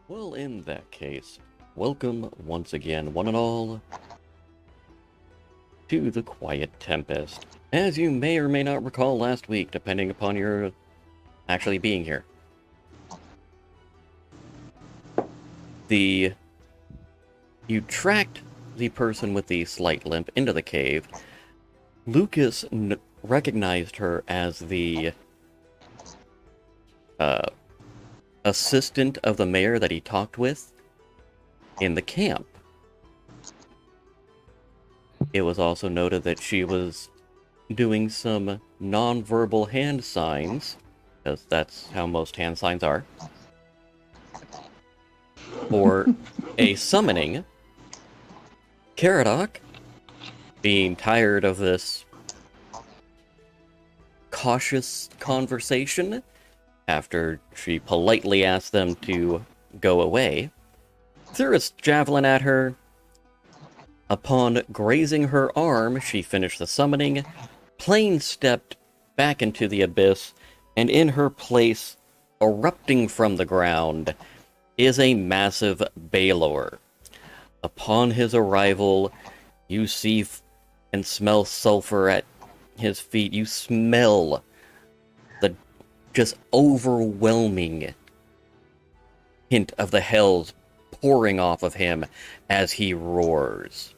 Well, in that case, welcome once again, one and all, to the Quiet Tempest. As you may or may not recall last week, depending upon your actually being here. You tracked the person with the slight limp into the cave. Luqas recognized her as the assistant of the mayor that he talked with in the camp. It was also noted that she was doing some non-verbal hand signs, because that's how most hand signs are, for a summoning. Caradoc, being tired of this cautious conversation, after she politely asked them to go away, threw a javelin at her. Upon grazing her arm, she finished the summoning, plane stepped back into the abyss, and in her place, erupting from the ground, is a massive Balor. Upon his arrival, you see and smell sulfur at his feet. You smell the just overwhelming hint of the hells pouring off of him as he roars.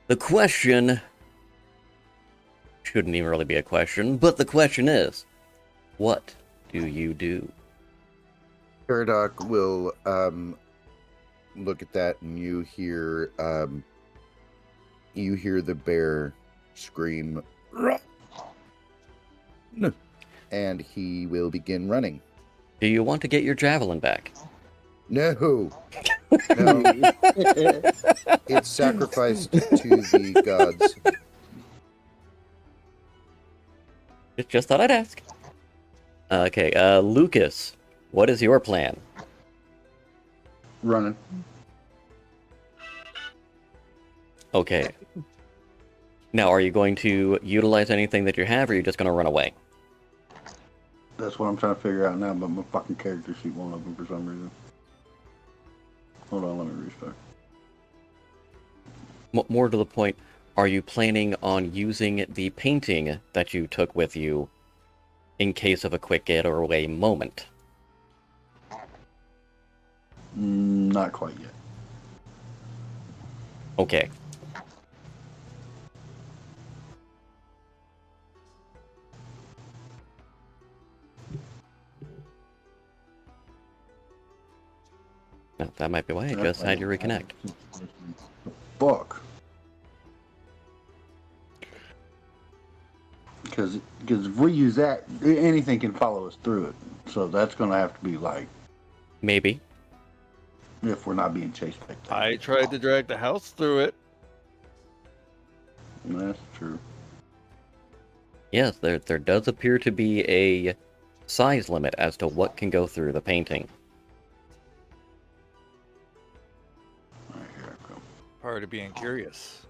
The question shouldn't even really be a question, but the question is, what do you do? Caradoc will look at that, and you hear the bear scream, and he will begin running. Do you want to get your javelin back? No. No. It's sacrificed to the gods. Just thought I'd ask. Okay, Luqas, what is your plan? Running. Okay. Now, are you going to utilize anything that you have, or are you just going to run away? That's what I'm trying to figure out now, but my fucking character sheet won't open for some reason. Hold on, let me restart. More to the point, are you planning on using the painting that you took with you in case of a quick getaway moment? Not quite yet. Okay. Well, that might be why I just had you reconnect. Fuck. Because if we use that, anything can follow us through it. So that's going to have to be like... Maybe. If we're not being chased back there. I tried to drag the house through it. That's true. Yes, there does appear to be a size limit as to what can go through the painting. Alright, here I go. Part of being curious.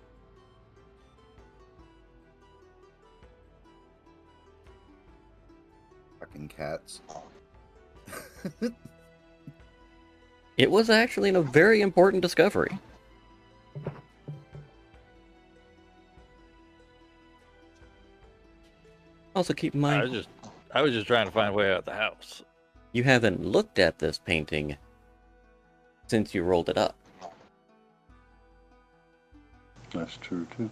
Fucking cats. It was actually a very important discovery. Also, keep in mind, I was just trying to find a way out of the house. you haven't looked at this painting since you rolled it up. That's true, too.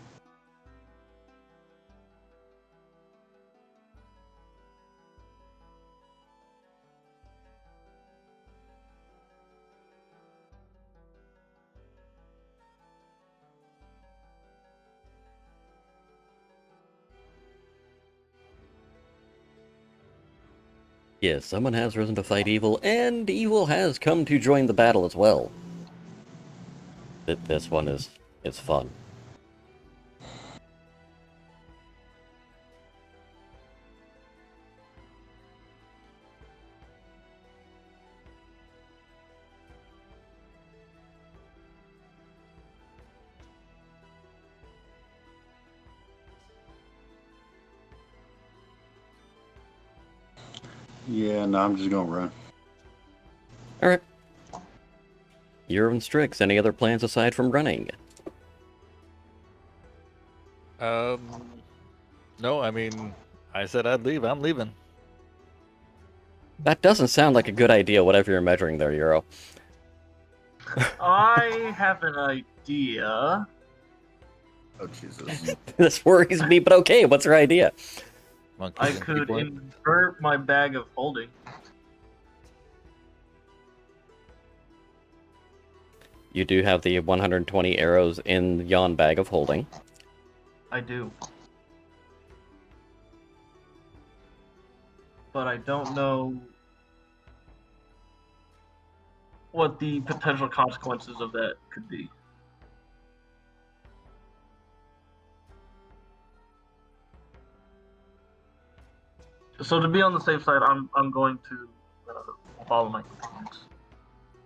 Yes, someone has risen to fight evil, and evil has come to join the battle as well. This one is fun. Yeah, no, I'm just gonna run. All right. You're and Stryxx. Any other plans aside from running? No, I mean, I said I'd leave. I'm leaving. That doesn't sound like a good idea, whatever you're measuring there, Euro. I have an idea. Oh, Jesus. This worries me, but okay, what's your idea? Monkeys I and could people. invert my bag of holding. You do have the 120 arrows in yon bag of holding. I do. But I don't know what the potential consequences of that could be. So to be on the safe side, I'm going to follow my companions.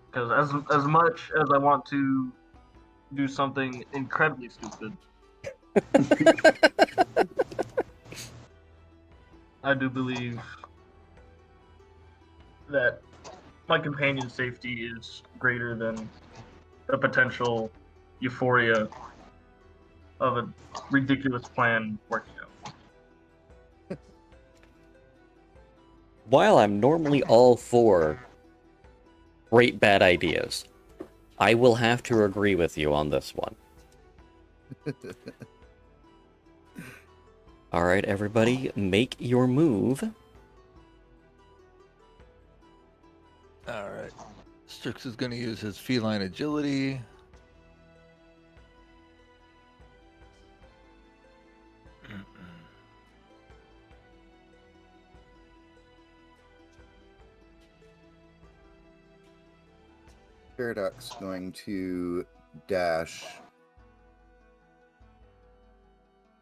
Because as much as I want to do something incredibly stupid, I do believe that my companion's safety is greater than the potential euphoria of a ridiculous plan working out. While I'm normally all for great bad ideas, I will have to agree with you on this one. All right, everybody, make your move. All right. Stryxx is going to use his feline agility. Caradoc's going to dash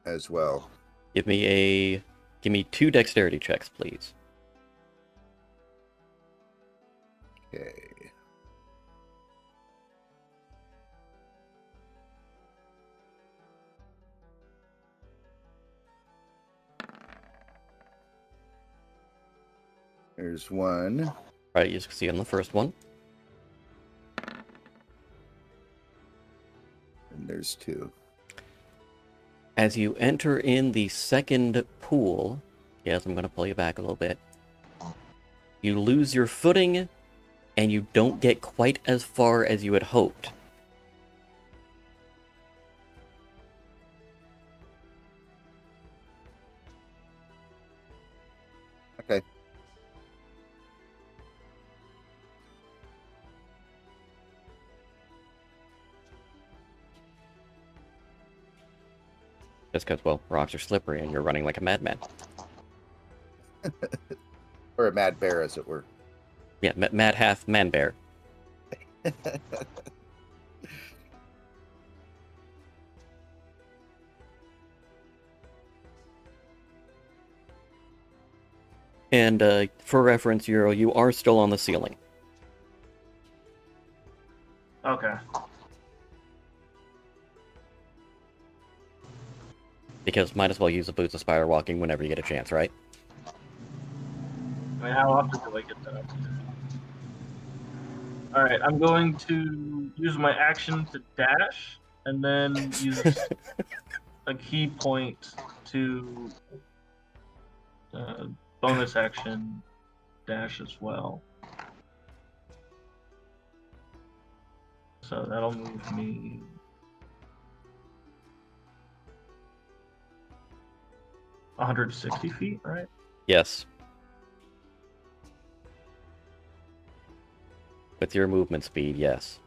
as well. Give me 2 dexterity checks, please. Okay. There's one. Right, you can see on the first one. And there's two. As you enter in the second pool, yes, I'm going to pull you back a little bit. You lose your footing, and you don't get quite as far as you had hoped. Okay. Just because, well, rocks are slippery and you're running like a madman. Or a mad bear, as it were. Yeah, mad half man bear. And for reference, Euro, you are still on the ceiling. Okay. Because might as well use the boots of spider walking whenever you get a chance, right? I mean, how often do I get that? Alright, I'm going to use my action to dash, and then use a key point to bonus action dash as well. So that'll move me 160 feet, right? Yes. With your movement speed, yes.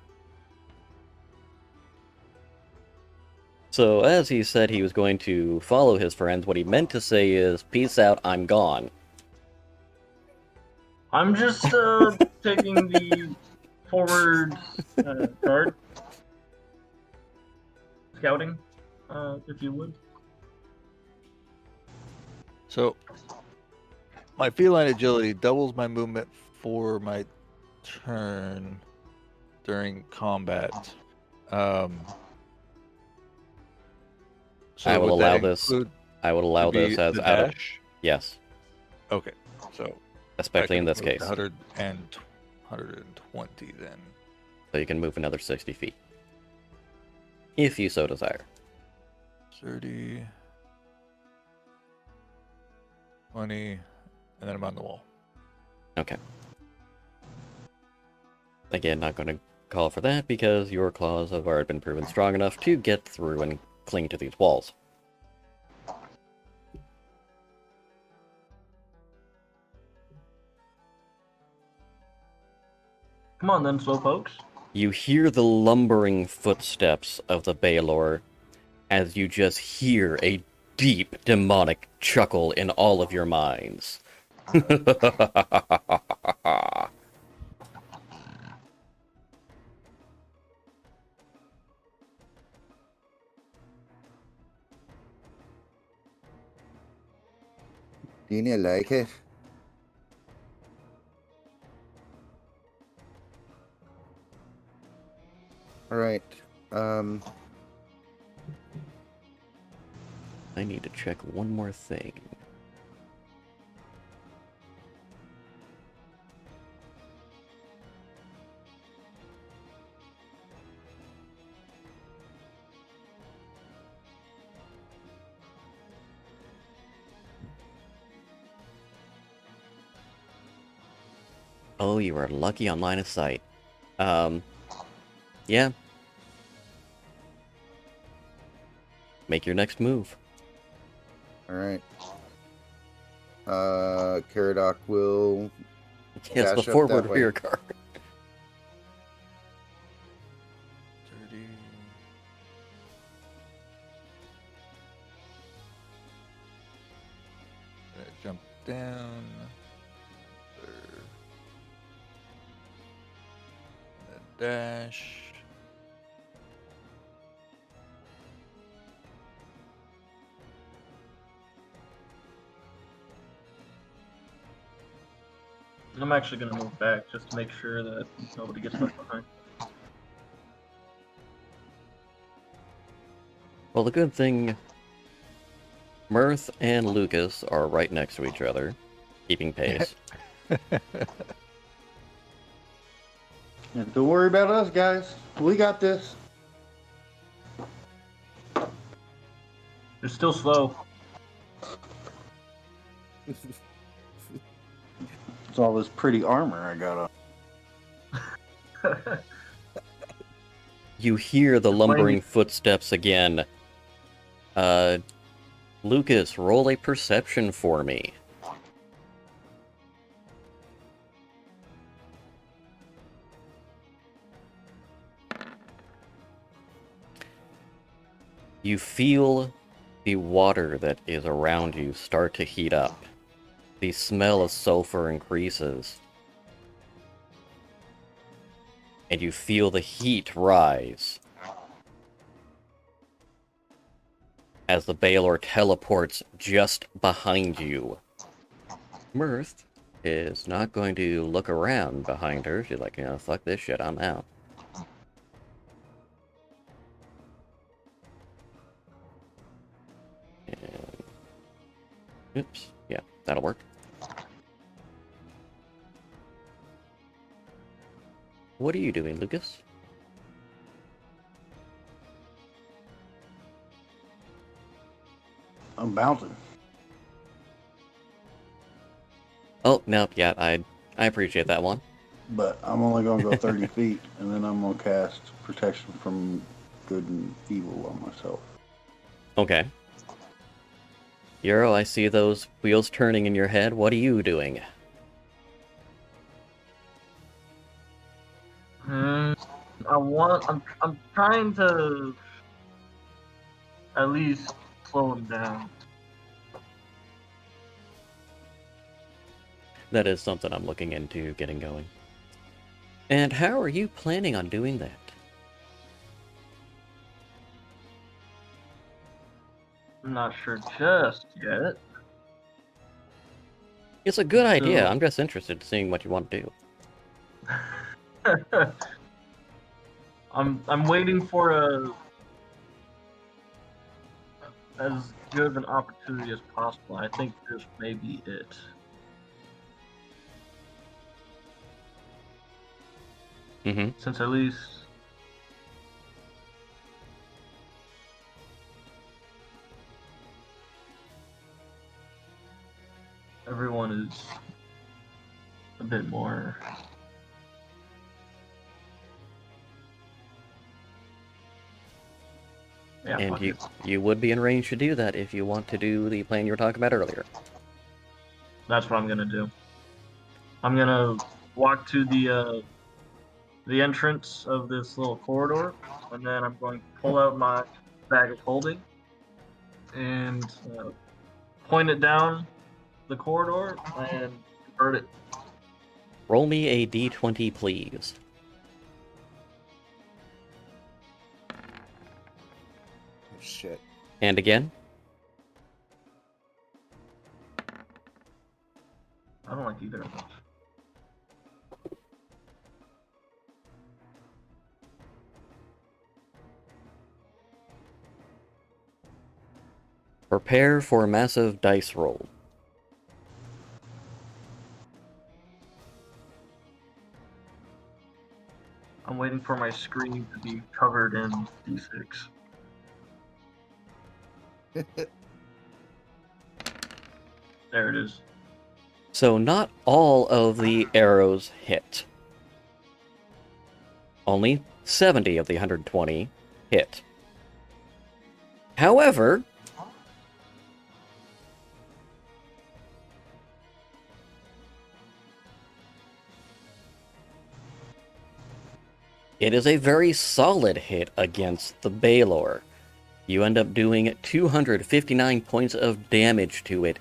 So, as he said he was going to follow his friends, what he meant to say is, peace out, I'm gone. I'm just taking the forward guard. Scouting, if you would. So, my feline agility doubles my movement for my turn during combat. So I will would that allow this. include I would allow be this as the out of. dash? Yes. Okay, so especially in this Move case. 120 then. So you can move another 60 feet. If you so desire. 30, 20, and then I'm on the wall. Okay. Again, not going to call for that because your claws have already been proven strong enough to get through and cling to these walls. Come on then, slowpokes. You hear the lumbering footsteps of the Balor as you just hear a deep demonic chuckle in all of your minds. Do you like it? All right. I need to check one more thing. Oh, you are lucky on line of sight. Yeah. Make your next move. All right. Caradoc will. Yes, Dash the up forward that way. rear guard. 30. Gonna jump down. And then dash. I'm actually gonna move back just to make sure that nobody gets left behind. Well, the good thing, Mirth and Luqas are right next to each other, keeping pace. Yeah, don't worry about us, guys. We got this. They're still slow. It's all this pretty armor I got on. You hear the lumbering footsteps again. Luqas, roll a perception for me. You feel the water that is around you start to heat up. The smell of sulfur increases. And you feel the heat rise as the Balor teleports just behind you. Mirth is not going to look around behind her. She's like, fuck this shit, I'm out. And... oops, yeah, that'll work. What are you doing, Luqas? I'm bouncing. Oh, no, yeah, I appreciate that one. But I'm only going to go 30 feet, and then I'm going to cast Protection from Good and Evil on myself. Okay. Euro, I see those wheels turning in your head. What are you doing? I'm trying to at least slow him down. That is something I'm looking into getting going. And how are you planning on doing that? I'm not sure just yet. It's a good idea. So- I'm just interested in seeing what you want to do. I'm waiting for as good of an opportunity as possible. I think this may be it. Mm-hmm. Since at least everyone is a bit more. Yeah, And fuck you it. you would be in range to do that if you want to do the plan you were talking about earlier. That's what I'm gonna do. I'm gonna walk to the entrance of this little corridor, and then I'm going to pull out my bag of holding and point it down the corridor and convert it. Roll me a d20, please. Oh, shit. And again. I don't like either of those. Prepare for a massive dice roll. I'm waiting for my screen to be covered in D6. There it is. So not all of the arrows hit. Only 70 of the 120 hit. However, it is a very solid hit against the Balor. You end up doing 259 points of damage to it.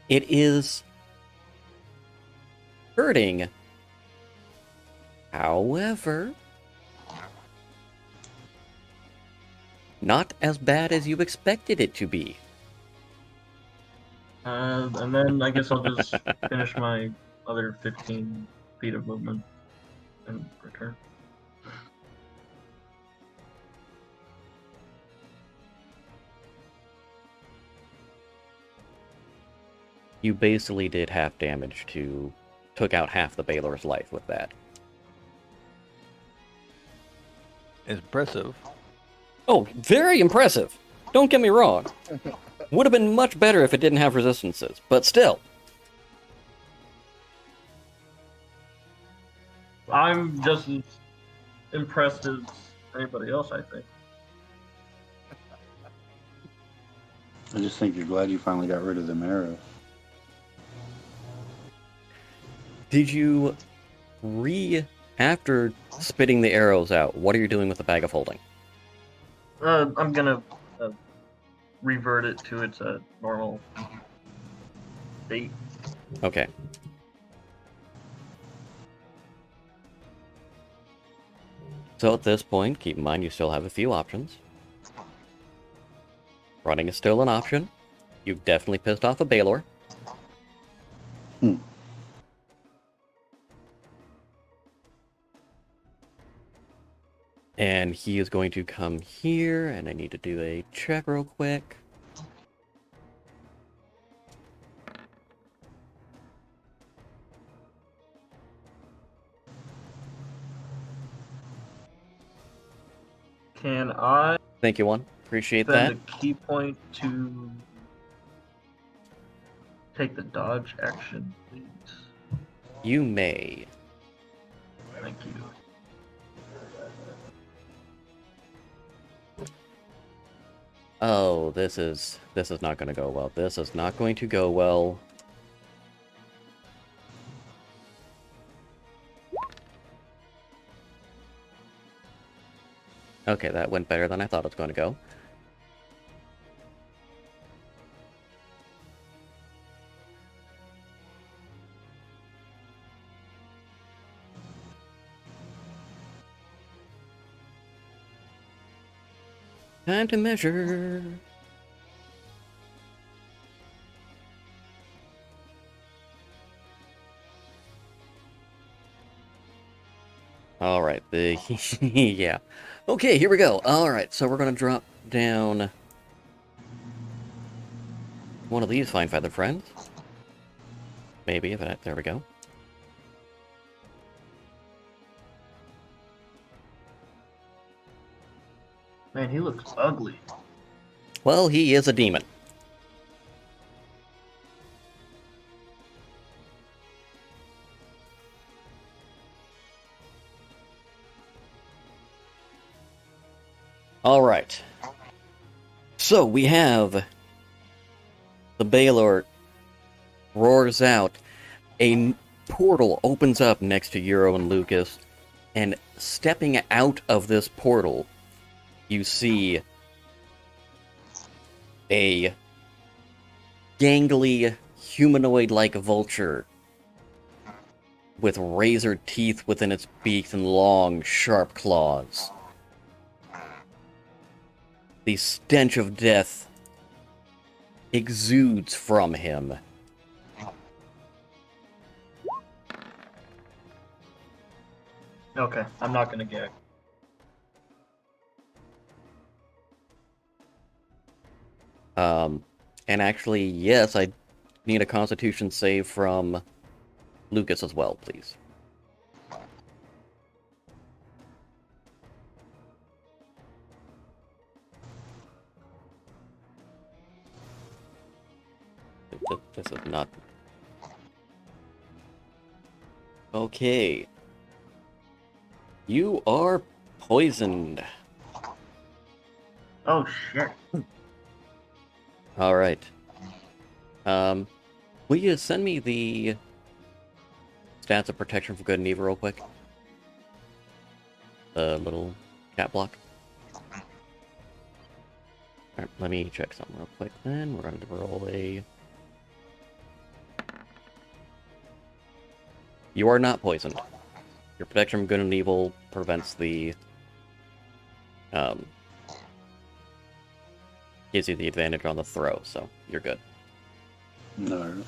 It is hurting. However, not as bad as you expected it to be. And then I guess I'll just finish my other 15 feet of movement and return. You basically did half damage to... took out half the Balor's life with that. Impressive. Oh, very impressive! Don't get me wrong. Would have been much better if it didn't have resistances, but still. I'm just as impressed as anybody else, I think. I just think you're glad you finally got rid of them arrows. Did you after spitting the arrows out, what are you doing with the bag of holding? I'm gonna revert it to its normal state. Okay. So at this point, keep in mind you still have a few options. Running is still an option. You've definitely pissed off a Balor. And he is going to come here, and I need to do a check real quick. Can I Thank you, one. Appreciate that. spend a key point to take the dodge action, please? You may. Thank you. Oh, this is not going to go well. This is not going to go well. Okay, that went better than I thought it was going to go. Time to measure. All right, yeah. Okay, here we go. All right, so we're going to drop down one of these fine feathered friends. Maybe, if that, there we go. Man, he looks ugly. Well, he is a demon. All right. So we have the Balor roars out. A portal opens up next to Euro and Luqas, and stepping out of this portal, you see a gangly, humanoid-like vulture with razor teeth within its beak and long, sharp claws. The stench of death exudes from him. Okay, I'm not gonna gag. And actually, yes, I need a Constitution save from Luqas as well, please. This is not... Okay. You are poisoned. Oh shit. Alright. Will you send me the stats of protection for good and evil real quick? The little cat block. Alright, let me check something real quick then. We're going to roll a... You are not poisoned. Your protection from good and evil prevents the... gives you the advantage on the throw, so you're good. No.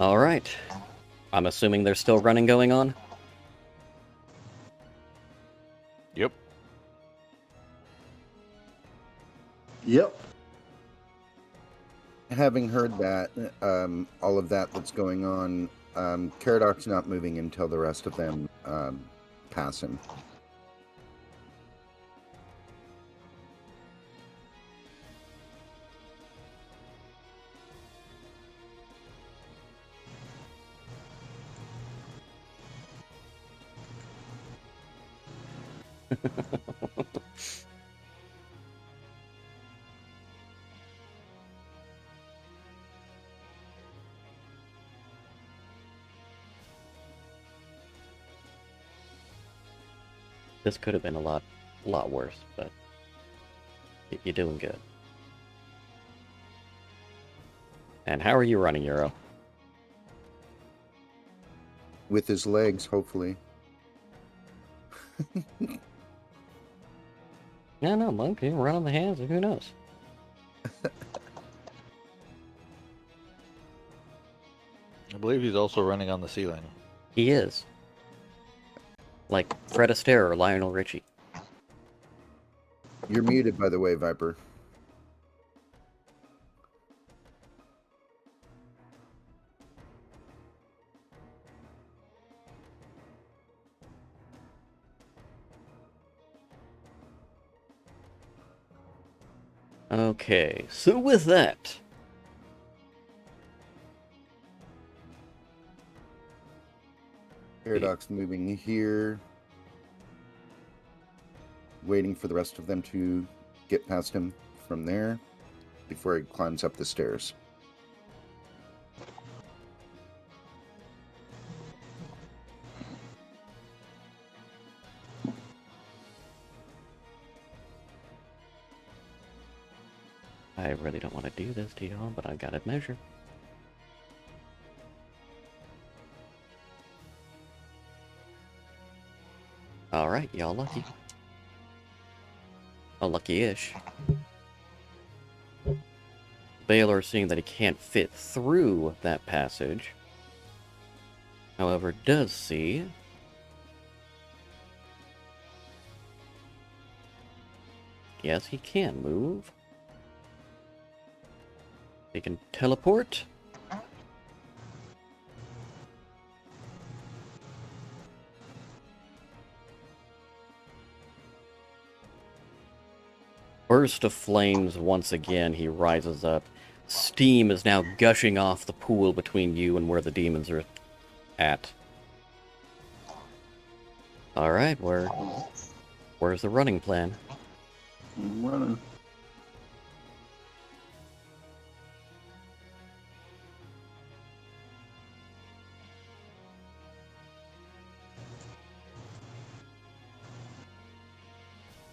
Alright. I'm assuming there's still running going on? Yep. Yep. Having heard that, all of that's going on, Caradoc's not moving until the rest of them pass him. This could have been a lot worse, but you're doing good. And how are you running, Euro? With his legs, hopefully. Yeah, no, monkey, run on the hands, who knows? I believe he's also running on the ceiling. He is. Like Fred Astaire or Lionel Richie. You're muted, by the way, Viper. Okay, so with that... Caradoc's moving here. Waiting for the rest of them to get past him from there before he climbs up the stairs. I really don't want to do this to y'all, but I gotta measure. Alright, y'all lucky. Oh, lucky-ish. Balor, seeing that he can't fit through that passage, however, does see... Yes, he can move. He can teleport. burst of flames once again. He rises up. Steam is now gushing off the pool between you and where the demons are at. Alright, where's the running plan? I'm running.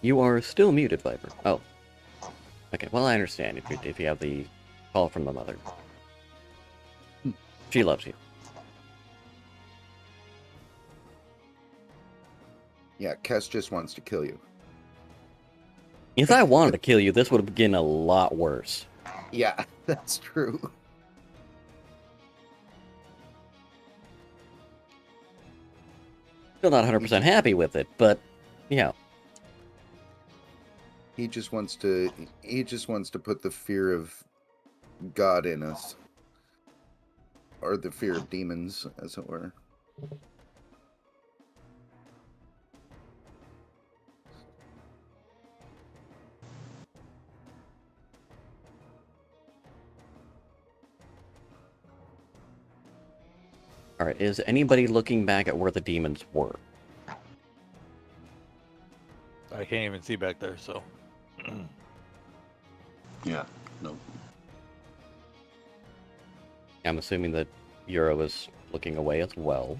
You are still muted, Viper. Oh. Okay, well, I understand if you have the call from the mother. She loves you. Yeah, Kess just wants to kill you. If I wanted to kill you, this would have been a lot worse. Yeah, that's true. Still not 100% happy with it, but, yeah. He just wants to put the fear of God in us. Or the fear of demons, as it were. Alright, is anybody looking back at where the demons were? I can't even see back there, so. Yeah, no. I'm assuming that Euro is looking away as well.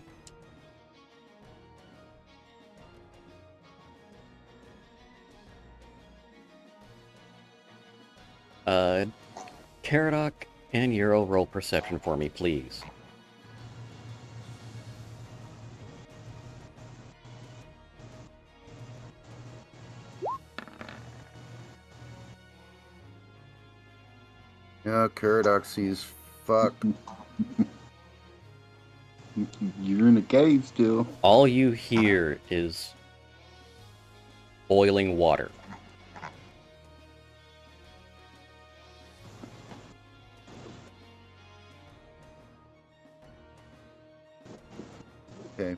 Caradoc and Euro roll perception for me, please. Yeah, Caradoc sees fuck. You're in a cave still. All you hear is boiling water. Okay.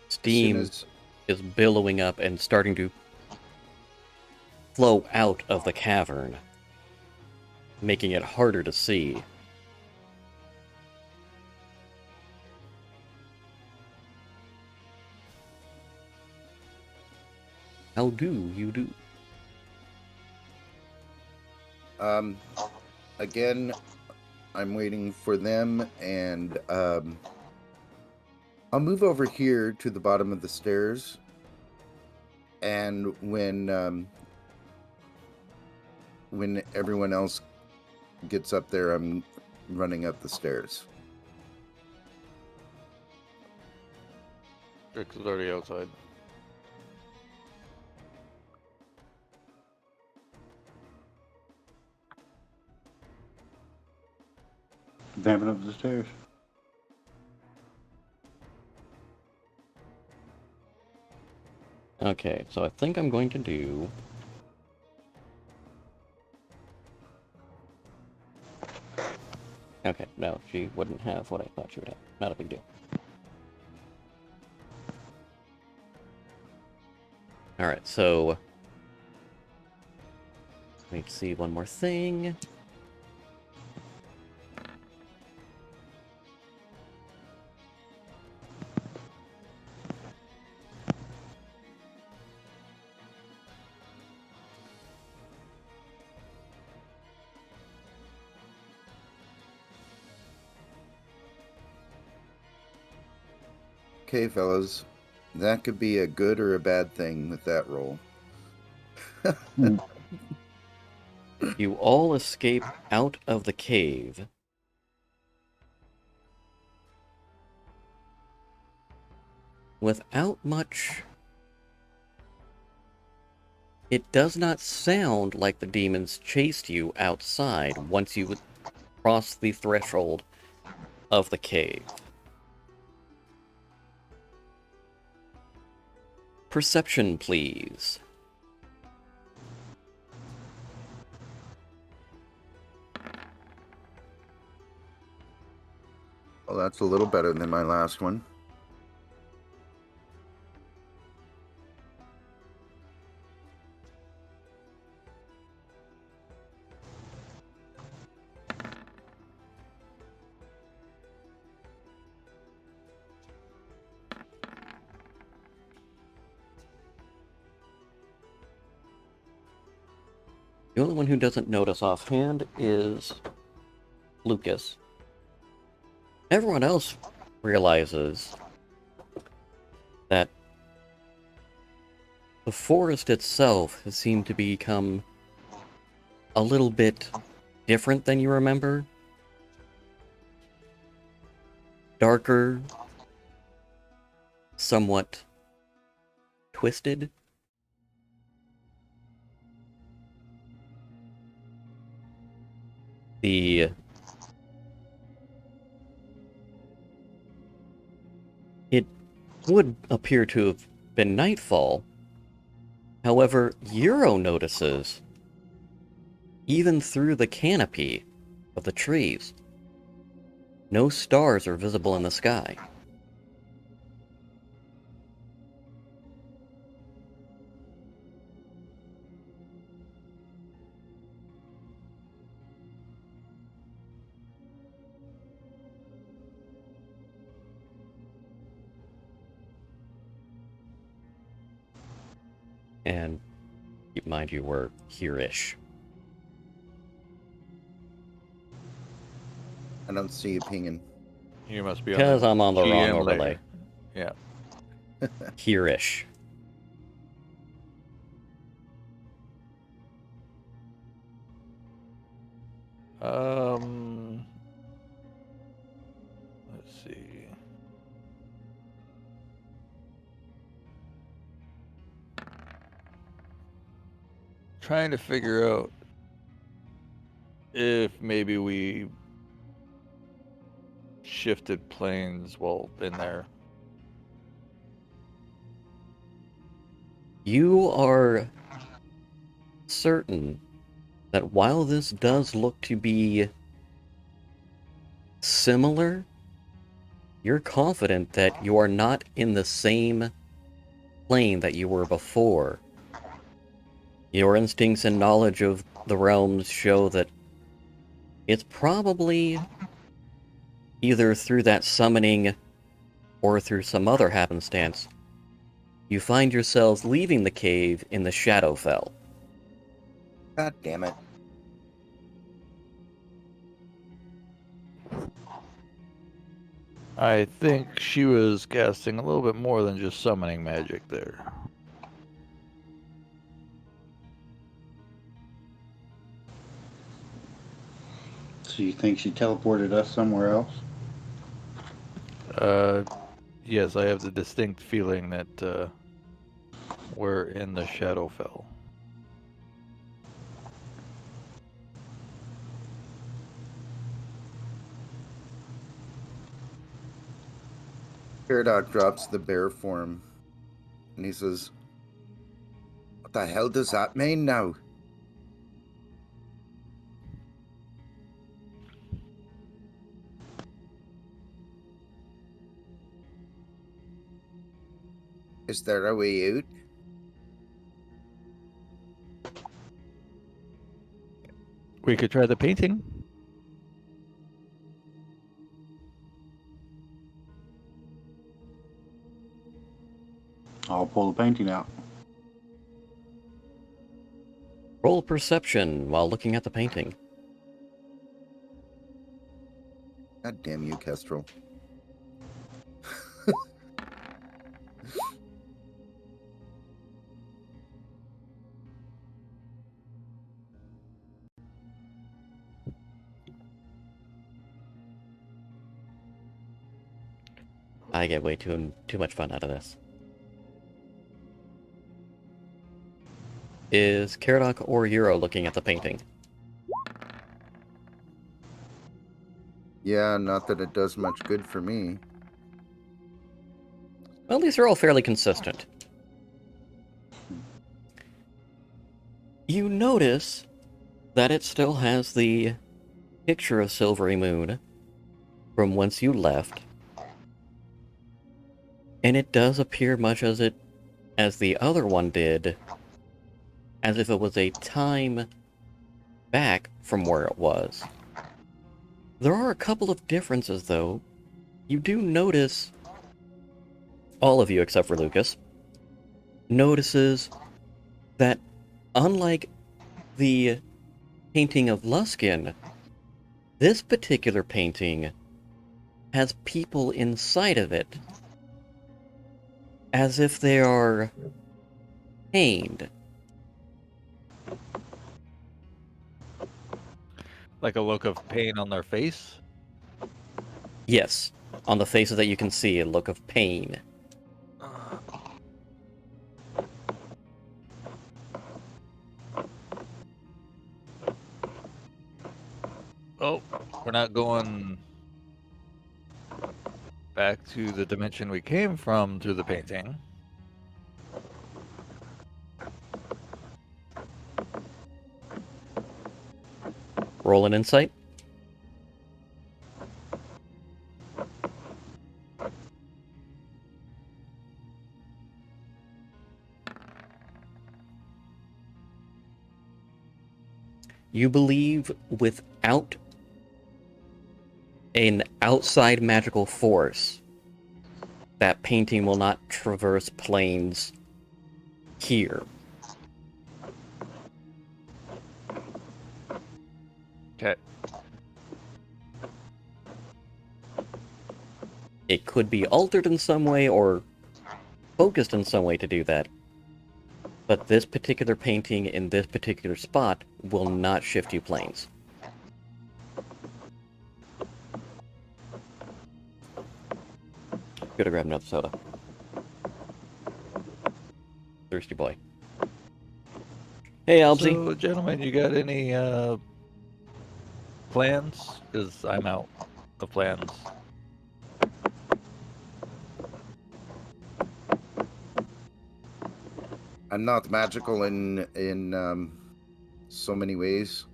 Steam is billowing up and starting to flow out of the cavern, making it harder to see. How do you do? Again, I'm waiting for them, and I'll move over here to the bottom of the stairs, and when everyone else gets up there, I'm running up the stairs. Stryxx is already outside. Damping up the stairs. Okay, so I think I'm going to do... Okay, no, she wouldn't have what I thought she would have. Not a big deal. Alright, so... Let me see one more thing. Okay, fellas. That could be a good or a bad thing with that roll. You all escape out of the cave. Without much... It does not sound like the demons chased you outside once you crossed the threshold of the cave. perception, please. Well, that's a little better than my last one. The only one who doesn't notice offhand is Luqas. Everyone else realizes that the forest itself has seemed to become a little bit different than you remember. Darker, somewhat twisted. It would appear to have been nightfall. However, Euro notices, even through the canopy of the trees, no stars are visible in the sky. And keep in mind you were here-ish. I don't see you pinging. You must be on Because the I'm on the wrong GM overlay. layer. Yeah. Here-ish. Let's see. Trying to figure out if maybe we shifted planes while in there. You are certain that while this does look to be similar, you're confident that you are not in the same plane that you were before. Your instincts and knowledge of the realms show that it's probably either through that summoning or through some other happenstance, you find yourselves leaving the cave in the Shadowfell. God damn it. I think she was casting a little bit more than just summoning magic there. So you think she teleported us somewhere else? Yes, I have the distinct feeling that we're in the Shadowfell. Caradoc drops the bear form, and he says, "What the hell does that mean now?" Is there a way out? We could try the painting. I'll pull the painting out. Roll perception while looking at the painting. God damn you, Kestrel. I get way too much fun out of this. Is Caradoc or Euro looking at the painting? Yeah, not that it does much good for me. Well, these are all fairly consistent. You notice that it still has the picture of Silvery Moon from whence you left, and it does appear much as the other one did, as if it was a time back from where it was. There are a couple of differences, though. You do notice, all of you except for Luqas, notices that unlike the painting of Luskin, this particular painting has people inside of it, as if they are pained. Like a look of pain on their face? Yes, on the faces that you can see, a look of pain. Oh, we're not going back to the dimension we came from through the painting. Roll an insight. You believe without an outside magical force, that painting will not traverse planes here. Okay. It could be altered in some way or focused in some way to do that. But this particular painting in this particular spot will not shift you planes. Gotta grab another soda. Thirsty boy. Hey, Albsy. So, gentlemen, you got any plans? Because I'm out of plans. I'm not magical in so many ways.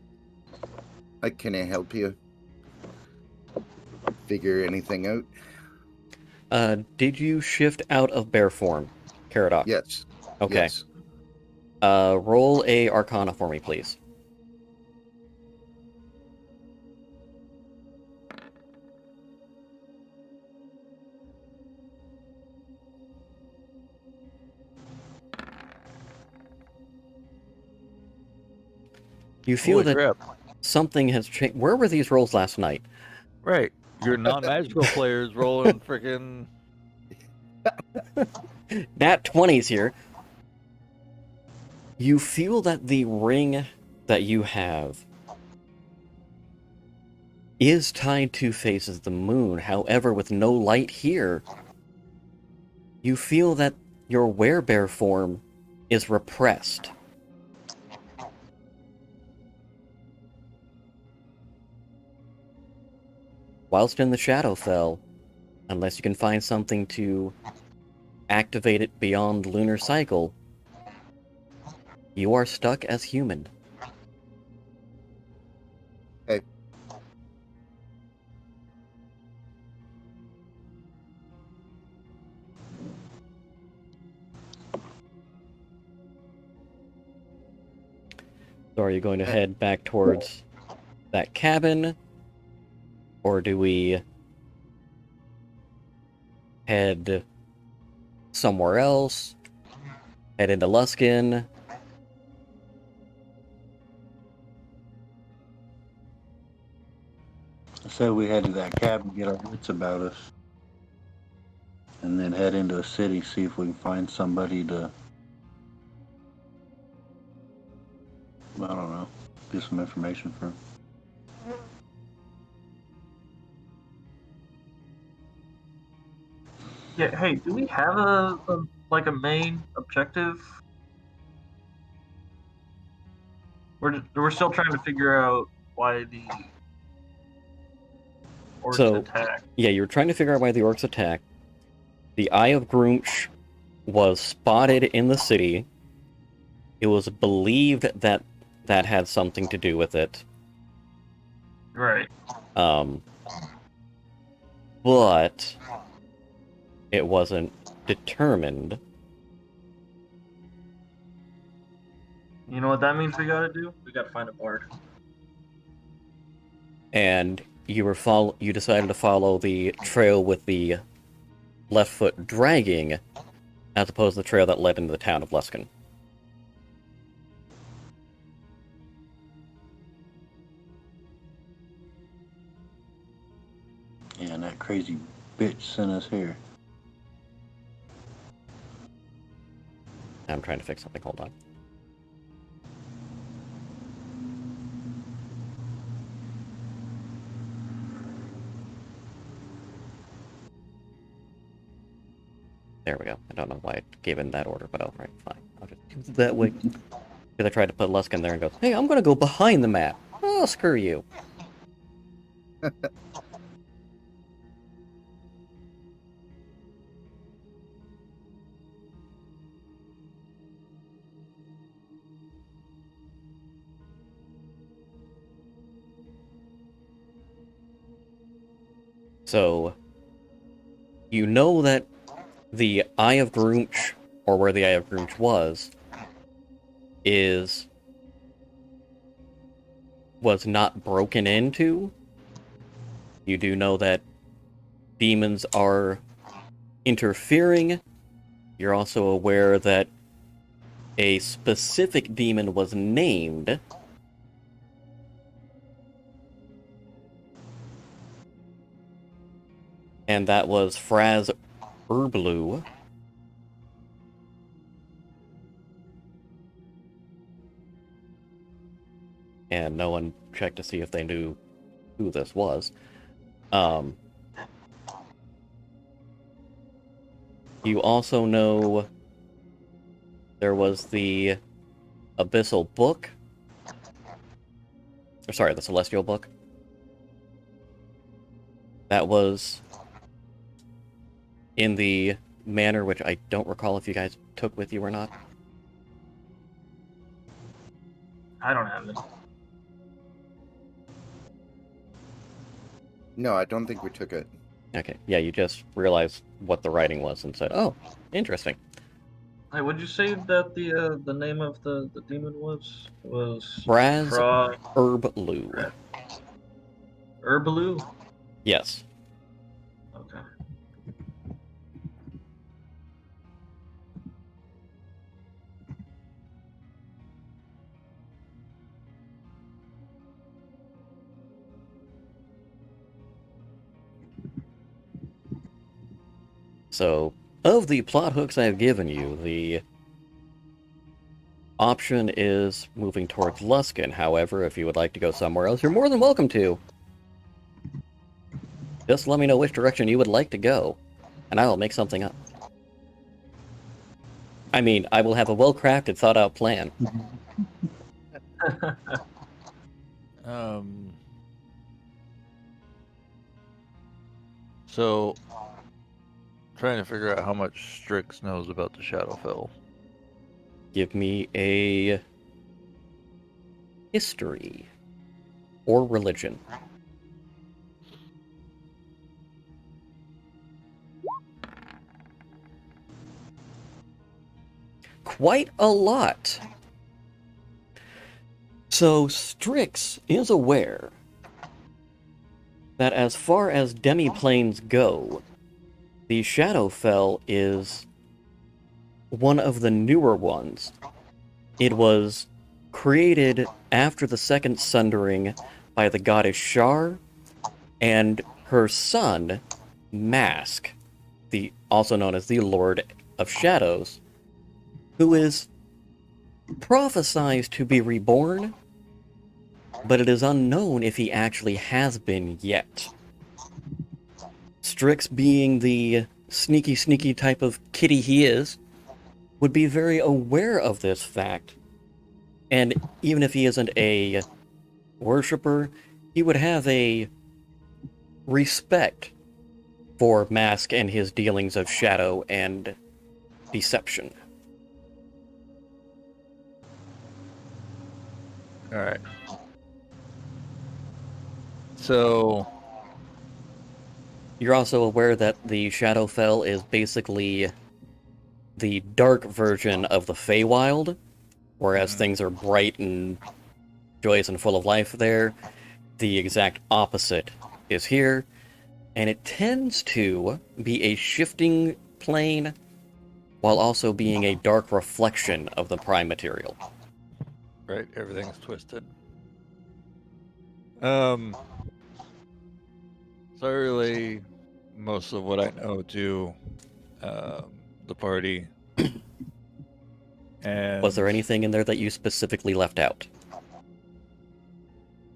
Can I help you figure anything out? Did you shift out of bear form, Caradoc? Yes. Okay. Yes. Roll a Arcana for me, please. You feel Holy that crap. something has changed. Where were these rolls last night? Right. Your non-magical players rolling freaking... Nat 20s here. You feel that the ring that you have is tied to faces of the moon. However, with no light here, you feel that your werebear form is repressed. Whilst in the Shadowfell, unless you can find something to activate it beyond lunar cycle, you are stuck as human. Hey. So are you going to head back towards that cabin? Or do we head somewhere else? Head into Luskin? I said we head to that cabin, get our wits about us, and then head into a city, see if we can find somebody to, I don't know, get some information from. Yeah. Hey, do we have a main objective? We're still trying to figure out why the orcs attacked. Yeah, you were trying to figure out why the orcs attacked. The Eye of Groomch was spotted in the city. It was believed that that had something to do with it. Right. But it wasn't determined. You know what that means we gotta do? We gotta find a bard. And you decided to follow the trail with the left foot dragging, as opposed to the trail that led into the town of Luskan. Yeah, and that crazy bitch sent us here. I'm trying to fix something. Hold on. There we go. I don't know why I gave it in that order, but alright, fine. I'll just do it that way. Because I tried to put Luskan there and goes, hey, I'm gonna go behind the map. Oh, screw you. So, you know that the Eye of Grunch, or where the Eye of Grunch was not broken into. You do know that demons are interfering. You're also aware that a specific demon was named. And that was Fraz Urblu. And no one checked to see if they knew who this was. You also know there was the Abyssal Book. Or sorry, the Celestial Book. That was in the manor, which I don't recall if you guys took with you or not. I don't have it. No, I don't think we took it. Okay, yeah, you just realized what the writing was and said, oh, interesting. Hey, would you say that the name of the demon was? Fraz Fra... Urblu. Urbalu? Yes. Okay. So, of the plot hooks I have given you, the option is moving towards Luskan. However, if you would like to go somewhere else, you're more than welcome to. Just let me know which direction you would like to go, and I will make something up. I mean, I will have a well-crafted, thought-out plan. So, trying to figure out how much Stryxx knows about the Shadowfell. Give me a history or religion. Quite a lot. So Stryxx is aware that as far as demiplanes go, the Shadowfell is one of the newer ones. It was created after the Second Sundering by the goddess Shar and her son, Mask, also known as the Lord of Shadows, who is prophesied to be reborn, but it is unknown if he actually has been yet. Stryxx, being the sneaky type of kitty he is, would be very aware of this fact, and even if he isn't a worshipper, he would have a respect for Mask and his dealings of shadow and deception. All right. So You're also aware that the Shadowfell is basically the dark version of the Feywild, whereas things are bright and joyous and full of life there. The exact opposite is here, and it tends to be a shifting plane while also being a dark reflection of the prime material. right, everything's twisted. So I relay most of what I know to the party. And Was there anything in there that you specifically left out?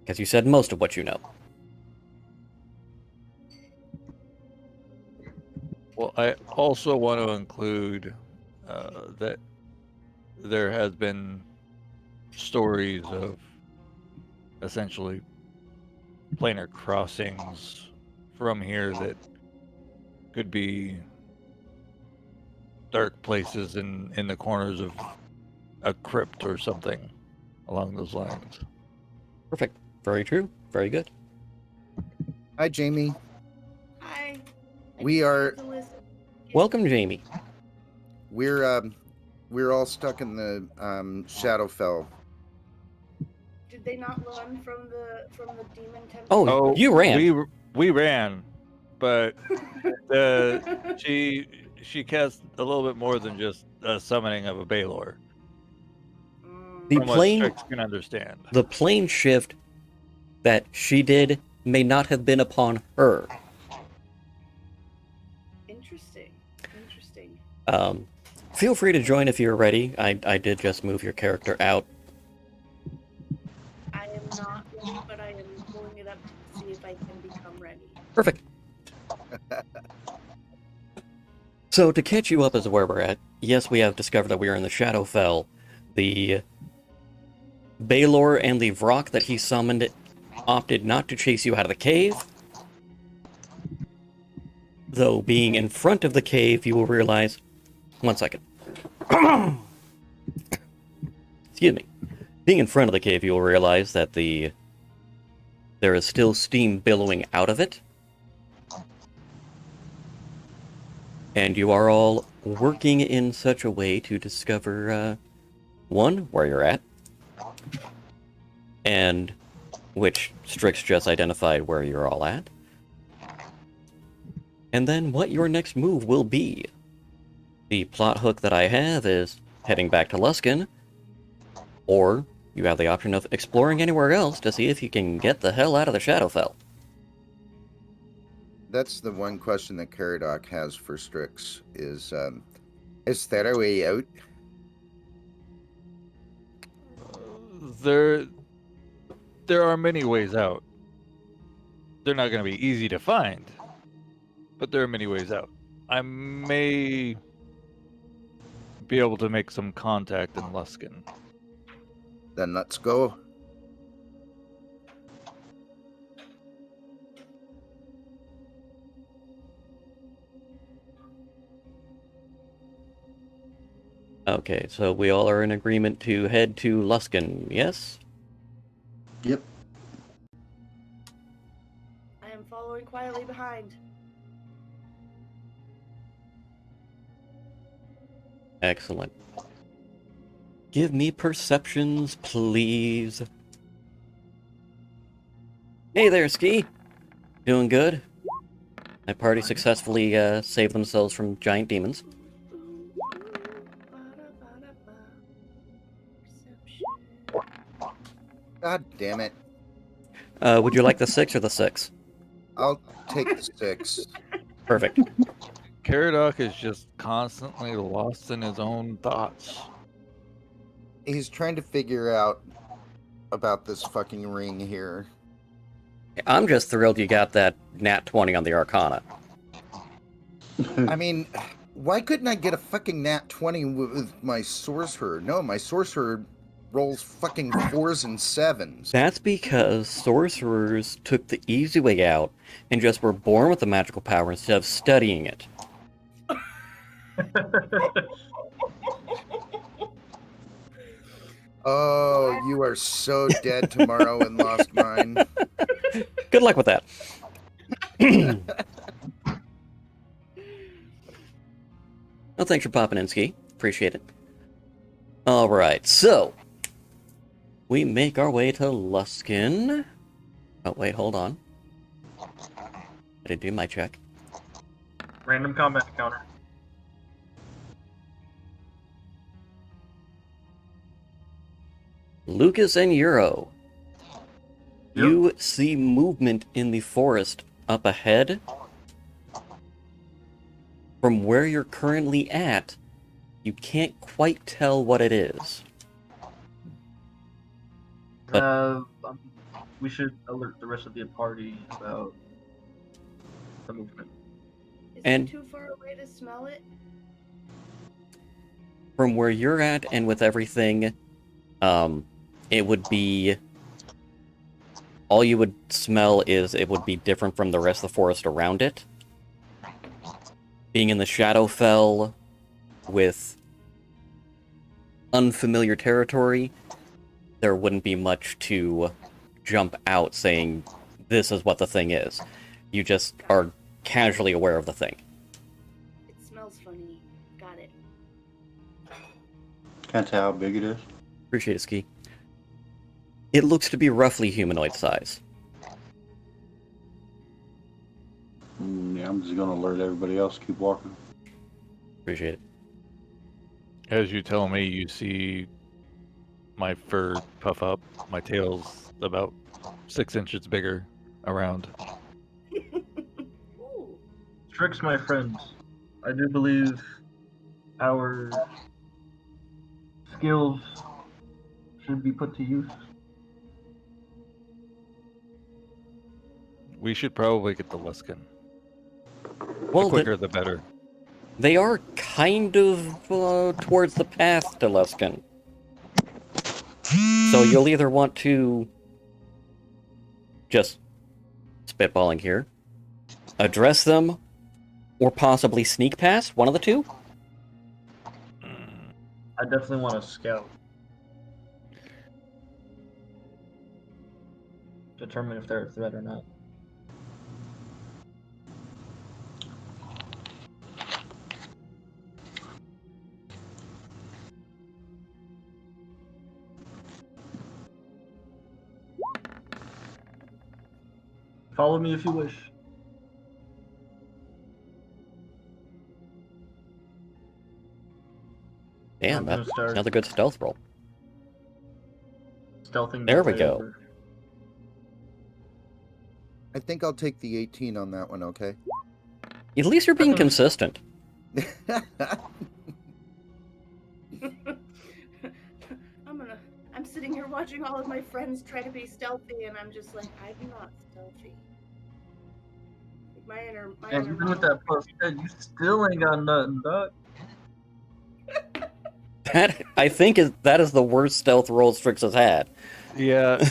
Because you said most of what you know. Well, I also want to include that there has been stories of essentially planar crossings from here that could be dark places in the corners of a crypt or something along those lines. Perfect. Very true. Very good. Hi, Jamie. Hi. We are- Welcome, Jamie. We're all stuck in the Shadowfell. Did they not run from the demon temple? Oh, you ran. We ran, but she cast a little bit more than just a summoning of a Balor. The From what plane, Stryxx can understand. the plane shift that she did may not have been upon her. Interesting. Feel free to join if you're ready. I did just move your character out. I am not ready, but I am pulling it up to see if I can become ready. Perfect. So to catch you up as to where we're at, yes, we have discovered that we are in the Shadowfell. The Balor and the Vrock that he summoned opted not to chase you out of the cave. Though being in front of the cave, you will realize... One second. Excuse me. Being in front of the cave, you will realize that there is still steam billowing out of it. And you are all working in such a way to discover, one, where you're at, and which Stryxx just identified where you're all at, and then what your next move will be. The plot hook that I have is heading back to Luskan, or you have the option of exploring anywhere else to see if you can get the hell out of the Shadowfell. That's the one question that Caradoc has for Stryxx is there a way out? There are many ways out. They're not going to be easy to find, but there are many ways out. I may be able to make some contact in Luskan. Then let's go. Okay, so we all are in agreement to head to Luskan, yes? Yep. I am following quietly behind. Excellent. Give me perceptions, please. Hey there, Ski. Doing good? My party successfully saved themselves from giant demons. God damn it. Would you like the 6 or the 6? I'll take the 6. Perfect. Caradoc is just constantly lost in his own thoughts. He's trying to figure out about this fucking ring here. I'm just thrilled you got that nat 20 on the Arcana. I mean, why couldn't I get a fucking nat 20 with my sorcerer? No, my sorcerer rolls fucking 4s and 7s. That's because sorcerers took the easy way out and just were born with the magical power instead of studying it. Oh, you are so dead tomorrow in Lost Mine. Good luck with that. Well, thanks for popping in, Ski. Appreciate it. Alright, so we make our way to Luskin. Oh, wait, hold on. I didn't do my check. Random combat encounter. Luqas and Euro. Yep. You see movement in the forest up ahead. From where you're currently at, you can't quite tell what it is. But- We should alert the rest of the party about the movement. Is And- it too far away to smell it? From where you're at and with everything, it would be... All you would smell is it would be different from the rest of the forest around it. Being in the Shadowfell with unfamiliar territory, there wouldn't be much to jump out saying, this is what the thing is. You just are casually aware of the thing. It smells funny. Got it. Can't tell how big it is. Appreciate it, Ski. It looks to be roughly humanoid size. Yeah, I'm just gonna alert everybody else. Keep walking. Appreciate it. As you tell me, you see my fur puff up. My tail's about 6 inches bigger around. Ooh. Stryxx, my friends, I do believe our skills should be put to use. We should probably get the Luskin. Well, The quicker the better. they are kind of towards the path to Luskin. So you'll either want to just spitballing here, address them, or possibly sneak past, one of the two. I definitely want to scout. Determine if they're a threat or not. Follow me if you wish. Damn, I'm gonna that's start another good stealth roll. stealthing. There my we way go. over. I think I'll take the 18 on that one, okay? At least you're being Okay. consistent. I'm sitting here watching all of my friends try to be stealthy, and I'm just like, I'm not stealthy. Like, my inner And even with that plus 10, you still ain't got nothing, dog. That, I think, that is the worst stealth roll Stryxx has had. Yeah.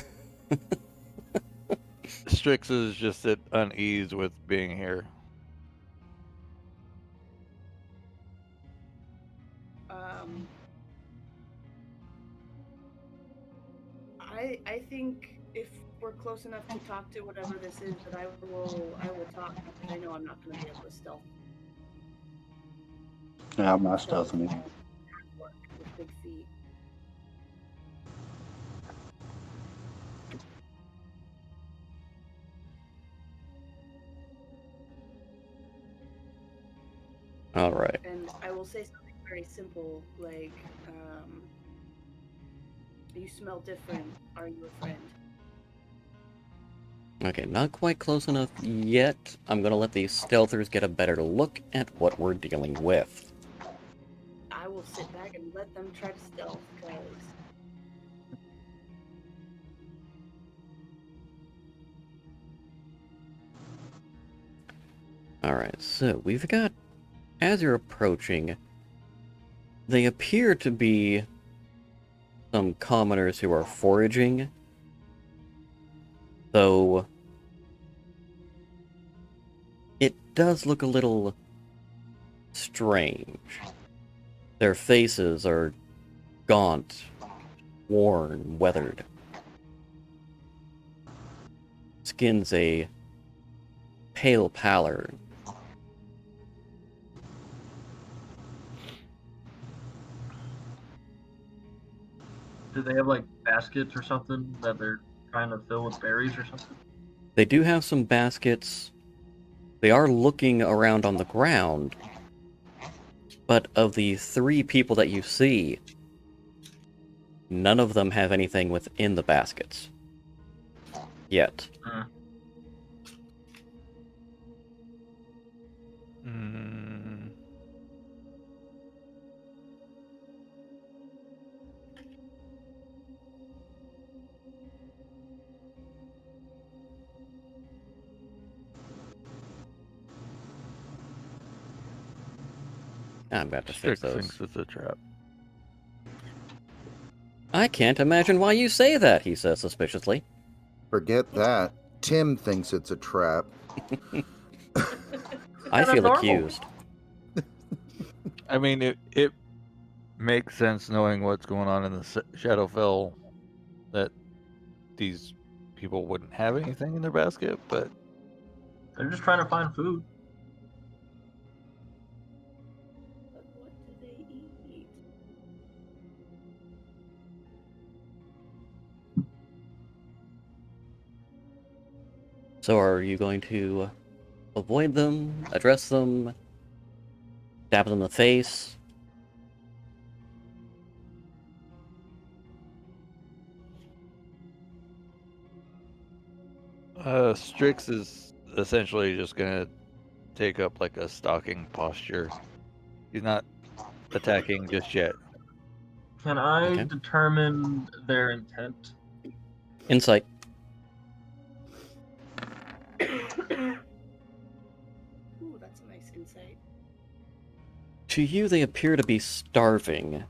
Stryxx is just at unease with being here. I think if we're close enough to talk to whatever this is, that I will talk. But I know I'm not going to be able to stealth Yeah, I'm not stealthing it. with big feet. All right. And I will say something very simple, like, you smell different. Are you a friend? Okay, not quite close enough yet. I'm gonna let these stealthers get a better look at what we're dealing with. I will sit back and let them try to stealth, because Alright, so we've got, as you're approaching, they appear to be some commoners who are foraging, though it does look a little strange. Their faces are gaunt, worn, weathered. Skin's a pale pallor. Do they have like baskets or something that they're trying to fill with berries or something? They do have some baskets. They are looking around on the ground. But of the 3 people that you see, none of them have anything within the baskets. Yet. Mm. I'm about to fix Stryxx those. thinks it's a trap. I can't imagine why you say that, he says suspiciously. Forget that. Tymm thinks it's a trap. I Kinda feel normal. accused. I mean, it makes sense knowing what's going on in the Shadowfell that these people wouldn't have anything in their basket, but They're just trying to find food. But what do they eat? So are you going to avoid them, address them, stab them in the face? Stryxx is essentially just gonna take up like a stalking posture. He's not attacking just yet. Can I Okay. determine their intent? Insight. Ooh, that's a nice insight. To you, they appear to be starving,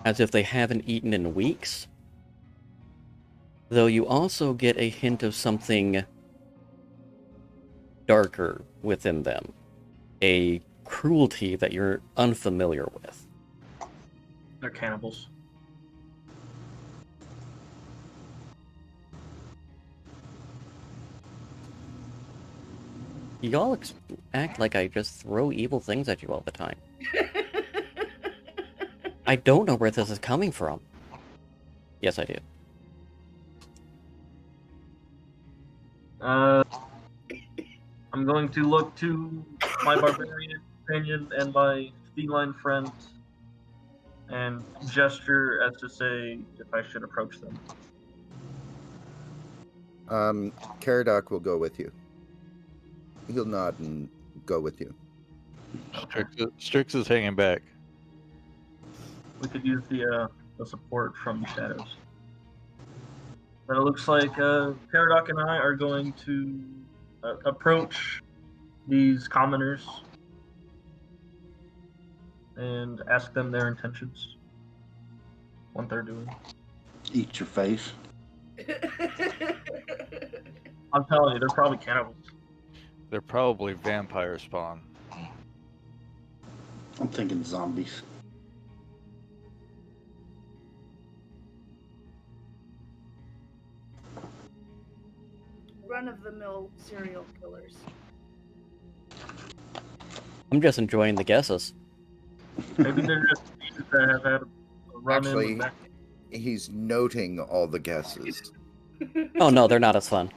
as if they haven't eaten in weeks. Though you also get a hint of something darker within them. A cruelty that you're unfamiliar with. They're cannibals. Y'all act like I just throw evil things at you all the time. I don't know where this is coming from. Yes, I do. I'm going to look to my barbarian companion and my feline friend and gesture as to say if I should approach them. Caradoc will go with you. He'll nod and go with you. Stryxx is hanging back. We could use the support from the shadows. But it looks like Caradoc and I are going to approach these commoners and ask them their intentions, what they're doing. Eat your face. I'm telling you, they're probably cannibals. They're probably vampire spawn. I'm thinking zombies. Run-of-the-mill serial killers. I'm just enjoying the guesses. Maybe they're just thieves that have had a run-in Actually, with that. he's noting all the guesses. Oh no, they're not as fun.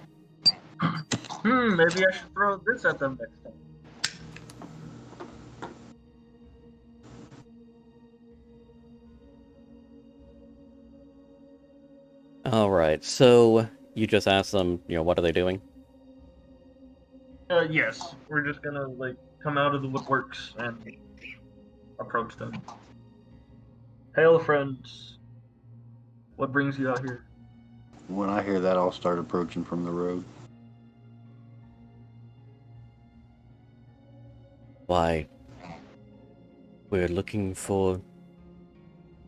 Maybe I should throw this at them next time. Alright, so you just ask them, what are they doing? Yes, we're just gonna come out of the woodworks and approach them. Hail, friends. What brings you out here? When I hear that, I'll start approaching from the road. Why, we're looking for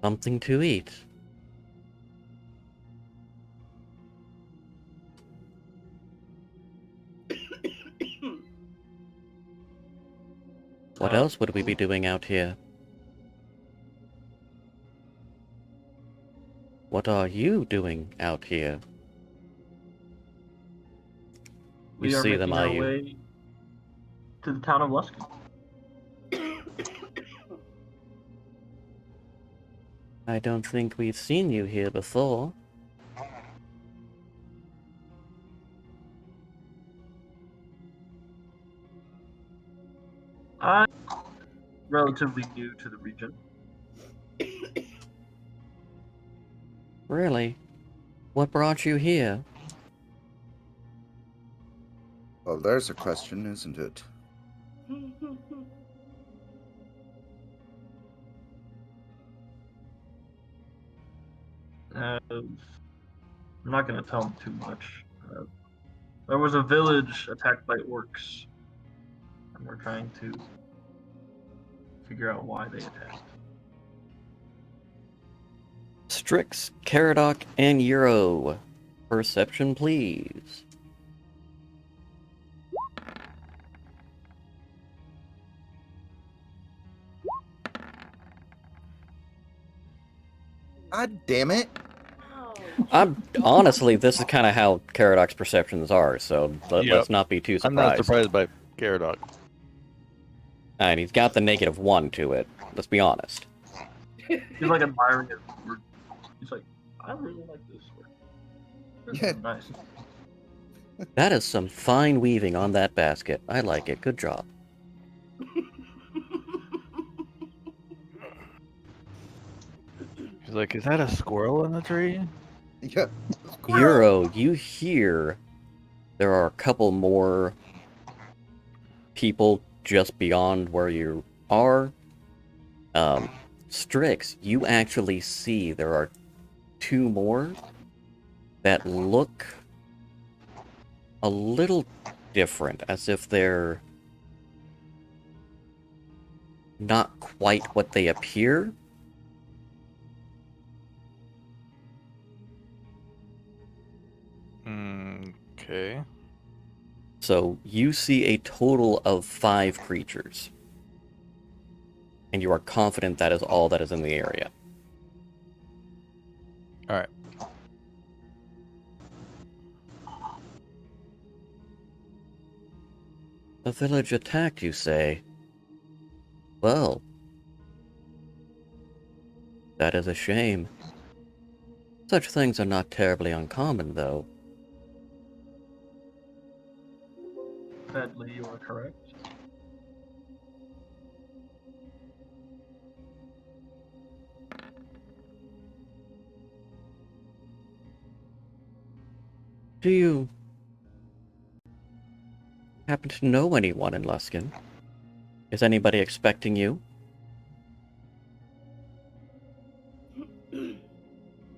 something to eat. What else would we be doing out here? What What are you doing out here? We You are see them, making are our you? way to the town of Luskin. I don't think we've seen you here before. I'm relatively new to the region. Really? What brought you here? Well, there's a question, isn't it? I'm not going to tell them too much. There was a village attacked by orcs, and we're trying to figure out why they attacked. Stryxx, Caradoc, and Euro. Perception, please. God damn it! I'm honestly, this is kind of how Caradoc's perceptions are, so Yep. let's not be too I'm not surprised. surprised by Caradoc. And he's got the -1 to it. Let's be honest. He's like admiring it. He's like, I really like this sword. This Yeah. is nice. That is some fine weaving on that basket. I like it. Good job. He's like, is that a squirrel in the tree? Yeah. Euro, you hear there are a couple more people just beyond where you are. Stryxx, you actually see there are 2 more that look a little different, as if they're not quite what they appear. Okay. So you see a total of 5 creatures. And you are confident that is all that is in the area. Alright. The village attacked, you say? Well, that is a shame. Such things are not terribly uncommon, though. Sadly, you are correct. Do you happen to know anyone in Luskin? Is anybody expecting you?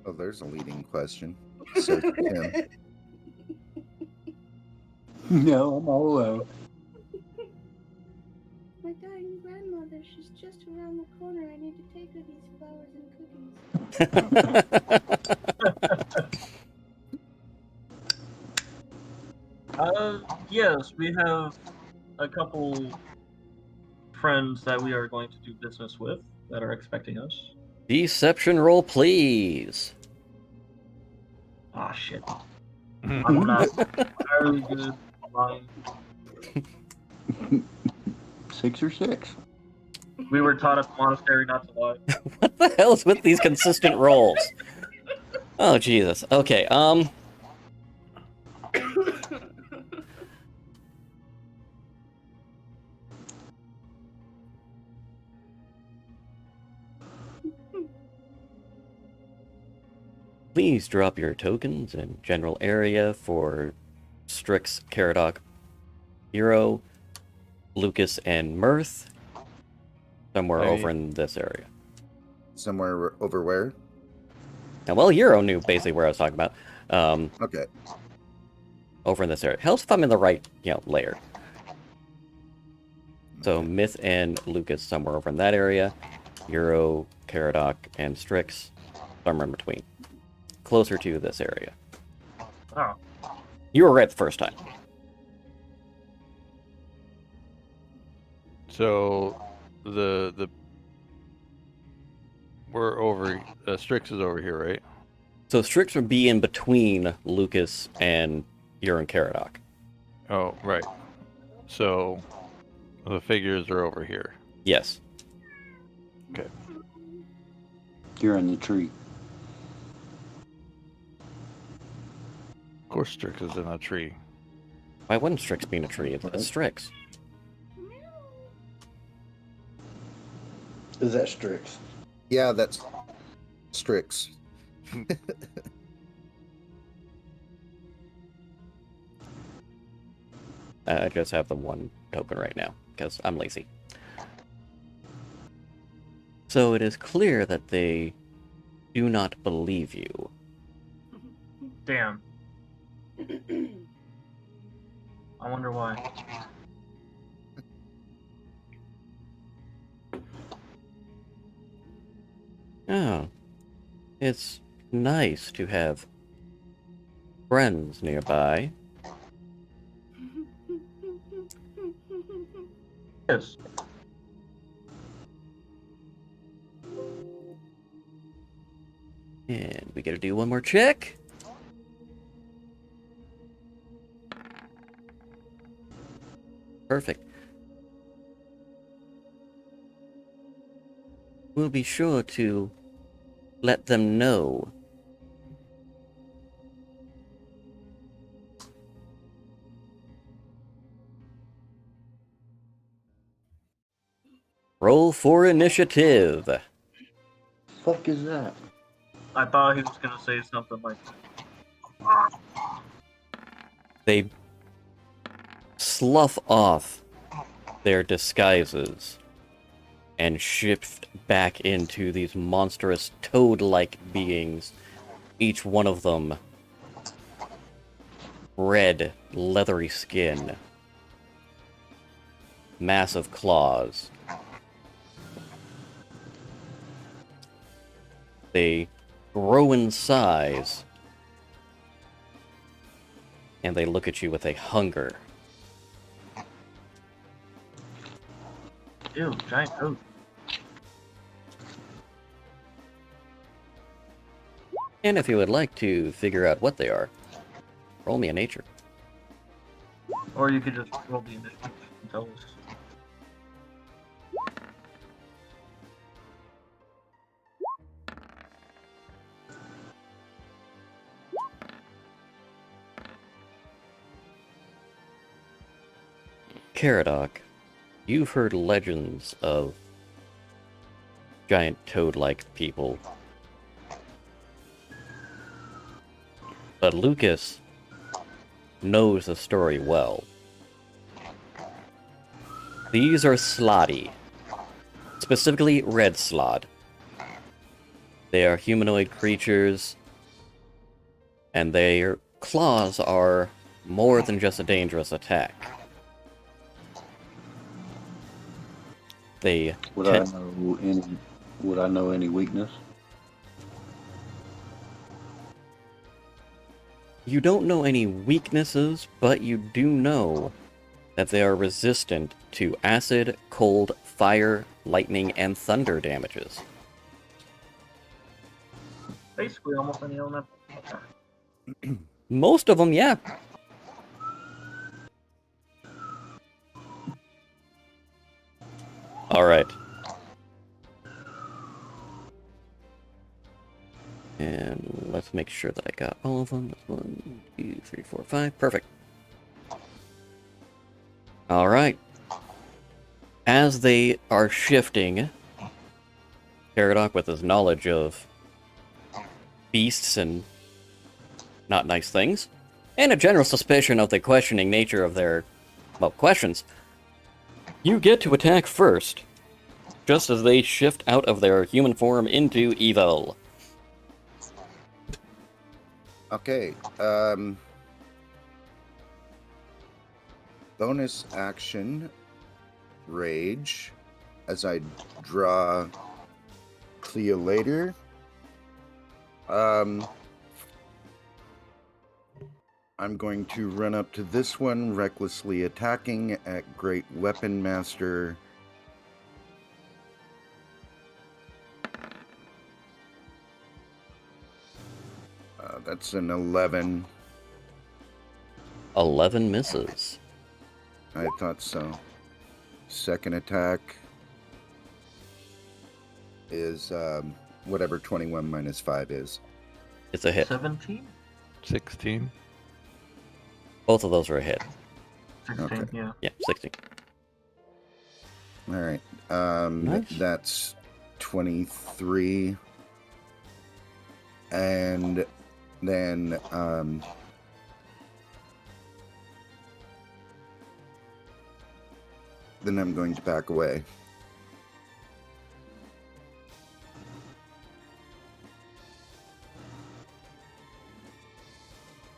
Oh, there's a leading question. So, Tim, No, I'm all alone. My dying grandmother, she's just around the corner. I need to take her these flowers and cookies. Yes, we have a couple friends that we are going to do business with that are expecting us. Deception roll, please. Ah, shit. I'm not entirely good at lying. 6 or 6. We were taught at the monastery not to lie. What the hell is with these consistent rolls? Oh, Jesus. Okay, please drop your tokens in general area for Stryxx, Caradoc, Hero, Luqas, and Mirth. Somewhere over in this area. somewhere over where? Now, well, Euro knew basically where I was talking about. Okay. Over in this area. Helps if I'm in the right, layer. So Myth and Luqas somewhere over in that area. Euro, Caradoc, and Stryxx somewhere in between. Closer to this area. Oh, You were right the first time. So the we're over. Stryxx is over here, right? So Stryxx would be in between Luqas and Caradoc. Oh, right. So the figures are over here. Yes. You're in the tree. Of course, Stryxx is in a tree. Why wouldn't Stryxx be in a tree? It's Stryxx. Is that Stryxx? Yeah, that's Stryxx. I just have the one token right now, because I'm lazy. So it is clear that they do not believe you. Damn. I wonder why. Oh. It's nice to have friends nearby. Yes. And we gotta do one more check. Perfect. We'll be sure to let them know. Roll for initiative. Fuck is that? I thought he was gonna say something like, They slough off their disguises and shift back into these monstrous toad-like beings, each one of them red, leathery skin, massive claws. They grow in size, and they look at you with a hunger. ew, giant toad. And if you would like to figure out what they are, roll me a nature. Or you could just roll the initiative and tell us. Caradoc, you've heard legends of giant toad-like people. But Luqas knows the story well. These are Slotty, specifically red slot. They are humanoid creatures, and their claws are more than just a dangerous attack. They Would I know any weakness? You don't know any weaknesses, but you do know that they are resistant to acid, cold, fire, lightning, and thunder damages. Basically, almost any element. Okay. Most of them, yeah. Alright. And let's make sure that I got all of them. That's 1, 2, 3, 4, 5. Perfect. Alright. As they are shifting, Caradoc, with his knowledge of beasts and not nice things, and a general suspicion of the questioning nature of their, well, questions, you get to attack first, just as they shift out of their human form into evil. Okay. Bonus action, rage, as I draw Cleo later. I'm going to run up to this one, recklessly attacking at Great Weapon Master. That's an 11. 11 misses. I thought so. Second attack is whatever 21 minus 5 is. It's a hit. 17? 16. Both of those are a hit. 16, Okay. yeah. Yeah, 16. All right. Nice. That's 23. And then I'm going to back away. Is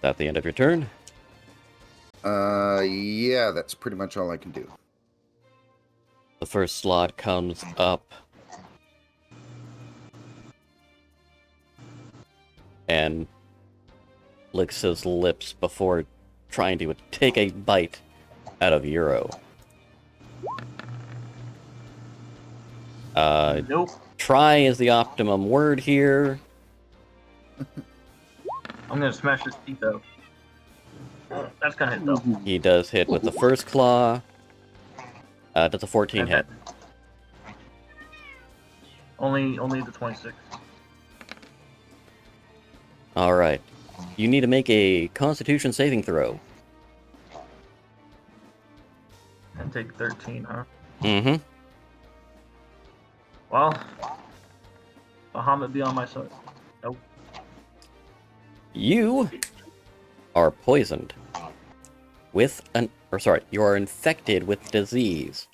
that the end of your turn? Yeah, that's pretty much all I can do. The first slot comes up. And licks his lips before trying to take a bite out of Euro. Nope. Try is the optimum word here. I'm gonna smash his teeth out. That's gonna hit though. He does hit with the first claw. Does a 14 hit? Only the 26. Alright. You need to make a Constitution saving throw. And take 13, huh? Mm-hmm. Well, Bahamut be on my side. Nope. You are poisoned with you are infected with disease.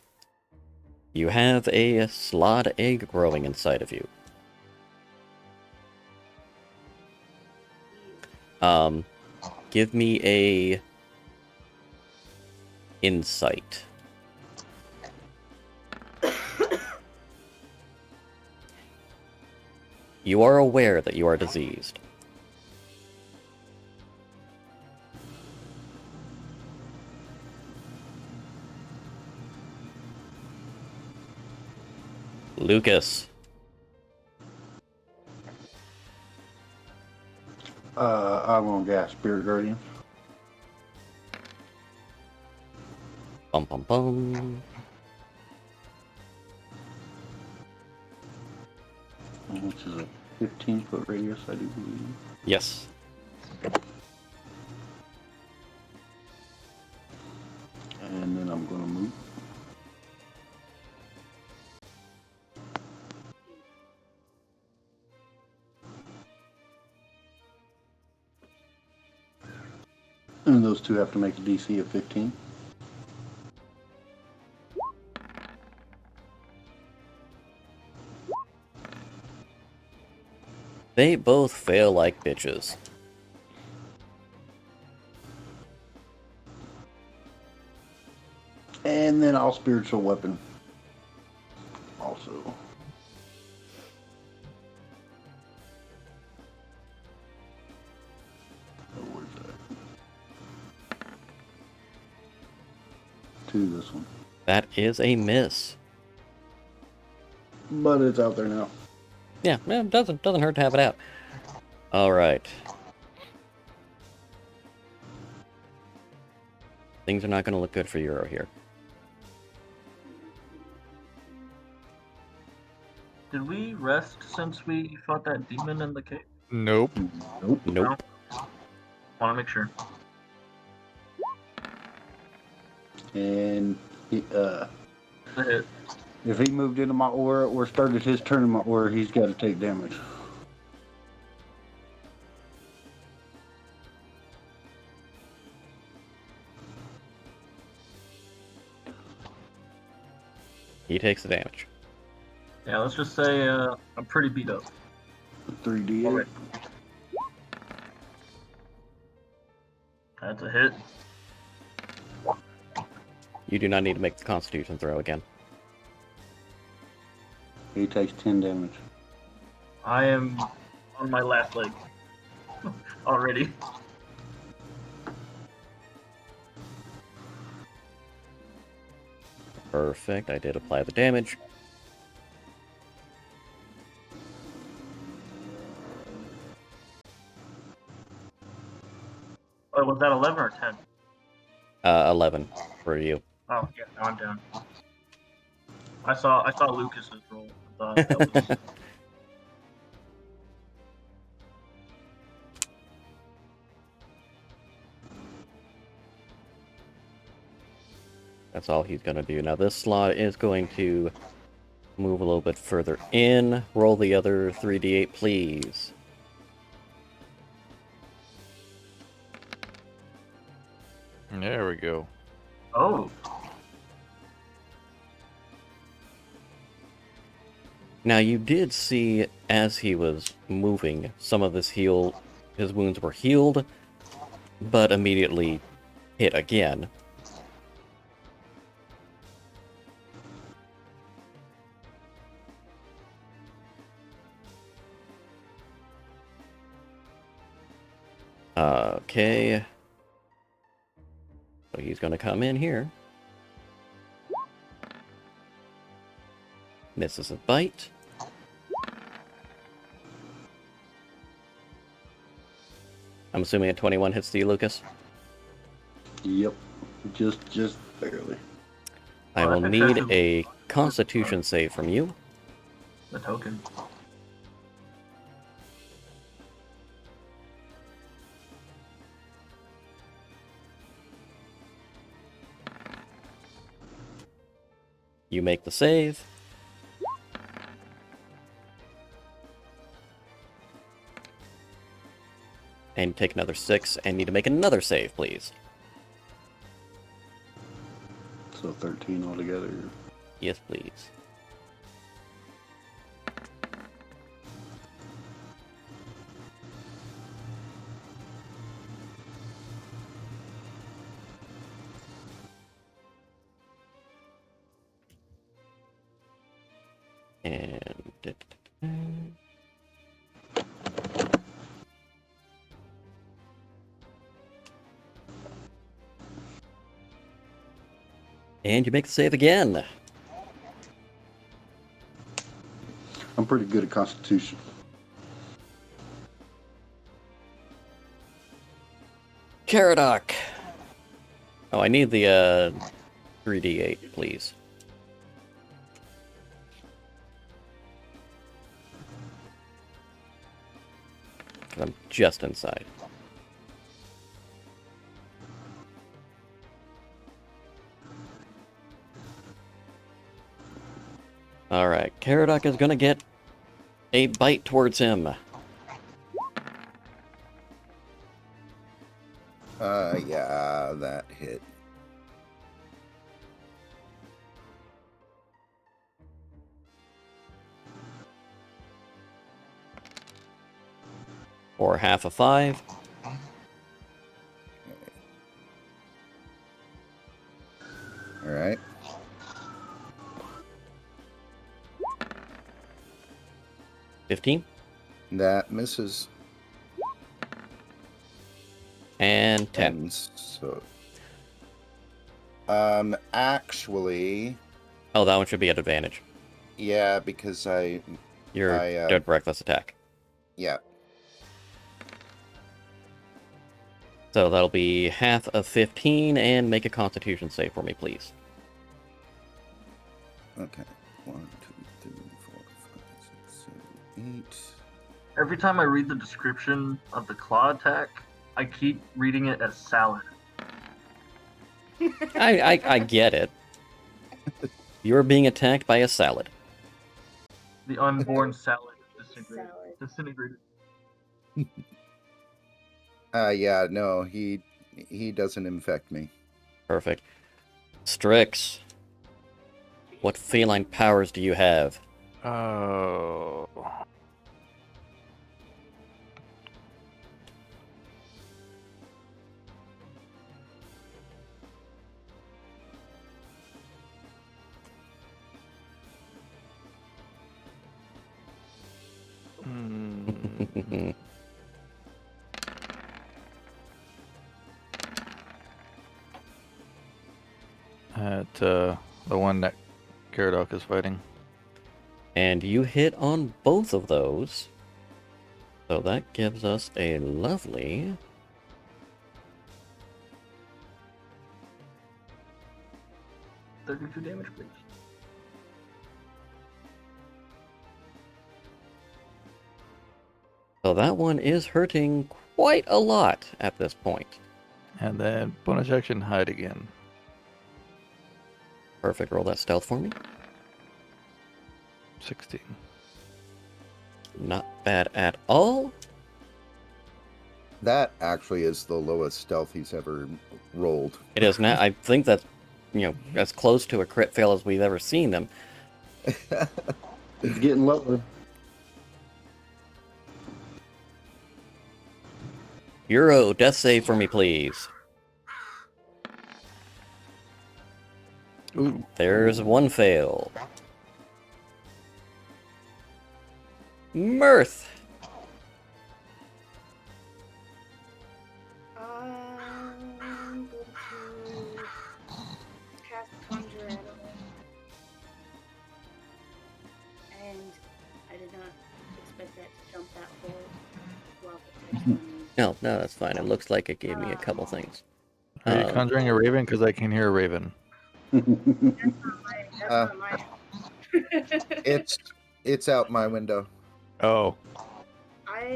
You have a slod egg growing inside of you. Give me a insight. You are aware that you are diseased. Luqas. I'm gonna gas Spirit Guardian. Bum bum bum. Which is a 15-foot radius, I do believe. Yes. And then I'm gonna move. And those two have to make a DC of 15. They both fail like bitches. And then I'll Spiritual Weapon. Also. Oh, where's that? To this one. That is a miss. But it's out there now. Yeah, it doesn't hurt to have it out. All right. Things are not going to look good for Euro here. Did we rest since we fought that demon in the cave? Nope. Nope. Nope. Want to make sure. And he, The hit. if he moved into my aura or started his turn in my aura, he's got to take damage. He takes the damage. Yeah, let's just say I'm pretty beat up. 3d8. Alright. That's a hit. You do not need to make the Constitution throw again. He takes 10 damage. I am on my last leg already. Perfect. I did apply the damage. 10? 11 for you. Oh, yeah, now I'm down. I saw Luqas's roll. I thought that was... That's all he's going to do. Now this slot is going to move a little bit further in. Roll the other 3d8, please. There we go. Oh, Now you did see, as he was moving, some of his wounds were healed, but immediately hit again. Okay. So he's going to come in here. Misses a bite. I'm assuming a 21 hits you, Luqas. Yep. Just barely. I Oh, will that's need actually- a Constitution save from you. the token. You make the save. And take another 6, and need to make another save, please. So 13 altogether. Yes, please. And... And you make the save again. I'm pretty good at Constitution. Caradoc. Oh, I need the 3d8, please. I'm just inside. Alright, Caradoc is gonna get a bite towards him. Yeah, that hit. For half a 5. All right. $15. That misses. And 10. And so, actually, Oh, that one should be at advantage. yeah, because Your I, dead reckless attack. yeah. So that'll be half of 15, and make a Constitution save for me, please. Okay. 1, 2, 3, 4, 5, 6, 7, 8. Every time I read the description of the claw attack, I keep reading it as salad. I get it. You're being attacked by a salad. The unborn salad disintegrated. Salad. Disintegrated. Yeah, no, he doesn't infect me. Perfect. Stryxx, what feline powers do you have? Oh. Hmm. At the one that Caradoc is fighting. And you hit on both of those. So that gives us a lovely 32 damage, please. So that one is hurting quite a lot at this point. And then bonus action, hide again. Perfect. Roll that stealth for me. 16. Not bad at all. That actually is the lowest stealth he's ever rolled. It is now. I think that's, as close to a crit fail as we've ever seen them. It's getting lower. Euro, death save for me, please. Ooh. There's one fail. Mirth. I'm going to cast Conjure Animal. And I did not expect that to jump that far while the text on me. No, that's fine. It looks like it gave me a couple things. Are you conjuring a raven? Because I can hear a raven. That's not my It's out my window. Oh.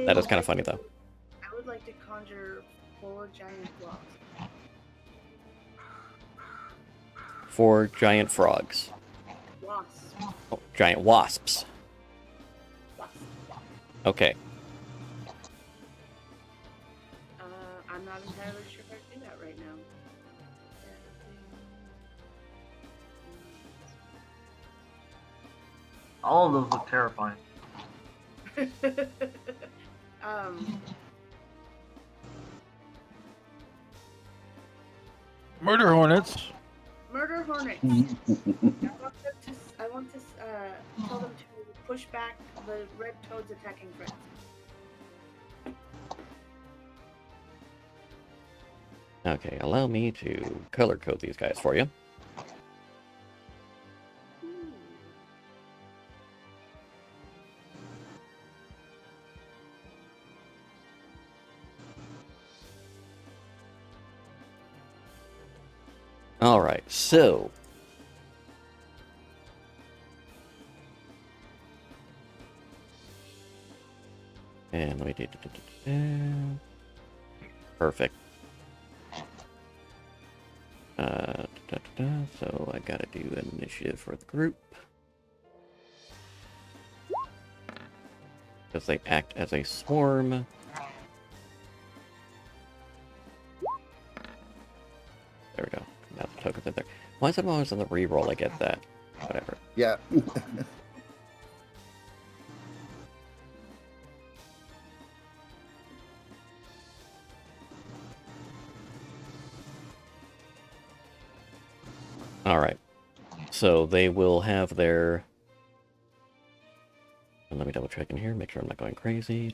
That is kind of funny, though. I would like to conjure 4 giant blocks. 4 giant frogs. Wasps. Oh, giant wasps. Wasps. Okay. I'm not entirely sure how to do that right now. All of those look terrifying. Murder hornets. Murder hornets. I want to tell them to push back the red toads attacking friends. Okay, allow me to color code these guys for you. Alright, so... And let me do... Perfect. So I gotta do an initiative for the group. Because they act as a swarm. There we go. Now the token's in there. Why is it always on the reroll I get that? Whatever. Yeah. Alright. So they will have their... And let me double check in here, make sure I'm not going crazy.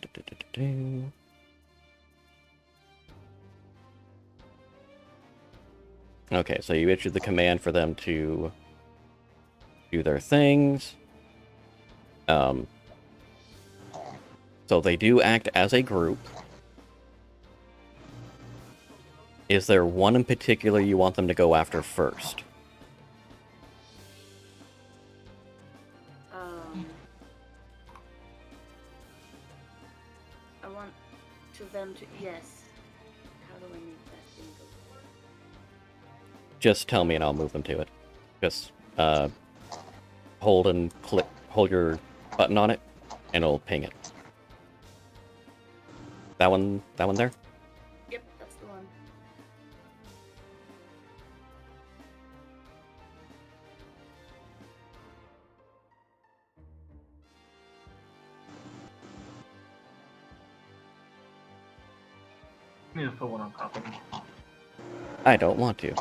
Okay, so you issued the command for them to do their things. So they do act as a group. Is there one in particular you want them to go after first? I want them to, yes. How do I make that thing go? Just tell me and I'll move them to it. Just hold your button on it, and it'll ping it. That one there? Yep, that's the one. You need to put one on top of me. I don't want to.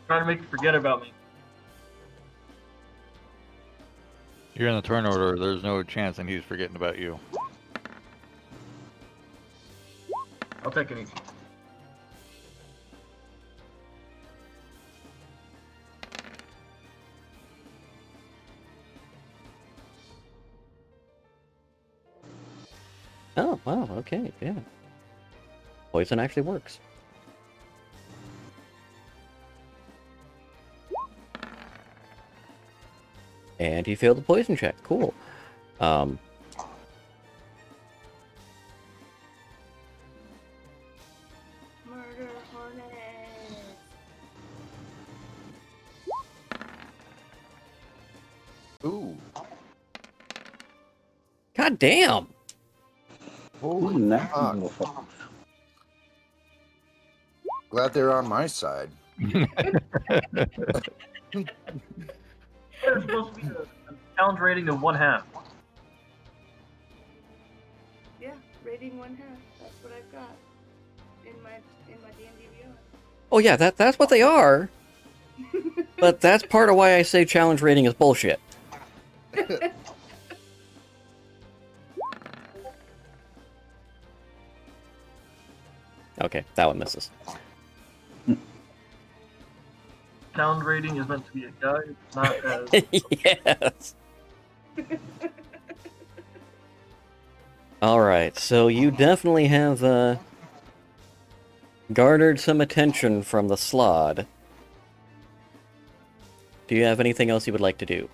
Trying to make you forget about me. You're in the turn order. There's no chance and he's forgetting about you. I'll take it easy. Oh, wow, okay, yeah. Poison actually works. And he failed the poison check. Cool. Murder hornet. Ooh. God damn! Holy Ooh, that fuck. motherfucker. Glad they're on my side. There's supposed to be a challenge rating of 1/2. Yeah, rating 1/2. That's what I've got in my D&D Beyond. Oh yeah, that's what they are. But that's part of why I say challenge rating is bullshit. Okay, that one misses. Challenge rating is meant to be a guide, not as Yes. Alright, so you definitely have garnered some attention from the Slod. Do you have anything else you would like to do?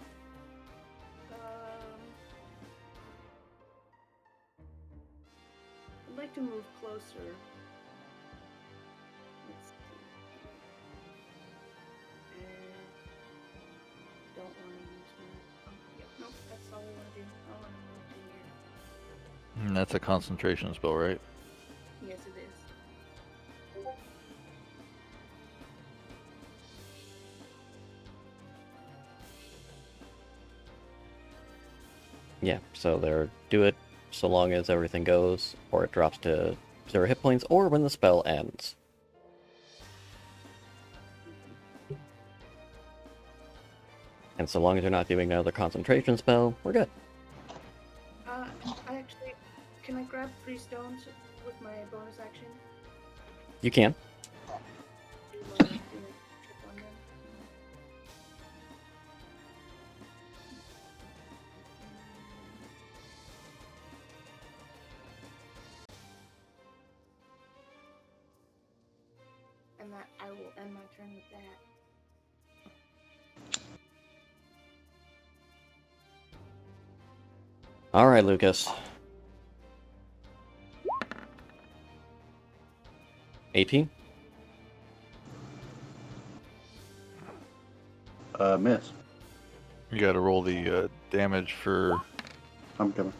I'd like to move closer. Let's see. Don't want to use my. Oh, yeah, nope, that's all I want to do. I want to move to here. And that's a concentration spell, right? Yes, it is. Yeah, so there, do it so long as everything goes, or it drops to 0 hit points, or when the spell ends. And so long as you're not doing another concentration spell, we're good. I actually, can I grab 3 stones with my bonus action? You can. Do a trip on them? And that I will end my turn with that. Alright, Luqas. 18? Miss. You gotta roll the damage for... I'm coming.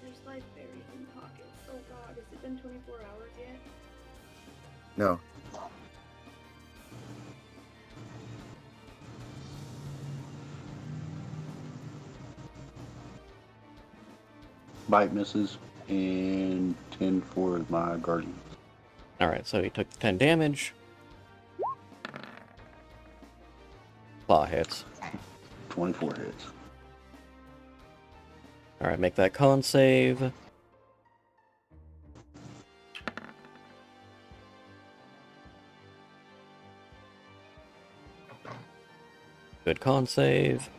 There's life buried in pockets. Oh god, has it been 24 hours yet? No. Bite misses, and 10 for my guardian. Alright, so he took 10 damage. Claw hits. 24 hits. Alright, make that con save. Good con save.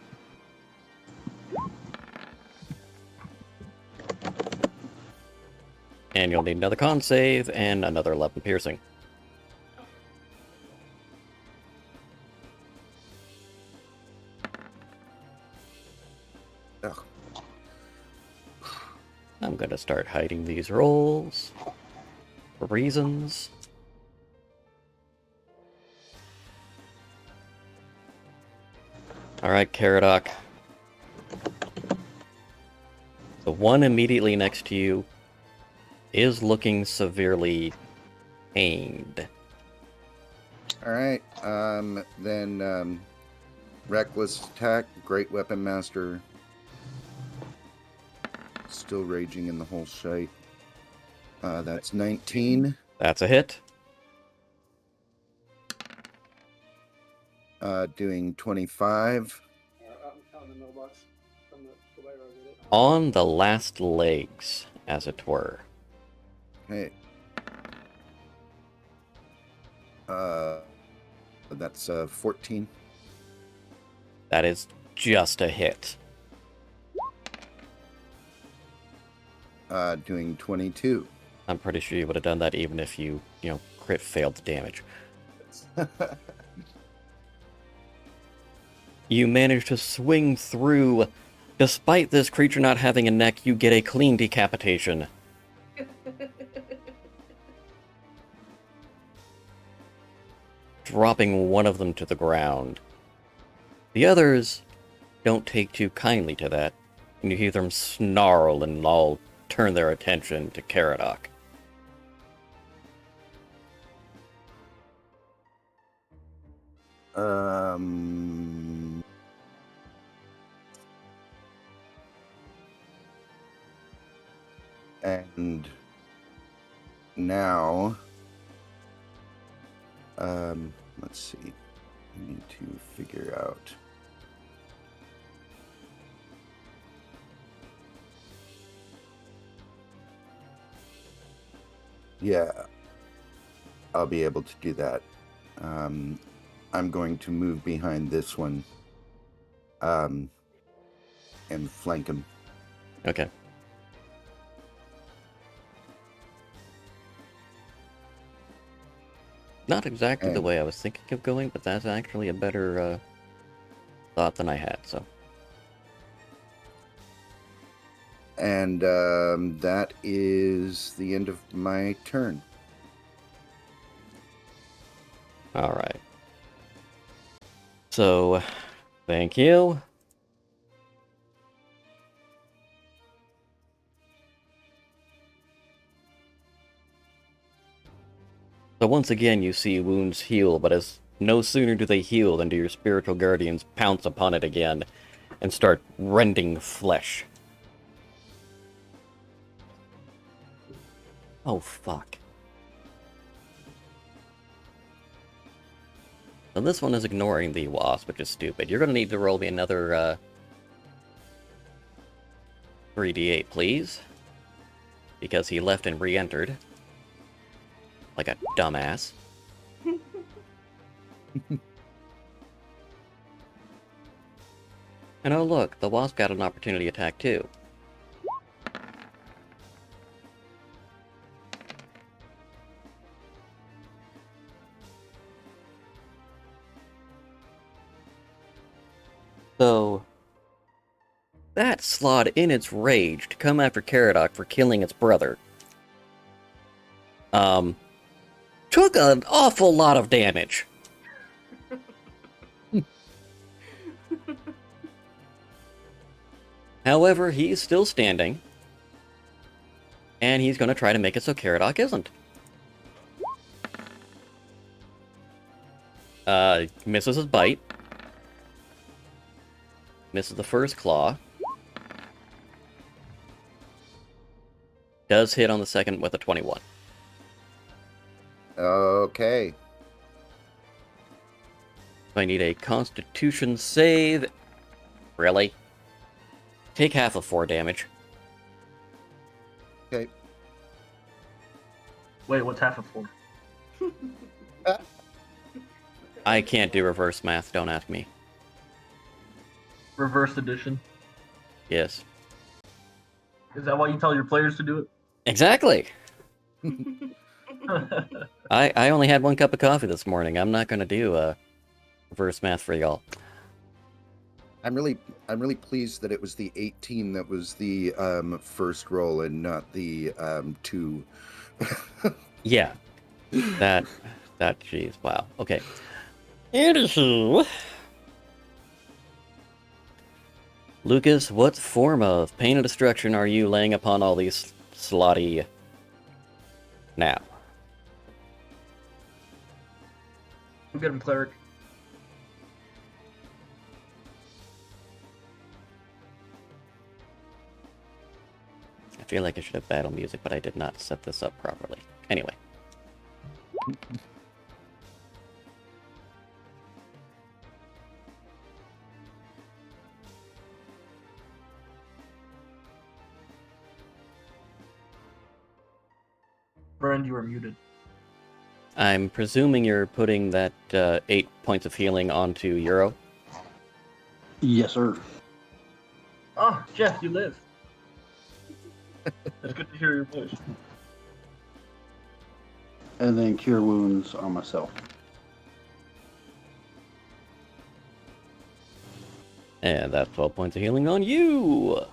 And you'll need another con save and another 11 piercing. Ugh. I'm gonna start hiding these rolls for reasons. Alright, Caradoc. The one immediately next to you is looking severely pained. Alright, then reckless attack, great weapon master. Still raging in the whole site. That's 19. That's a hit. Doing 25. Out in the mailbox from the provider I did it. On the last legs, as it were. Okay. That's 14. That is just a hit. Doing 22. I'm pretty sure you would have done that even if you crit failed the damage. You manage to swing through. Despite this creature not having a neck, you get a clean decapitation. Dropping one of them to the ground. The others don't take too kindly to that, and you hear them snarl and all turn their attention to Caradoc. And now, let's see. I need to figure out. Yeah, I'll be able to do that. I'm going to move behind this one, and flank him. Okay. Not exactly the way I was thinking of going, but that's actually a better thought than I had, so. And that is the end of my turn. Alright. So, thank you. So once again you see wounds heal, but as no sooner do they heal than do your spiritual guardians pounce upon it again and start rending flesh. Oh, fuck. So this one is ignoring the wasp, which is stupid. You're going to need to roll me another 3d8, please. Because he left and re-entered. Like a dumbass. And oh look, the wasp got an opportunity attack too. So, that slot in its rage to come after Caradoc for killing its brother, took an awful lot of damage. However, he's still standing, and he's going to try to make it so Caradoc isn't. Misses his bite. Misses the first claw. Does hit on the second with a 21. Okay. I need a Constitution save. Really? Take half of 4 damage. Okay. Wait, what's half of 4? I can't do reverse math, don't ask me. Reverse addition. Yes. Is that why you tell your players to do it? Exactly! I only had 1 cup of coffee this morning. I'm not going to do reverse math for y'all. I'm really pleased that it was the 18 that was the first roll and not the 2. Yeah. That, jeez, wow. Okay. Anywho. Luqas, what form of pain and destruction are you laying upon all these slotty now? I'm getting cleric. I feel like I should have battle music, but I did not set this up properly. Anyway. Brand, you are muted. I'm presuming you're putting that 8 points of healing onto Euro. Yes, sir. Oh, Jeff, you live. It's good to hear your voice. And then cure wounds on myself. And that's 12 points of healing on you!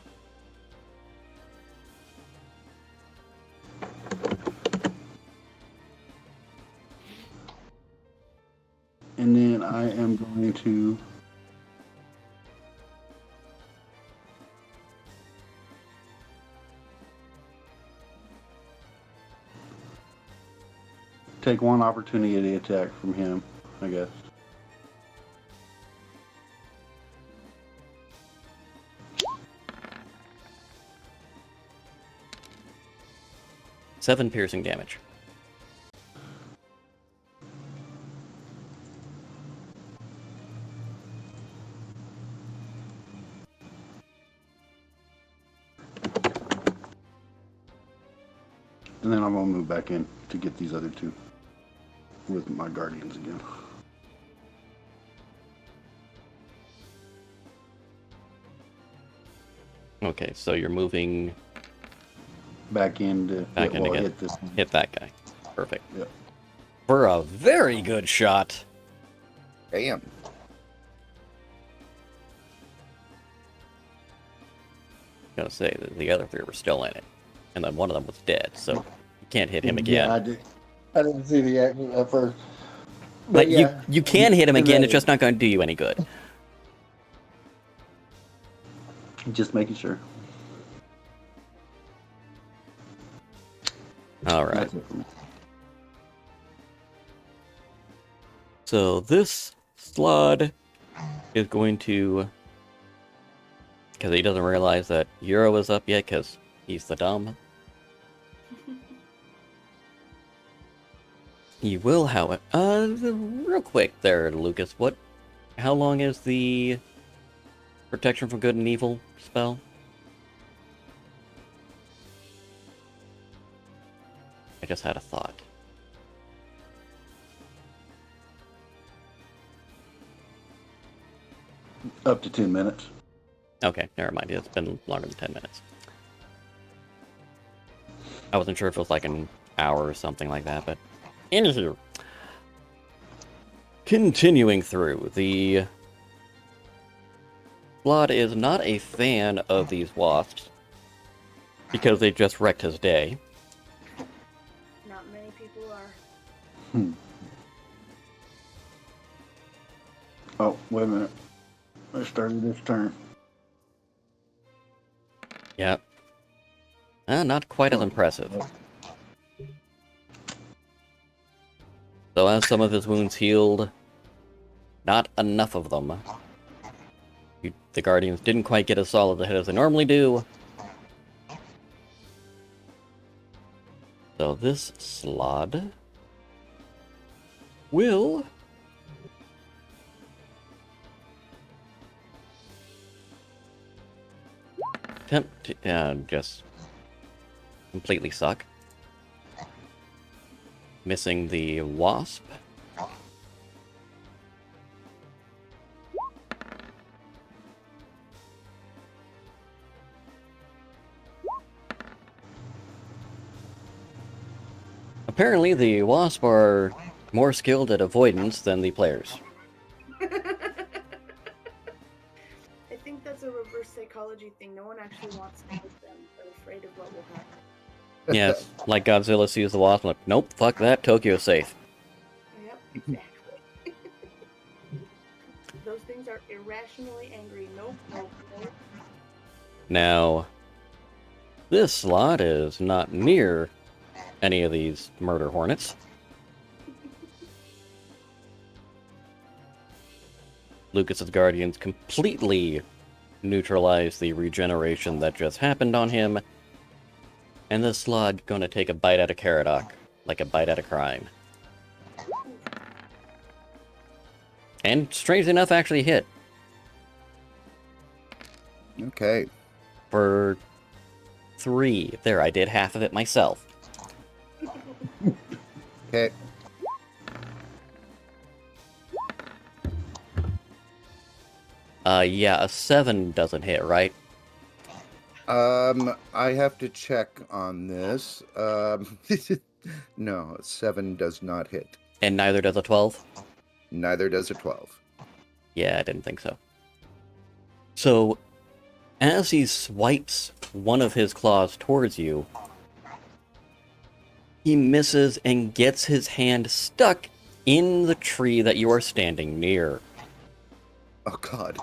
And then I am going to take one opportunity attack from him, I guess. Seven piercing damage. And then I'm going to move back in to get these other two with my guardians again. Okay, so you're moving Back in to back in again. hit this one. Hit that guy. Perfect. Yep. For a very good shot. Damn. Gonna say that the other three were still in it. And then one of them was dead, so you can't hit him again. Yeah, I didn't see the action at first. But yeah, you can hit him again, it's right. just not going to do you any good. Just making sure. Alright. That's it for me. So this slod is going to... Because he doesn't realize that Euro is up yet, because he's the dumb. He will, however... real quick there, Luqas. How long is the Protection from Good and Evil spell? I just had a thought. Up to 10 minutes. Okay, never mind. It's been longer than 10 minutes. I wasn't sure if it was like an hour or something like that, but... Anywho. Continuing through, the... Blood is not a fan of these wasps, because they just wrecked his day. Not many people are. Oh, wait a minute. I started this turn. Yep. Not quite as impressive. So as some of his wounds healed, not enough of them. The Guardians didn't quite get as solid a hit as they normally do. So this slod will attempt to just completely suck. Missing the wasp. Apparently, the wasp are more skilled at avoidance than the players. I think that's a reverse psychology thing. No one actually wants to hit them. They're afraid of what will happen. Yes, like Godzilla sees the wasp, like, nope, fuck that, Tokyo's safe. Yep, exactly. Those things are irrationally angry. Nope, nope, nope. Now, this slot is not near any of these murder hornets. Luqas' Guardians completely neutralized the regeneration that just happened on him, and this slot gonna take a bite out of Caradoc, like a bite out of crime. And strangely enough, actually hit. Okay. For 3. There, I did half of it myself. Okay. Yeah, a 7 doesn't hit, right? I have to check on this. No, 7 does not hit. And neither does a 12? Neither does a 12. Yeah, I didn't think so. So, as he swipes one of his claws towards you, he misses and gets his hand stuck in the tree that you are standing near. Oh god.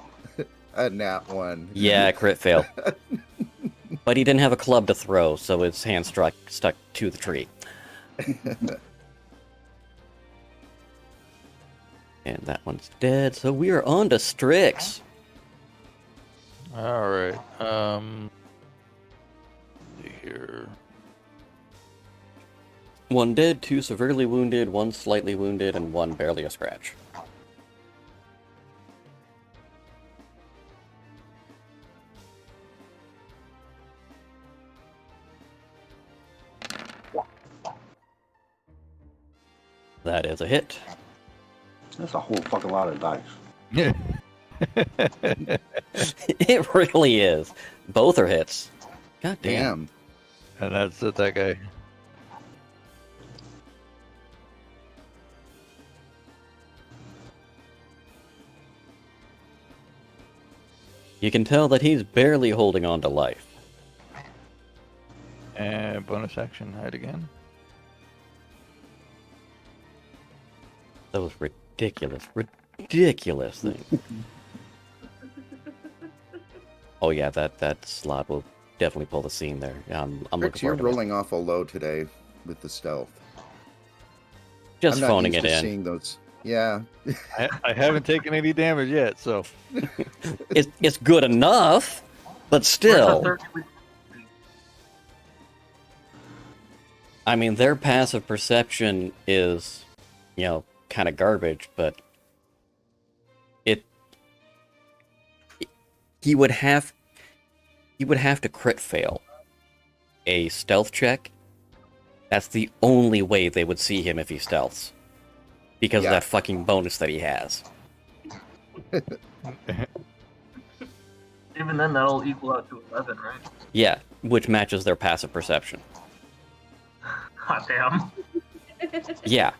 A nat one. Yeah, crit fail. But he didn't have a club to throw, so his hand stuck to the tree. And that one's dead, so we are on to Stryxx. All right. See here. One dead, 2 severely wounded, 1 slightly wounded, and 1 barely a scratch. That is a hit. That's a whole fucking lot of dice. Yeah. It really is. Both are hits. God damn. Damn. And that's it, that guy. You can tell that he's barely holding on to life. And bonus action, hide again. That was ridiculous. Ridiculous thing. Oh yeah, that slot will definitely pull the scene there. I'm looking Stryxx, you're forward to it. rolling off a low today with the stealth. Just I'm not phoning used it to in. seeing those. Yeah. I haven't taken any damage yet, so. It's good enough, but still. Where's the 30? I mean, their passive perception is, kind of garbage, but he would have to crit fail a stealth check. That's the only way they would see him if he stealths, because of Yeah. that fucking bonus that he has. Even then, that'll equal out to 11, right? Yeah, which matches their passive perception. Hot damn. Yeah.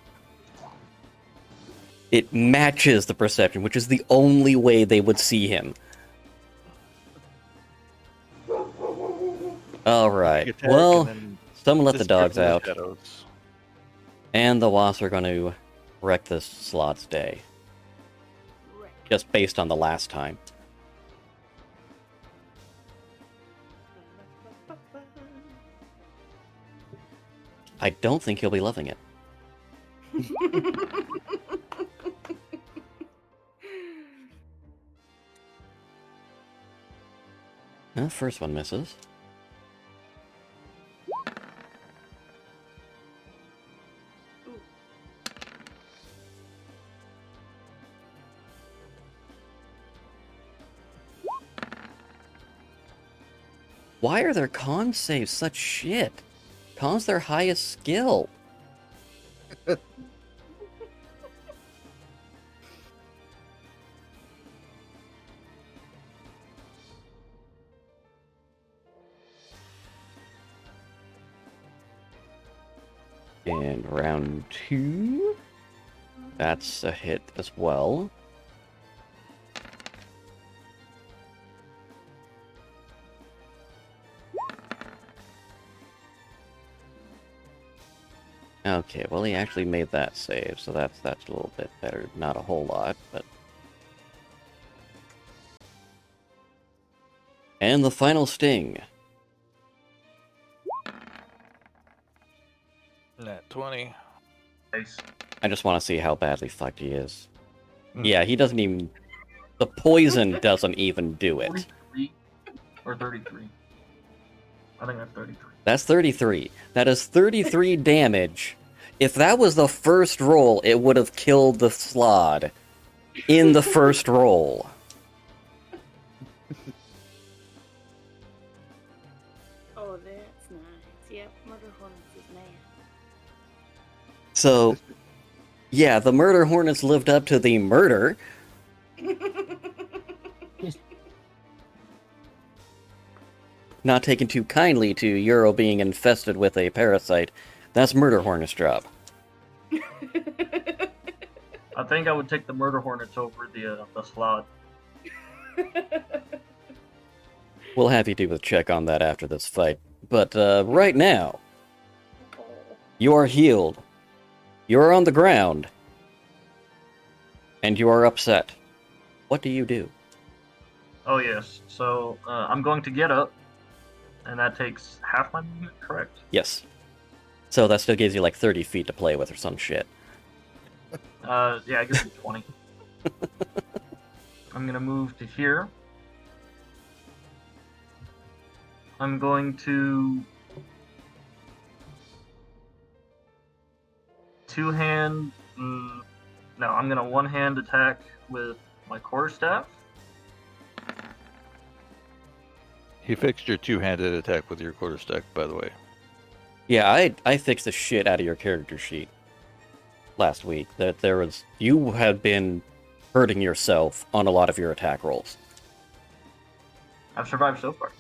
It matches the perception, which is the only way they would see him. Alright, Attack well, and then someone let the disappear dogs from the out, shadows. and the wasps are going to wreck this slot's day, just based on the last time. I don't think he'll be loving it. The first one misses. Why are their con saves such shit? Con's their highest skill. And round 2. That's a hit as well. Okay, well he actually made that save, so that's a little bit better. Not a whole lot, but... And the final sting. Nat 20. Nice. I just want to see how badly fucked he is. Hmm. Yeah, he doesn't even... The poison doesn't even do it. 43 or 33? I think that's 33. That's 33. That is 33 damage. If that was the first roll, it would have killed the Slod in the first roll. Oh, that's nice. Yep, Murder Hornets is mad. So, yeah, the Murder Hornets lived up to the murder. Not taken too kindly to Euro being infested with a parasite. That's Murder Hornet's job. I think I would take the Murder Hornets over the Slod. We'll have you do a check on that after this fight. But right now, you are healed. You are on the ground. And you are upset. What do you do? Oh yes. So I'm going to get up, and that takes half my movement, correct? Yes. So that still gives you like 30 feet to play with or some shit. Yeah, I guess it's 20. I'm gonna move to here. I'm going to two-hand. No, I'm gonna one-hand attack with my quarterstaff. He fixed your two-handed attack with your quarterstaff, by the way. Yeah, I fixed the shit out of your character sheet last week. That you had been hurting yourself on a lot of your attack rolls. I've survived so far.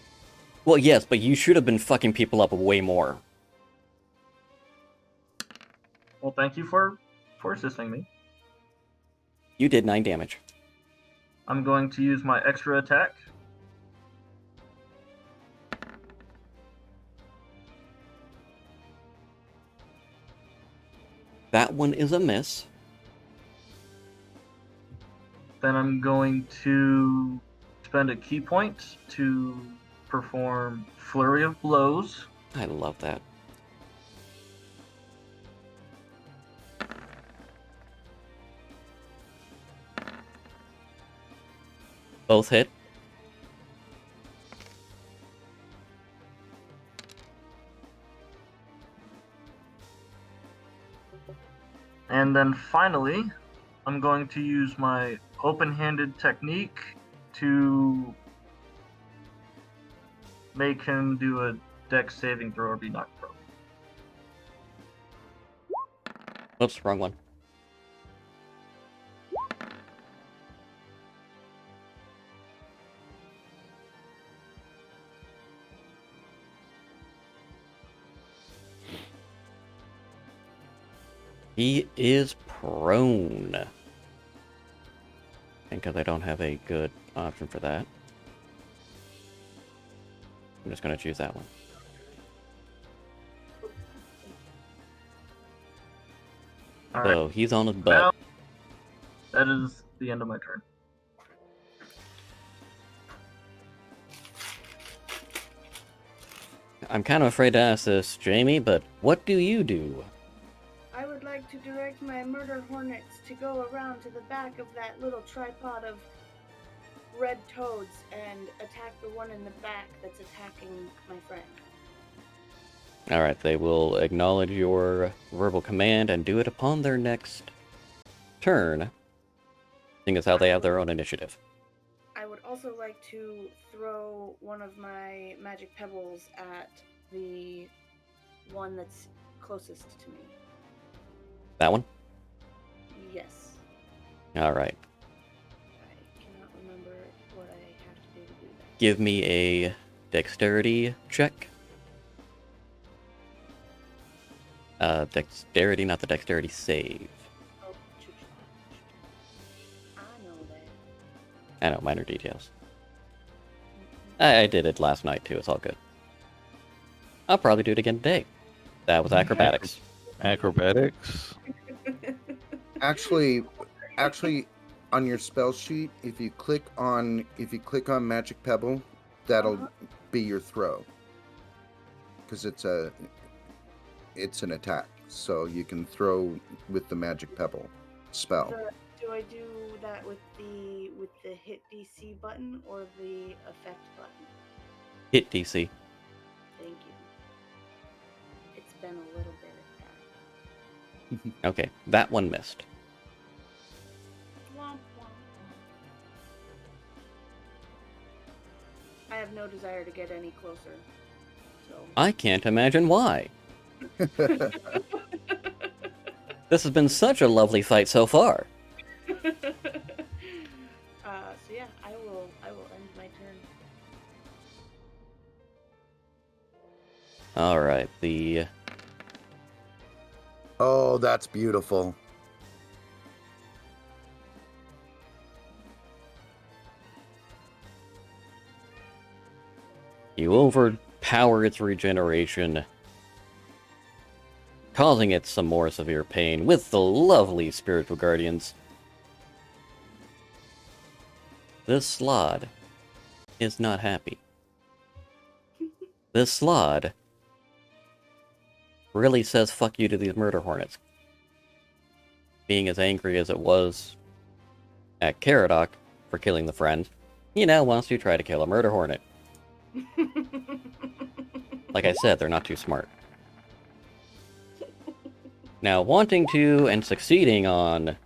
Well, yes, but you should have been fucking people up way more. Well, thank you for assisting me. You did 9 damage. I'm going to use my extra attack. That one is a miss. Then I'm going to spend a key point to perform Flurry of Blows. I love that. Both hit. And then finally, I'm going to use my open-handed technique to make him do a dex saving throw or be knocked prone. Oops, wrong one. He is prone. Because I don't have a good option for that. I'm just going to choose that one. All So right. he's on his Now, butt. that is the end of my turn. I'm kind of afraid to ask this, Jamie, but what do you do? I would like to direct my murder hornets to go around to the back of that little tripod of red toads and attack the one in the back that's attacking my friend. Alright, they will acknowledge your verbal command and do it upon their next turn, seeing as how they have their own initiative. I would also like to throw one of my magic pebbles at the one that's closest to me. That one? Yes. Alright. I cannot remember what I have to do to do that. Give me a dexterity check. Dexterity, not the dexterity save. Oh, shoot. I know that. I know, minor details. I did it last night too, it's all good. I'll probably do it again today. That was acrobatics. Acrobatics? Actually, on your spell sheet, if you click on Magic Pebble, that'll be your throw. Because it's an attack, so you can throw with the Magic Pebble spell. So, do I do that with the hit DC button or the effect button? Hit DC. Thank you. It's been a little bit of that. Okay, that one missed. Womp womp. I have no desire to get any closer. So. I can't imagine why. This has been such a lovely fight so far. So yeah, I will end my turn. Alright, the... Oh, that's beautiful. You overpower its regeneration, causing it some more severe pain with the lovely spiritual guardians. This Slod is not happy. This Slod really says fuck you to these murder hornets. Being as angry as it was at Caradoc for killing the friend, he now wants to try to kill a murder hornet. Like I said, they're not too smart. Now, wanting to and succeeding on...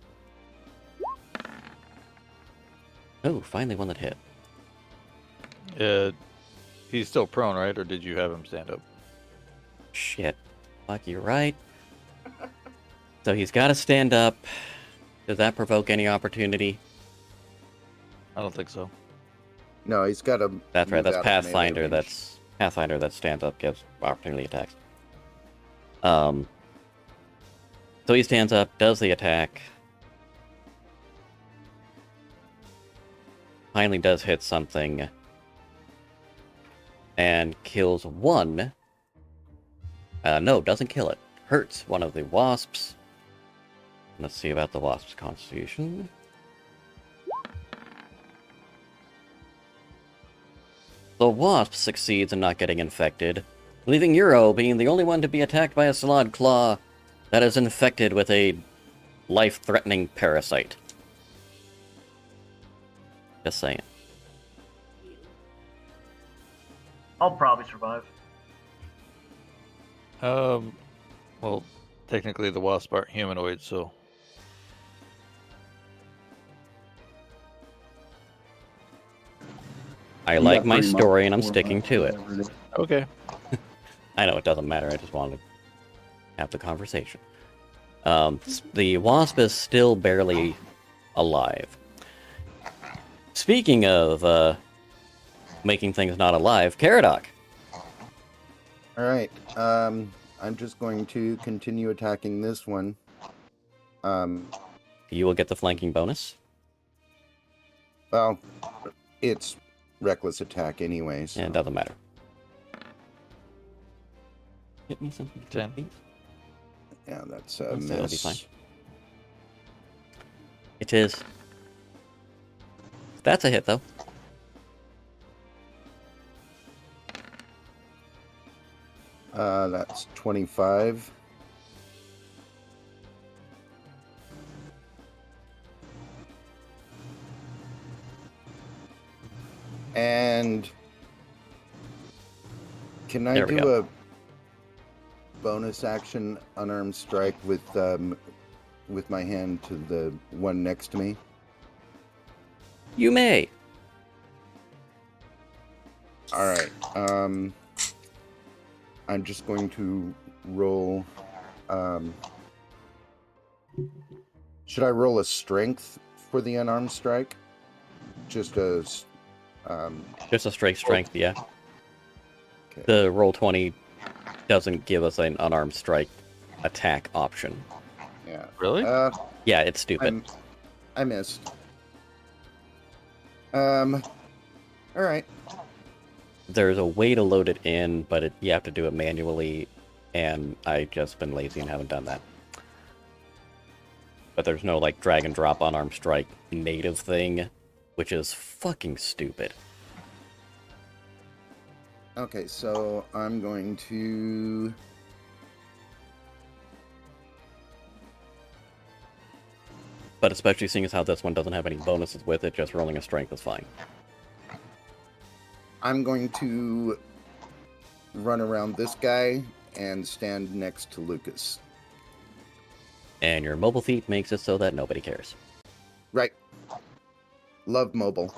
Oh, finally one that hit. He's still prone, right? Or did you have him stand up? Shit. Fuck, you're right. So he's got to stand up. Does that provoke any opportunity? I don't think so. No, he's got to. That's right, that's Pathfinder. That's Pathfinder that stands up gives opportunity attacks. So he stands up, does the attack. Finally does hit something. And kills one. No, doesn't kill it. Hurts one of the wasps. Let's see about the wasp's constitution. The wasp succeeds in not getting infected, leaving Euro being the only one to be attacked by a Slod Claw that is infected with a life-threatening parasite. Just saying. I'll probably survive. Well, technically the wasps aren't humanoid, so... I You like got my 3 story and I'm months, 4 sticking months, to it. whatever is. Okay. I know it doesn't matter, I just wanted to have the conversation. The wasp is still barely alive. Speaking of making things not alive, Caradoc. All right. I'm just going to continue attacking this one. You will get the flanking bonus. Well, it's reckless attack anyway. So. Yeah, it doesn't matter. Hit me something. 10. Please. Yeah, that's a That'll be miss. fine. It is. That's a hit, though. That's 25. And can I There we do go. a bonus action unarmed strike with my hand to the one next to me? You may. All right. I'm just going to roll. Should I roll a strength for the unarmed strike? Just as. Just a straight strength, yeah. Okay. The roll 20 doesn't give us an unarmed strike attack option. Yeah. Really? Yeah, it's stupid. I missed. All right. There's a way to load it in, but you have to do it manually, and I've just been lazy and haven't done that. But there's no, like, drag and drop unarmed strike native thing, which is fucking stupid. Okay, so I'm going to. But especially seeing as how this one doesn't have any bonuses with it, just rolling a strength is fine. I'm going to run around this guy and stand next to Luqas. And your mobile feat makes it so that nobody cares. Right. Love mobile.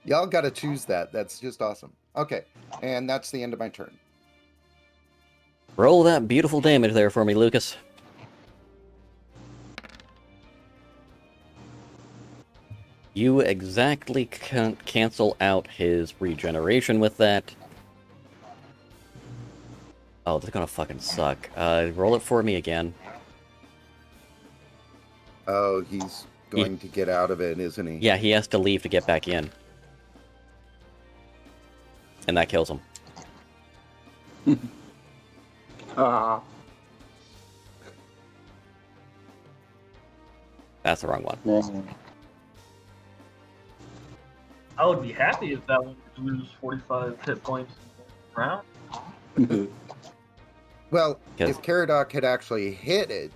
Y'all gotta choose that. That's just awesome. Okay, and that's the end of my turn. Roll that beautiful damage there for me, Luqas. You exactly cancel out his regeneration with that. Oh, this is gonna fucking suck. Roll it for me again. Oh, he's going to get out of it, isn't he? Yeah, he has to leave to get back in. And that kills him. Ah. That's the wrong one. Man. I would be happy if that one would lose 45 hit points in the round. Well, Yes. if Caradoc had actually hit it,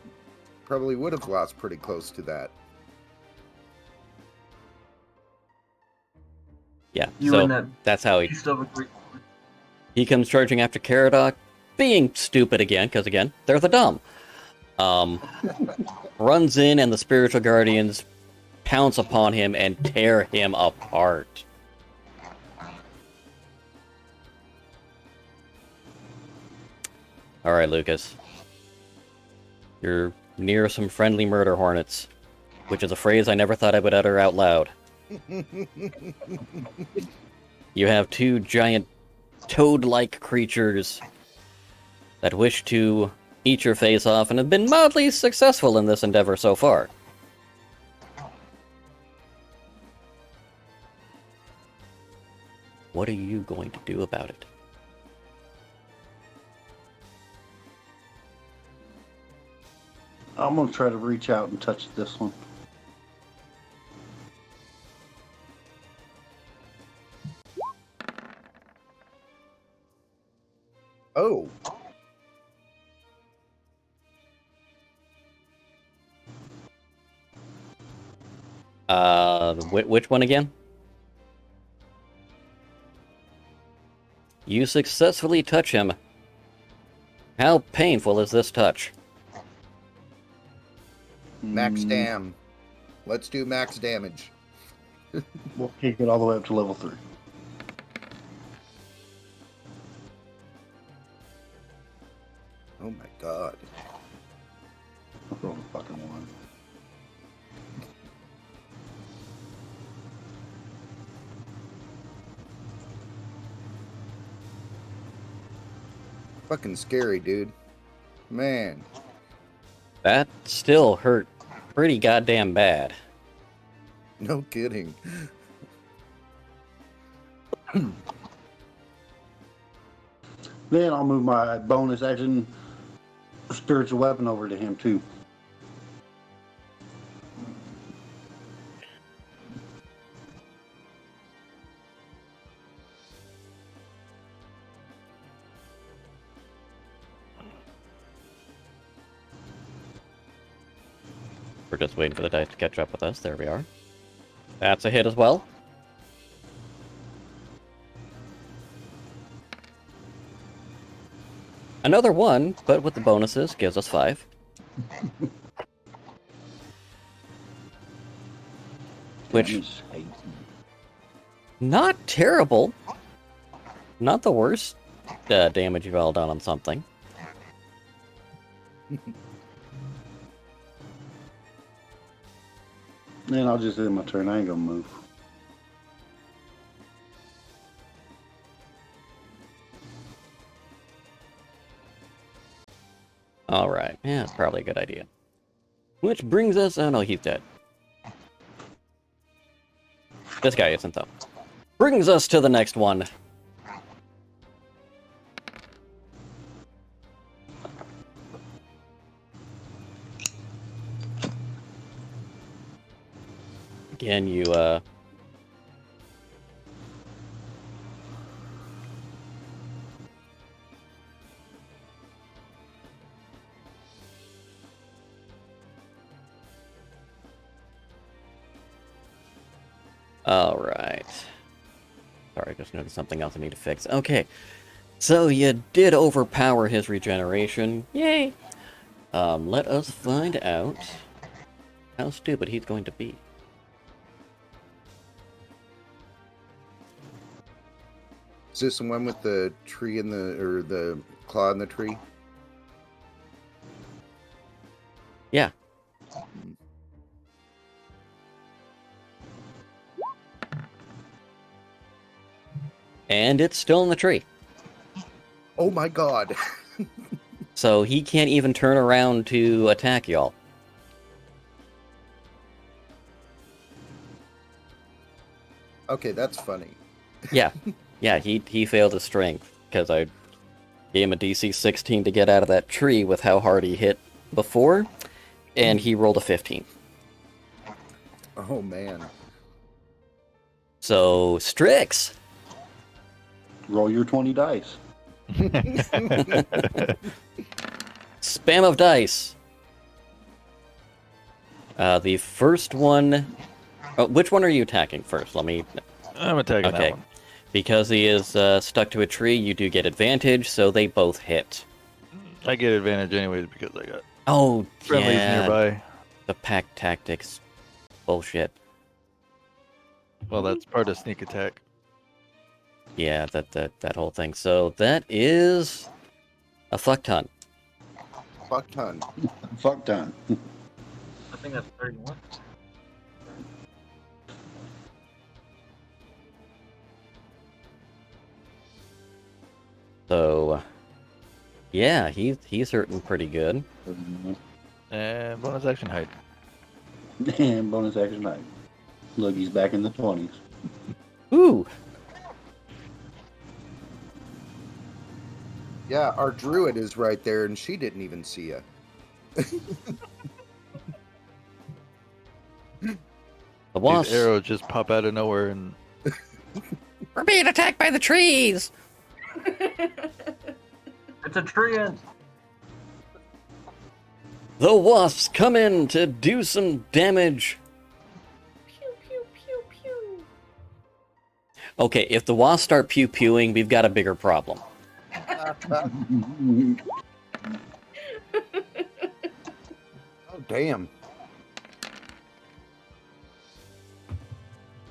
probably would have lost pretty close to that. Yeah, You so and that that's how he beast of a great. comes charging after Caradoc, being stupid again, because again, they're the dumb. Runs in and the spiritual guardians pounce upon him and tear him apart. Alright, Luqas. You're near some friendly murder hornets, which is a phrase I never thought I would utter out loud. You have two giant toad-like creatures that wish to eat your face off and have been mildly successful in this endeavor so far. What are you going to do about it? I'm gonna try to reach out and touch this one. Oh, Which one again? You successfully touch him. How painful is this touch? max dam. Let's do max damage. We'll kick it all the way up to level 3. Oh my god. I'll roll a fucking 1. Fucking scary, dude. Man. That still hurt pretty goddamn bad. No kidding. Then I'll move my bonus action spiritual weapon over to him too. We're just waiting for the dice to catch up with us. There we are. That's a hit as well. Another one, but with the bonuses, gives us 5. Which, not terrible. Not the worst damage you've all done on something. Then I'll just end my turn. I ain't gonna move. Alright, yeah, that's probably a good idea. Which brings us... Oh no, he's dead. This guy isn't, though. Brings us to the next one. Again, you, Alright. Sorry, I just noticed something else I need to fix. Okay. So you did overpower his regeneration. Yay! Let us find out how stupid he's going to be. Is this the one with the tree in the, or the claw in the tree? Yeah. And it's still in the tree. Oh my god. So he can't even turn around to attack y'all. Okay, that's funny. Yeah. Yeah, he failed his strength, because I gave him a DC 16 to get out of that tree with how hard he hit before, and he rolled a 15. Oh man. So, Stryxx! Roll your 20 dice. Spam of dice! The first one... Oh, which one are you attacking first? Let me... I'm attacking that one. Because he is stuck to a tree, you do get advantage, so they both hit. I get advantage anyways because I got Oh, friendlies yeah. nearby. The pack tactics. Bullshit. Well, that's part of sneak attack. Yeah, that whole thing. So that is a fuck ton. Fuck ton. Fuck done. I think that's 31. So, yeah, he's hurting pretty good. And bonus action height. And bonus action night. Look, he's back in the 20s. Ooh, Yeah, our druid is right there, and she didn't even see you. the These wasp. arrows just pop out of nowhere and We're being attacked by the trees. It's a treant. The wasps come in to do some damage. Pew pew pew pew. Okay, if the wasps start pew-pewing, we've got a bigger problem. Oh damn.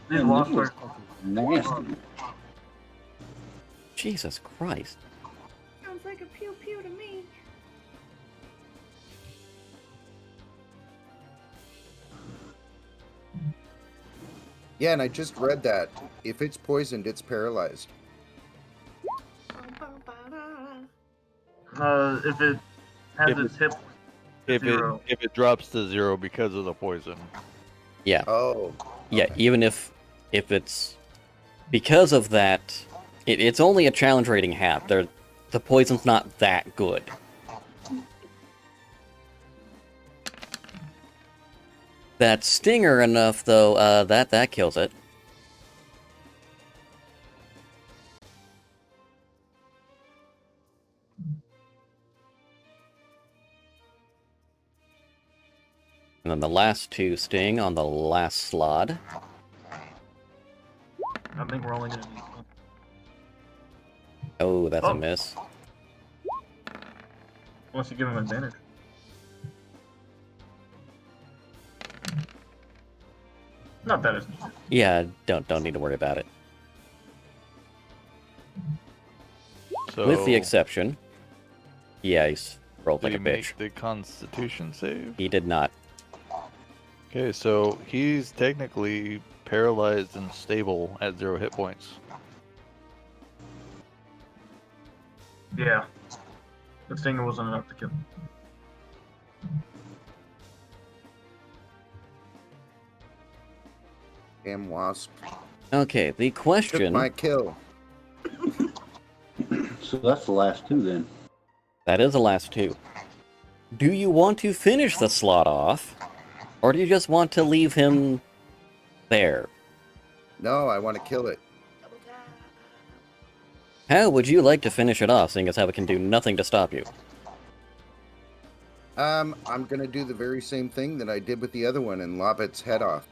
These Man, wasps this are. Nasty. Jesus Christ. Sounds like a pew pew to me. Yeah, and I just read that. If it's poisoned, it's paralyzed. If it has If its hip if zero. it drops to 0 because of the poison. Yeah, Oh. yeah. Okay. Even if it's because of that, it's only a challenge rating half. The poison's not that good. That stinger enough though. That kills it. And then the last two sting on the last slot. I think we're only gonna need one. Oh, that's Oh. a miss. Unless you give him advantage. Not that it's needed. Yeah, don't need to worry about it. So With the exception, yeah, he's rolled did like he a bitch. make the Constitution save? He did not. Okay, so he's technically paralyzed and stable at 0 hit points. Yeah. The stinger wasn't enough to kill him. Damn wasp. Okay, the Took question my kill. So that's the last two then. that is the last two. Do you want to finish the slot off, or do you just want to leave him there? No, I want to kill it. Double tap. How would you like to finish it off, seeing as how it can do nothing to stop you? I'm gonna do the very same thing that I did with the other one and lob its head off.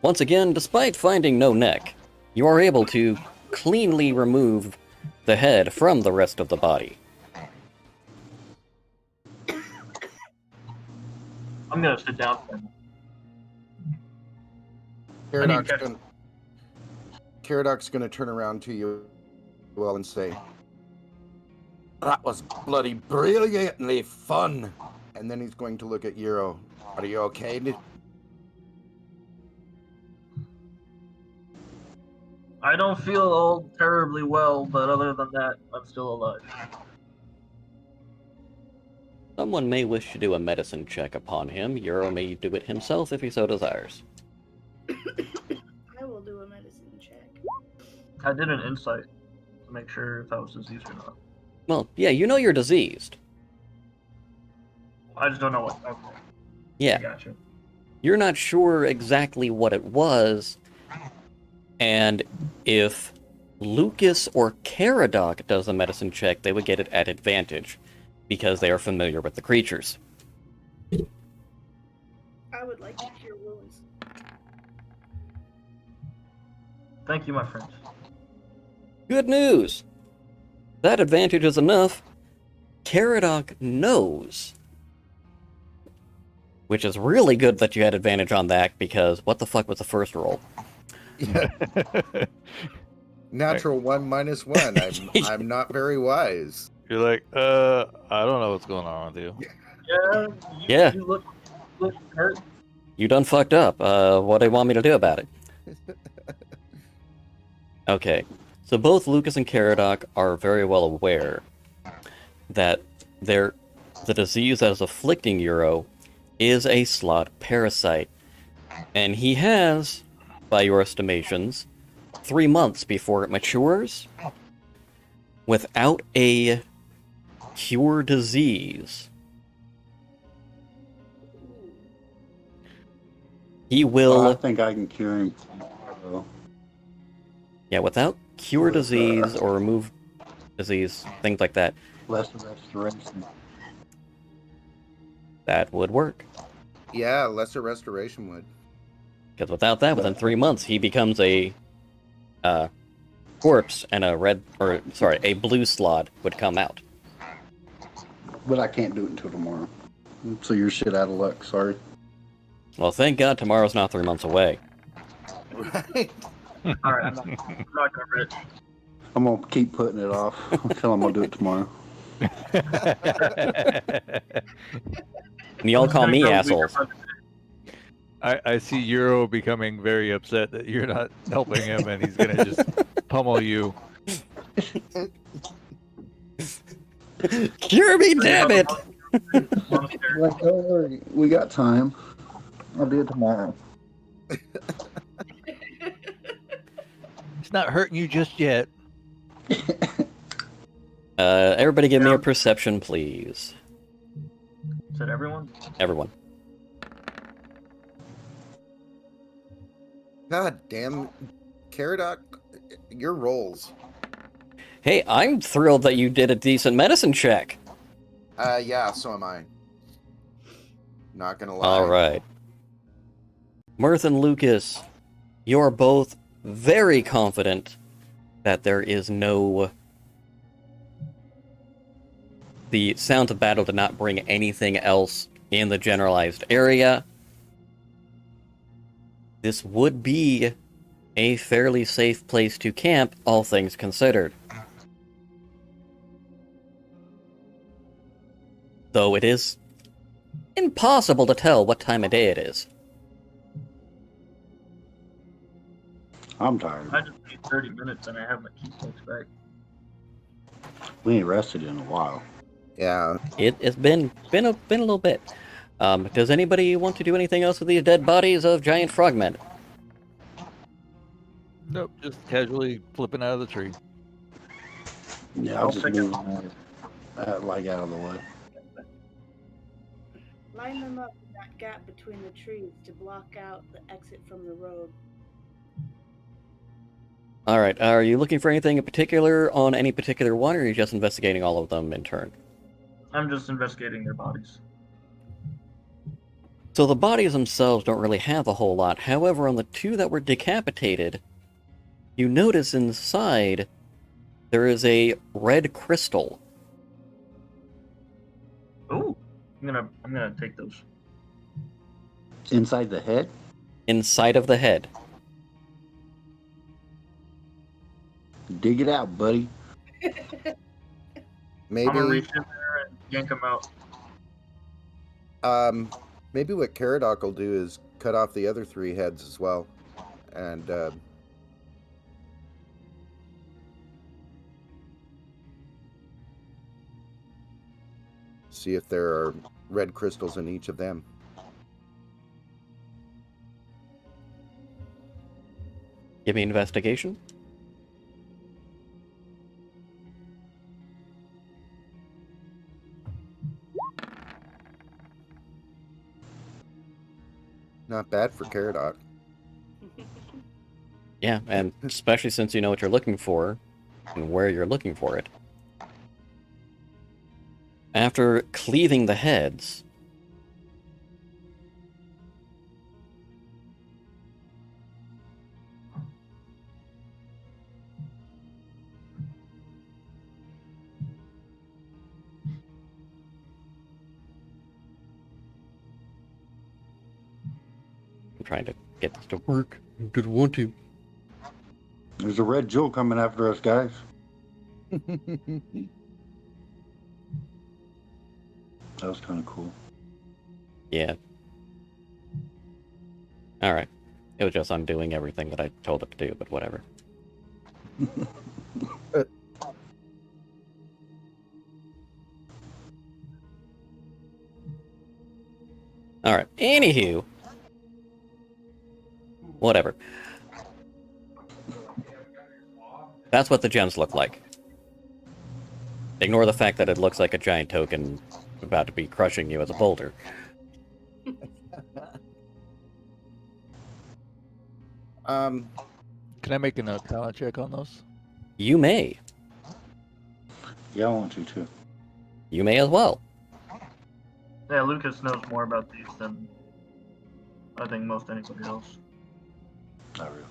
Once again, despite finding no neck, you are able to cleanly remove the head from the rest of the body. I'm gonna sit down for him. Caradoc's catch- gonna, Caradoc's gonna turn around to you well and say, "That was bloody brilliantly fun." And then he's going to look at Euro. Are you okay? I don't feel all terribly well, but other than that, I'm still alive. Someone may wish to do a medicine check upon him. Euro may do it himself if he so desires. I will do a medicine I did an insight to make sure if I was diseased or not. Well, yeah, you know you're diseased. I just don't know what. Okay. Yeah. I gotcha. You're not sure exactly what it was, and if Luqas or Caradoc does a medicine check, they would get it at advantage, because they are familiar with the creatures. I would like to cure wounds. Thank you, my friends. Good news! That advantage is enough. Caradoc knows. Which is really good that you had advantage on that, because what the fuck was the first roll? Natural 1 minus 1. I'm not very wise. You're like, I don't know what's going on with you. Yeah. Yeah. You look hurt. You done fucked up. What do you want me to do about it? Okay, so both Luqas and Caradoc are very well aware that the disease that is afflicting Euro is a slot parasite, and he has, by your estimations, 3 months before it matures. Without a cure disease, he will... I think I can cure him tomorrow. Yeah, without cure disease or remove disease, things like that, Less restoration. that would work. Yeah, lesser restoration would. Because without that, within 3 months, he becomes a corpse, and a blue slot would come out. But I can't do it until tomorrow. So you're shit out of luck, sorry. Well, thank God tomorrow's not 3 months away. Right? Alright, I'm not gonna rich. I'm gonna keep putting it off until I'm gonna do it tomorrow. And y'all call me assholes. I see Euro becoming very upset that you're not helping him, and he's gonna just pummel you. Cure me, damn it! Like, don't worry, we got time. I'll do it tomorrow. It's not hurting you just yet. Everybody give me a perception, please. Is that everyone? Everyone. God damn, Caradoc, your rolls. Hey, I'm thrilled that you did a decent medicine check. Yeah, so am I. Not gonna lie. Alright. Mirth and Luqas, you're both very confident that there is no... The sounds of battle did not bring anything else in the generalized area. This would be a fairly safe place to camp, all things considered. Though it is impossible to tell what time of day it is. I'm tired. I just need 30 minutes and I have my keystrokes back. We ain't rested in a while. Yeah. It's been a little bit. Does anybody want to do anything else with these dead bodies of giant frogmen? Nope, just casually flipping out of the tree. Yeah, I'll just move like out of the way. Line them up in that gap between the trees to block out the exit from the road. Alright, are you looking for anything in particular on any particular one, or are you just investigating all of them in turn? I'm just investigating their bodies. So the bodies themselves don't really have a whole lot. However, on the two that were decapitated, you notice inside there is a red crystal. Ooh, I'm gonna take those. Inside the head? Inside of the head. Dig it out, buddy. Maybe. I'm gonna reach in there and yank them out. Maybe what Caradoc will do is cut off the other 3 heads as well, and see if there are red crystals in each of them. Give me investigation. Not bad for Caradoc. Yeah, and especially since you know what you're looking for and where you're looking for it. After cleaving the heads, I'm trying to get this to work. I didn't want to. There's a red jewel coming after us, guys. That was kind of cool. Yeah. Alright. It was just undoing everything that I told it to do, but whatever. Alright, anywho. Whatever. That's what the gems look like. Ignore the fact that it looks like a giant token about to be crushing you as a boulder. Can I make a talent check on those? You may. Yeah, I want to too. You may as well. Yeah, Luqas knows more about these than I think most anybody else. Not really.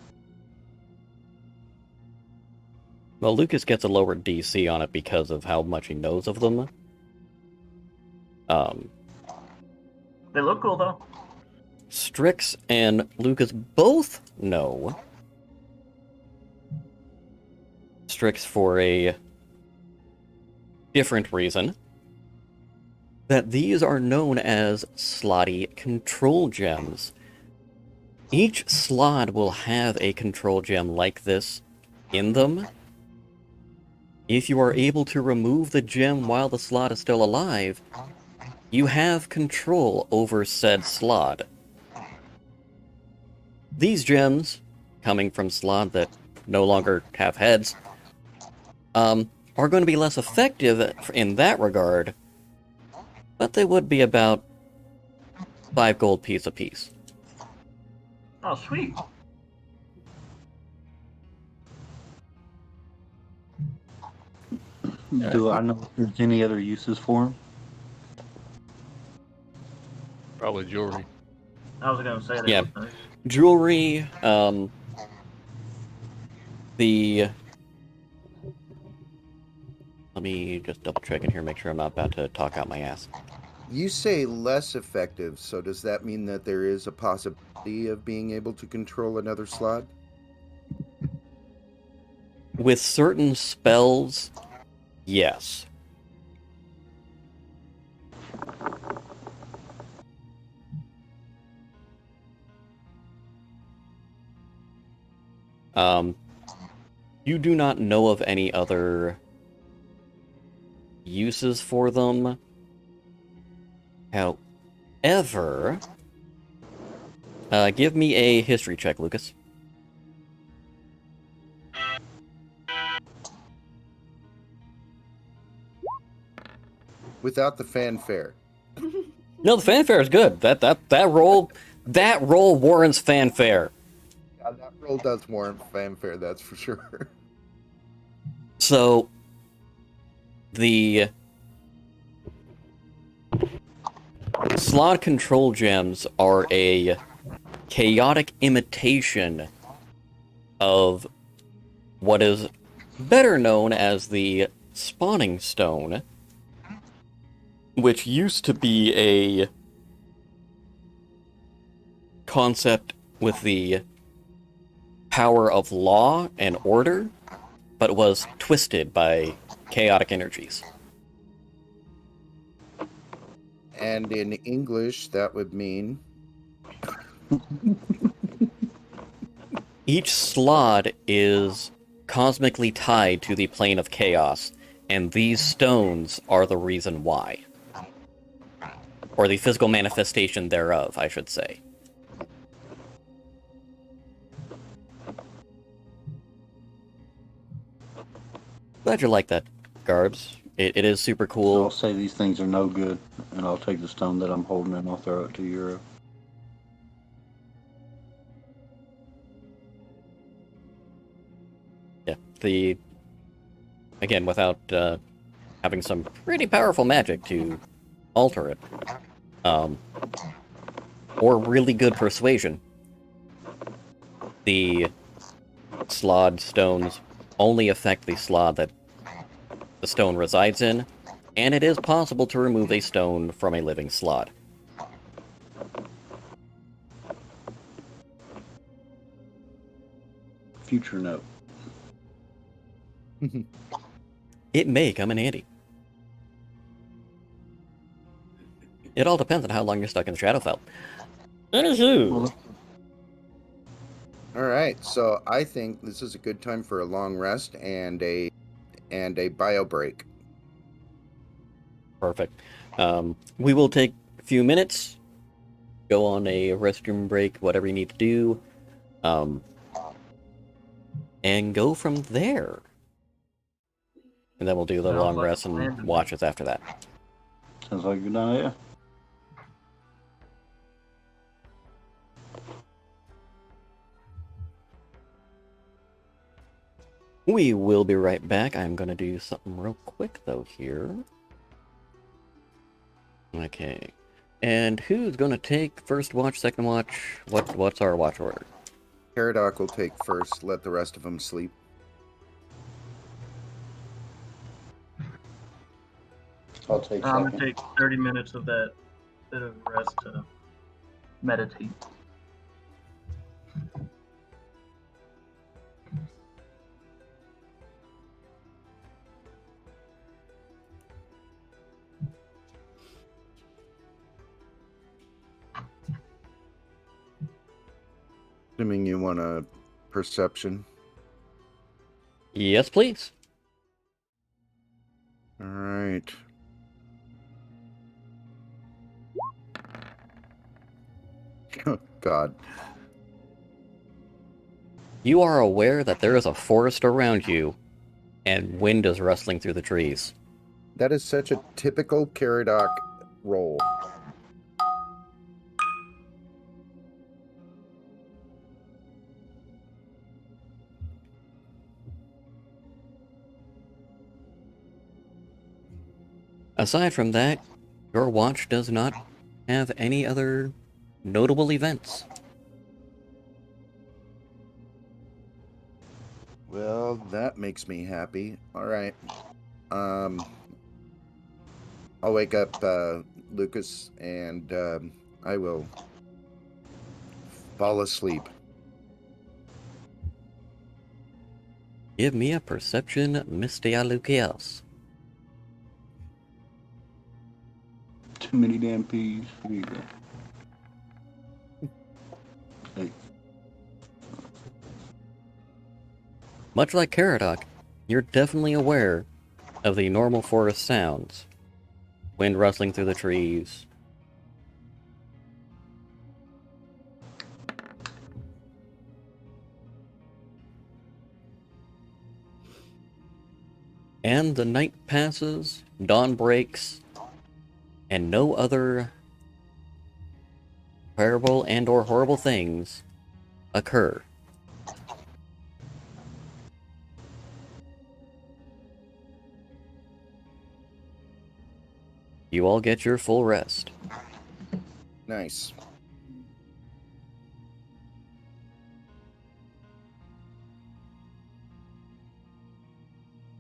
Well, Luqas gets a lower DC on it because of how much he knows of them. They look cool though. Stryxx and Luqas both know. Stryxx for a different reason. That these are known as slotty control gems. Each slot will have a control gem like this in them. If you are able to remove the gem while the slot is still alive, you have control over said slot. These gems, coming from slot that no longer have heads, are going to be less effective in that regard, but they would be about 5 gold piece apiece. Oh, sweet. Do I know if there's any other uses for them? Probably jewelry. I was gonna say that. Yeah. Look nice. Jewelry, let me just double check in here, make sure I'm not about to talk out my ass. You say less effective, so does that mean that there is a possibility of being able to control another slot? With certain spells, yes. You do not know of any other uses for them. However, give me a history check, Luqas. Without the fanfare. No, the fanfare is good. That roll warrants fanfare. Yeah, that roll does warrant fanfare, that's for sure. So, the slot control gems are a chaotic imitation of what is better known as the spawning stone, which used to be a concept with the power of law and order, but was twisted by chaotic energies. And in English, that would mean... Each slot is cosmically tied to the plane of chaos, and these stones are the reason why. Or the physical manifestation thereof, I should say. Glad you like that, Garbs. It is super So cool. I'll say these things are no good, and I'll take the stone that I'm holding and I'll throw it to Euro. again, without having some pretty powerful magic to alter it, or really good persuasion, the slod stones only affect the slot that the stone resides in, and it is possible to remove a stone from a living slot. Future note. It may come in handy. It all depends on how long you're stuck in the Shadowfell. Anywho. All right, so I think this is a good time for a long rest and a bio break. Perfect. We will take a few minutes, go on a restroom break, whatever you need to do, and go from there. And then we'll do the Sounds long like rest a plan to and me. watches after that. Sounds like a good idea. We will be right back. I'm going to do something real quick, though, here. Okay. And who's going to take first watch, second watch? What's our watch order? Caradoc will take first, let the rest of them sleep. I'll take I'm second. gonna take 30 minutes of that bit of rest to meditate. Assuming you want a perception. Yes, please. All right. Oh, God. You are aware that there is a forest around you, and wind is rustling through the trees. That is such a typical Caradoc roll. Aside from that, your watch does not have any other notable events. Well, that makes me happy. All right. I'll wake up Luqas and I will fall asleep. Give me a perception, Mr. Luqas. Too many damn peas. Here you go. Hey. Much like Caradoc, you're definitely aware of the normal forest sounds. Wind rustling through the trees. And the night passes, dawn breaks, and no other terrible and or horrible things occur. You all get your full rest. Nice.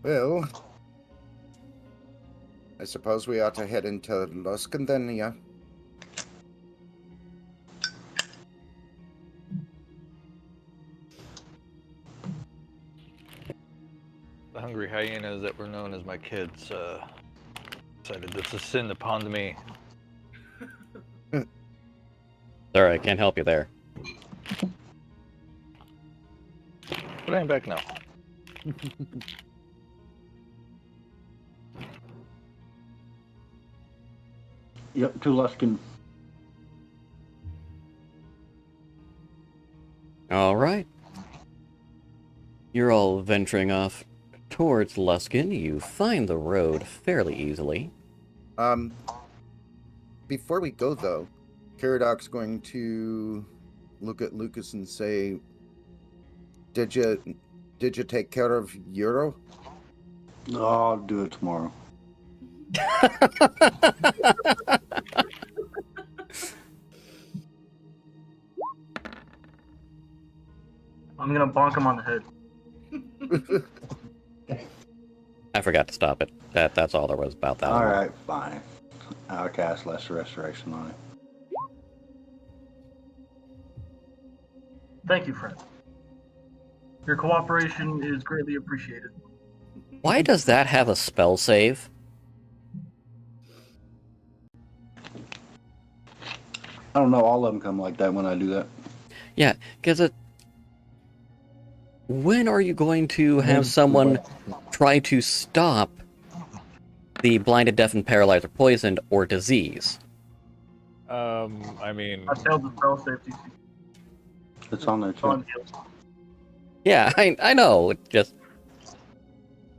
Well, I suppose we ought to head into Luskan then, yeah? The hungry hyenas that were known as my kids decided it's a sin upon me. Sorry, I can't help you there. But I'm back now. Yep, to Luskin. Alright. You're all venturing off towards Luskin. You find the road fairly easily. Before we go, though, Caradoc's going to look at Luqas and say, Did you Did you take care of Euro? No, I'll do it tomorrow. I'm gonna bonk him on the head. I forgot to stop it. That's all there was about that. All right, fine. I'll cast Lesser Restoration on it. Thank you, friend. Your cooperation is greatly appreciated. Why does that have a spell save? I don't know. All of them come like that when I do that. Yeah, because it. When are you going to have someone try to stop the blinded, deafened, paralyzed, or poisoned, or disease? I mean, I failed the spell safety. It's on there too. Yeah, I know. It just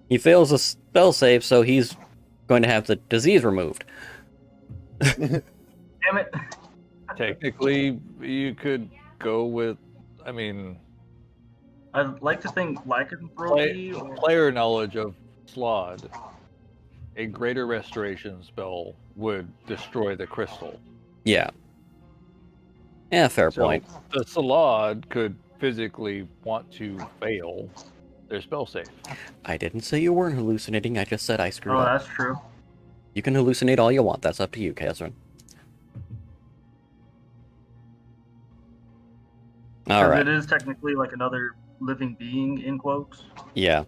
he fails a spell save, so he's going to have the disease removed. Damn it! technically, you could go with. I mean, I'd like to think lycanthropy or player knowledge of Slod. A greater restoration spell would destroy the crystal. Yeah. Yeah, fair point. The Slod could physically want to fail their spell save. I didn't say you weren't hallucinating, I just said I screwed oh, up. that's true. You can hallucinate all you want, that's up to you, Catherine. Alright. It is technically like another living being in quotes. Yeah.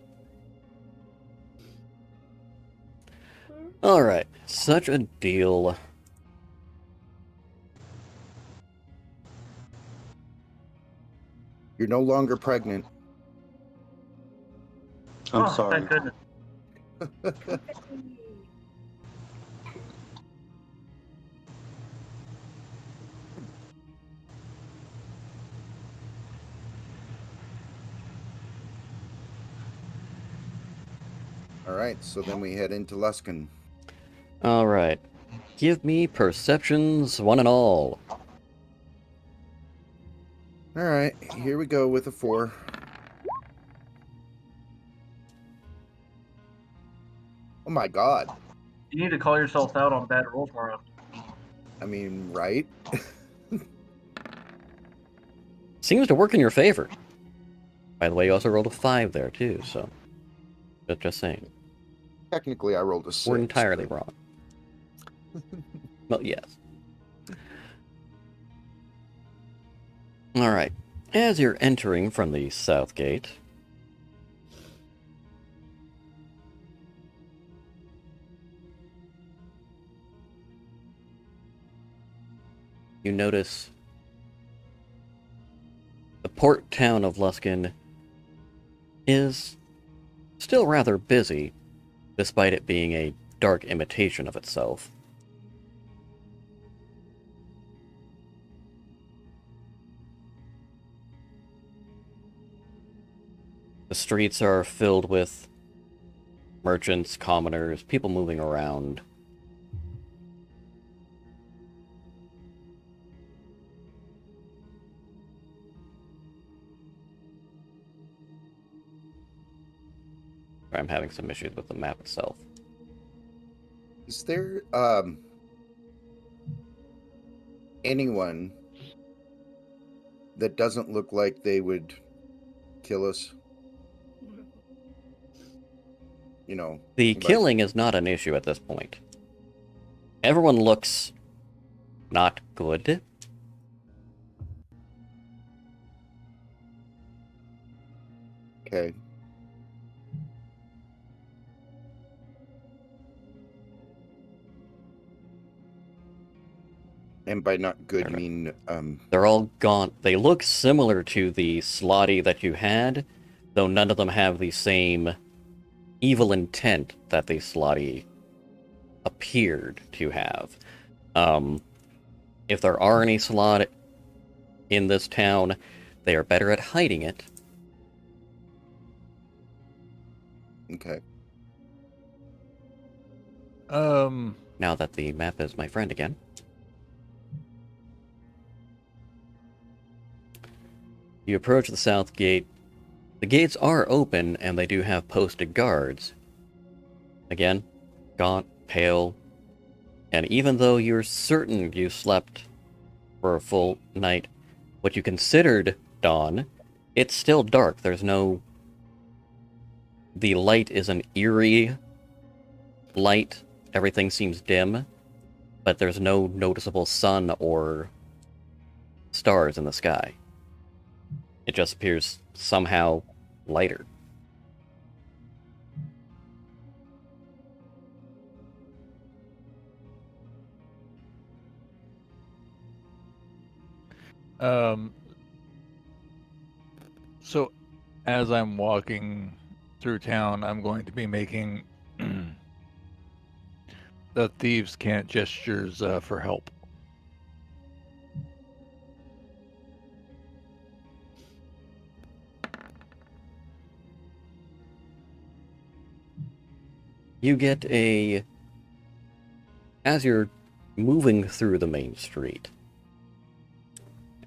Alright, such a deal. You're no longer pregnant. I'm sorry. Thank goodness. All right, so then we head into Luskan. Alright. Give me perceptions, one and all. All right, here we go with a 4. Oh my god. You need to call yourself out on bad rolls more often. I mean, right? Seems to work in your favor. By the way, you also rolled a 5 there, too, so... Just saying. Technically, I rolled a 6. We're entirely wrong. Well, yes. Alright. As you're entering from the south gate... you notice the port town of Luskan is still rather busy, despite it being a dark imitation of itself. The streets are filled with merchants, commoners, people moving around. I'm having some issues with the map itself. Is there anyone that doesn't look like they would kill us? You know, The like- killing is not an issue at this point. Everyone looks not good. Okay. And by not good, you mean They're all gaunt. They look similar to the Slotty that you had, though none of them have the same evil intent that the Slotty appeared to have. If there are any Slot in this town, they are better at hiding it. okay. Now that the map is my friend again. You approach the south gate. The gates are open, and they do have posted guards. Again, gaunt, pale, and even though you're certain you slept for a full night, what you considered dawn, it's still dark. There's no... The light is an eerie light. Everything seems dim, but there's no noticeable sun or stars in the sky. It just appears somehow lighter. So as I'm walking through town, I'm going to be making the thieves can't gestures for help. You get a... As you're moving through the main street,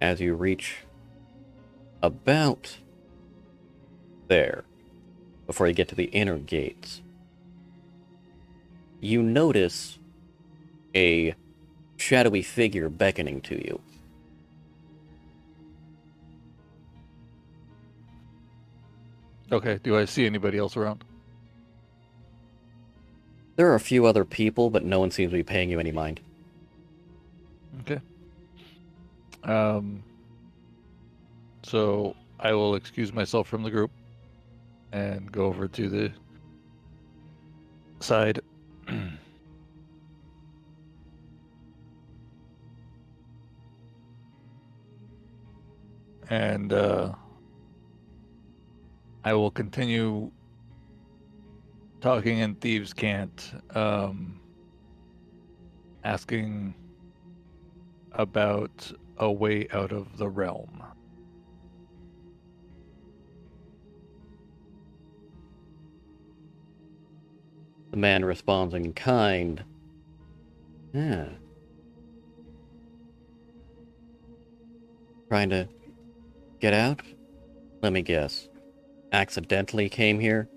as you reach about there, before you get to the inner gates, you notice a shadowy figure beckoning to you. Okay, do I see anybody else around? There are a few other people, but no one seems to be paying you any mind. Okay. So I will excuse myself from the group and go over to the side. And I will continue talking in Thieves' Cant, asking about a way out of the realm. The man responds in kind. Yeah. Trying to get out? Let me guess. Accidentally came here?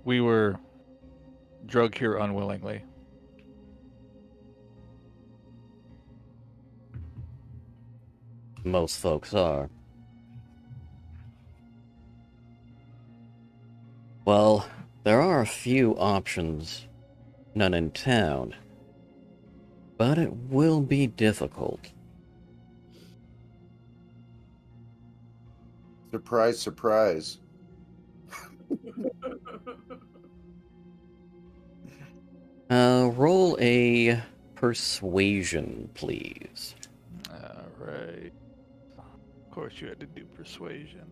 We were drugged here unwillingly. Most folks are. Well, there are a few options. None in town. But it will be difficult. Surprise, surprise. Roll a persuasion, please. All right. Of course you had to do persuasion.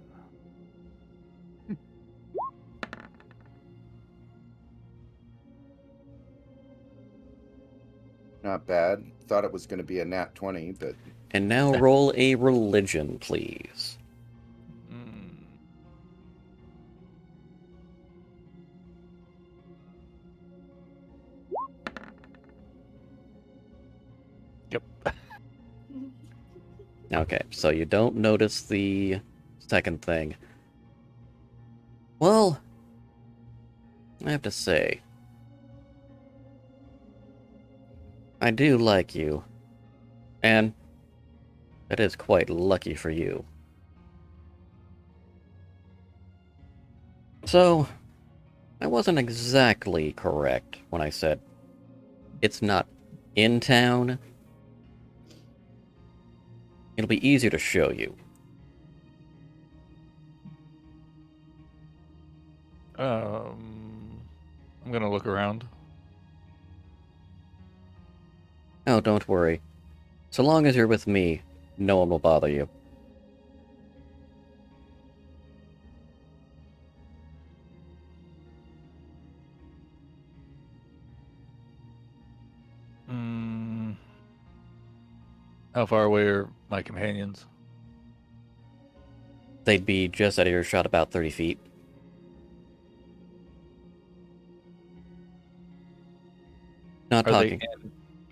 Not bad. Thought it was going to be a nat 20, but And now roll a religion, please. Yep. Okay, so you don't notice the second thing. Well, I have to say, I do like you. And that is quite lucky for you. So, I wasn't exactly correct when I said it's not in town. It'll be easier to show you. I'm gonna look around. Oh, don't worry. So long as you're with me, no one will bother you. How far away are my companions? They'd be just out of earshot, about 30 feet. Not talking.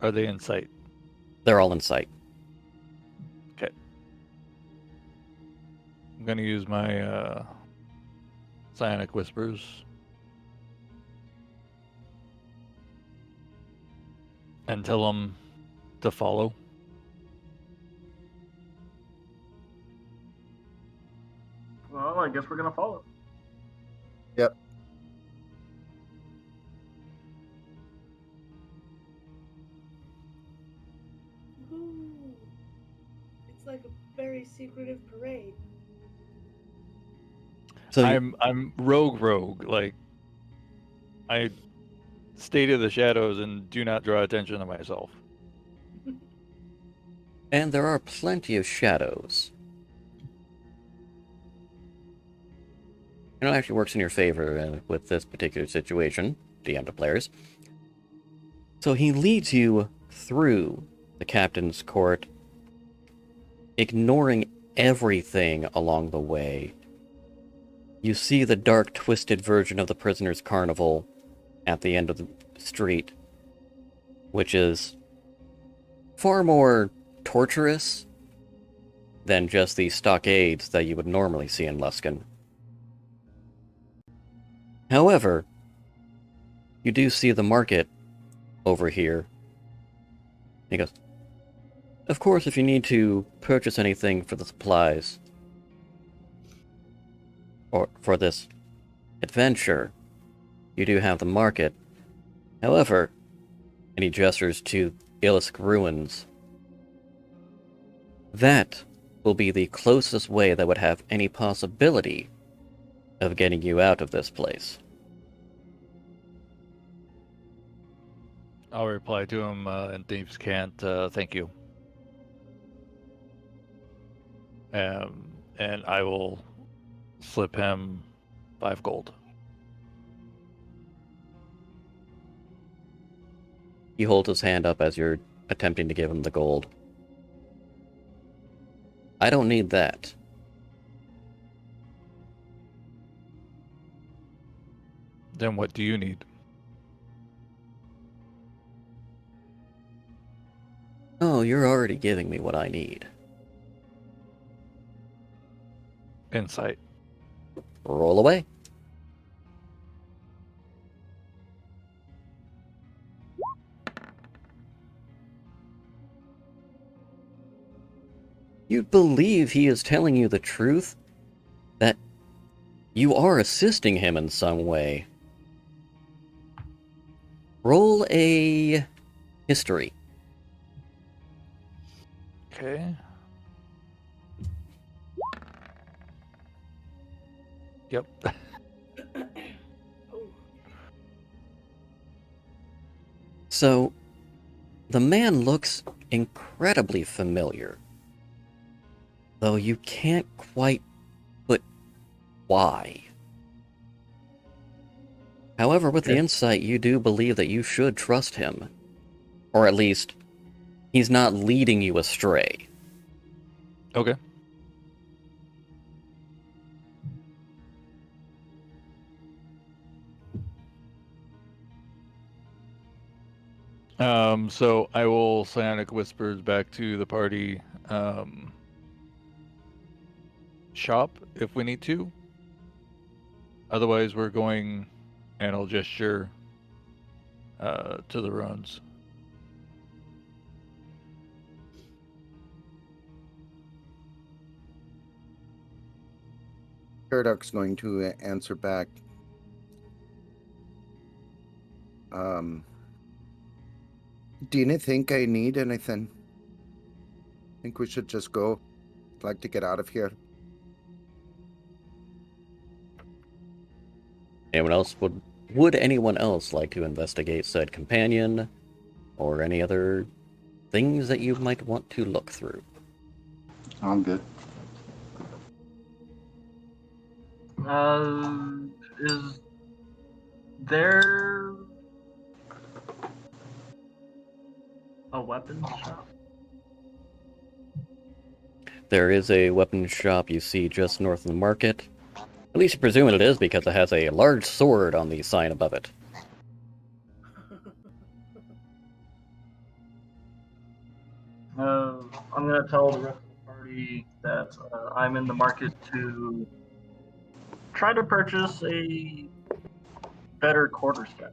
Are they in sight? They're all in sight. Okay. gonna use my Psionic Whispers and tell them to follow. Well, I guess we're gonna follow. Yep. Ooh. It's like a very secretive parade. So I'm rogue. Like, I stay to the shadows and do not draw attention to myself. and there are plenty of shadows. It actually works in your favor with this particular situation, DM to players. So he leads you through the captain's court, ignoring everything along the way. You see the dark, twisted version of the prisoner's carnival at the end of the street, which is far more torturous than just the stockades that you would normally see in Luskan. However, you do see the market over here. He goes, of course, if you need to purchase anything for the supplies, or for this adventure, you do have the market. However, and he gestures to Illisk Ruins, that will be the closest way that would have any possibility of getting you out of this place. I'll reply to him, and thieves can't, thank you. And I will slip him 5 gold. He holds his hand up as you're attempting to give him the gold. I don't need that. Then what do you need? Oh, you're already giving me what I need. Insight. Roll away. You believe he is telling you the truth? That you are assisting him in some way. Roll a history. Okay. Yep. So, the man looks incredibly familiar, though you can't quite put why. However, with the insight, you do believe that you should trust him. Or at least, he's not leading you astray. Okay. So I will Psionic Whispers back to the party shop if we need to. Otherwise, we're going, and I'll gesture to the ruins. Caradoc's going to answer back. Do you think I need anything? Think we should just go? I'd like to get out of here. Anyone else would anyone else like to investigate said companion or any other things that you might want to look through? I'm good. Is there a weapons shop? There is a weapons shop you see just north of the market. At least you presume it is because it has a large sword on the sign above it. I'm gonna tell the rest of the party everybody that I'm in the market to try to purchase a better quarterstaff.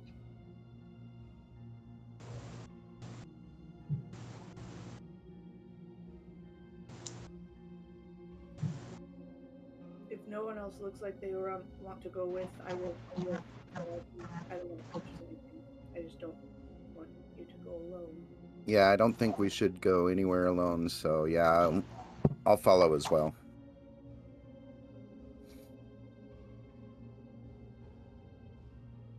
If no one else looks like they want to go with, I will. I don't want to purchase anything. I just don't want you to go alone. Yeah, I don't think we should go anywhere alone. So yeah, I'll follow as well.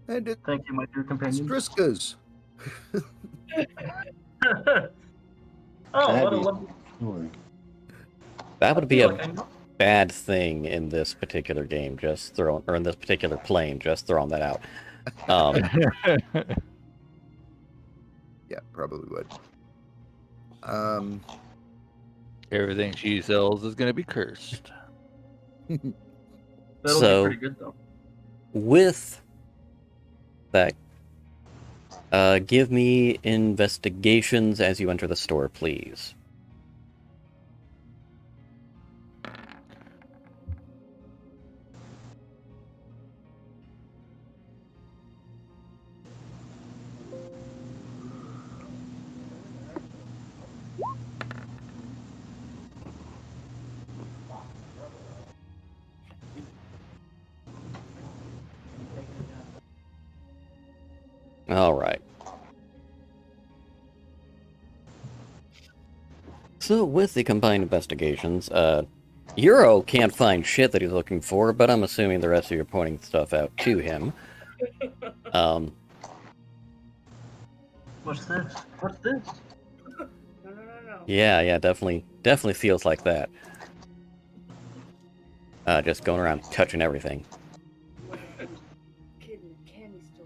And it's Thank you, my dear companions. Stryxx. Oh, what a Abby. lovely. Story. That would be I a feel like I know. bad thing in this particular game, just throwing, or in this particular plane, just throwing that out. Yeah, probably would. Everything she sells is going to be cursed. That'll So- be pretty good though. With that, give me investigations as you enter the store, please. All right. So with the combined investigations, Euro can't find shit that he's looking for, but I'm assuming the rest of you are pointing stuff out to him. What's this? What's this? No. Yeah, definitely feels like that. Just going around touching everything. Kid in a candy store.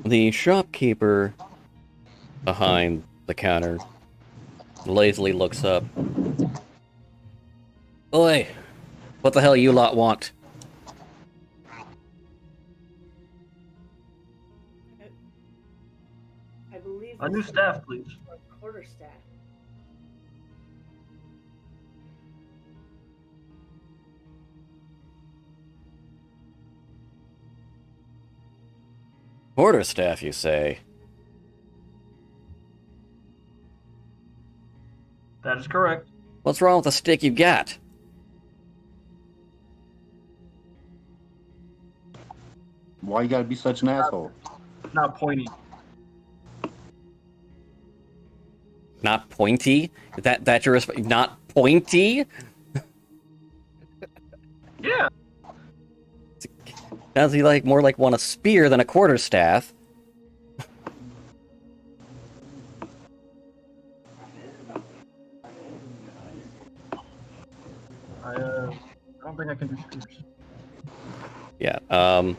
The shopkeeper behind the counter lazily looks up. Oi! What the hell you lot want? I believe A new this is staff, please. our quarterstaff. Quarterstaff, you say? That is correct. What's wrong with the stick you got? Why you gotta be such an asshole? Not pointy. Not pointy? That's your not pointy? Yeah. Sounds like more like one a spear than a quarterstaff. I don't think I can do spears. Yeah, well,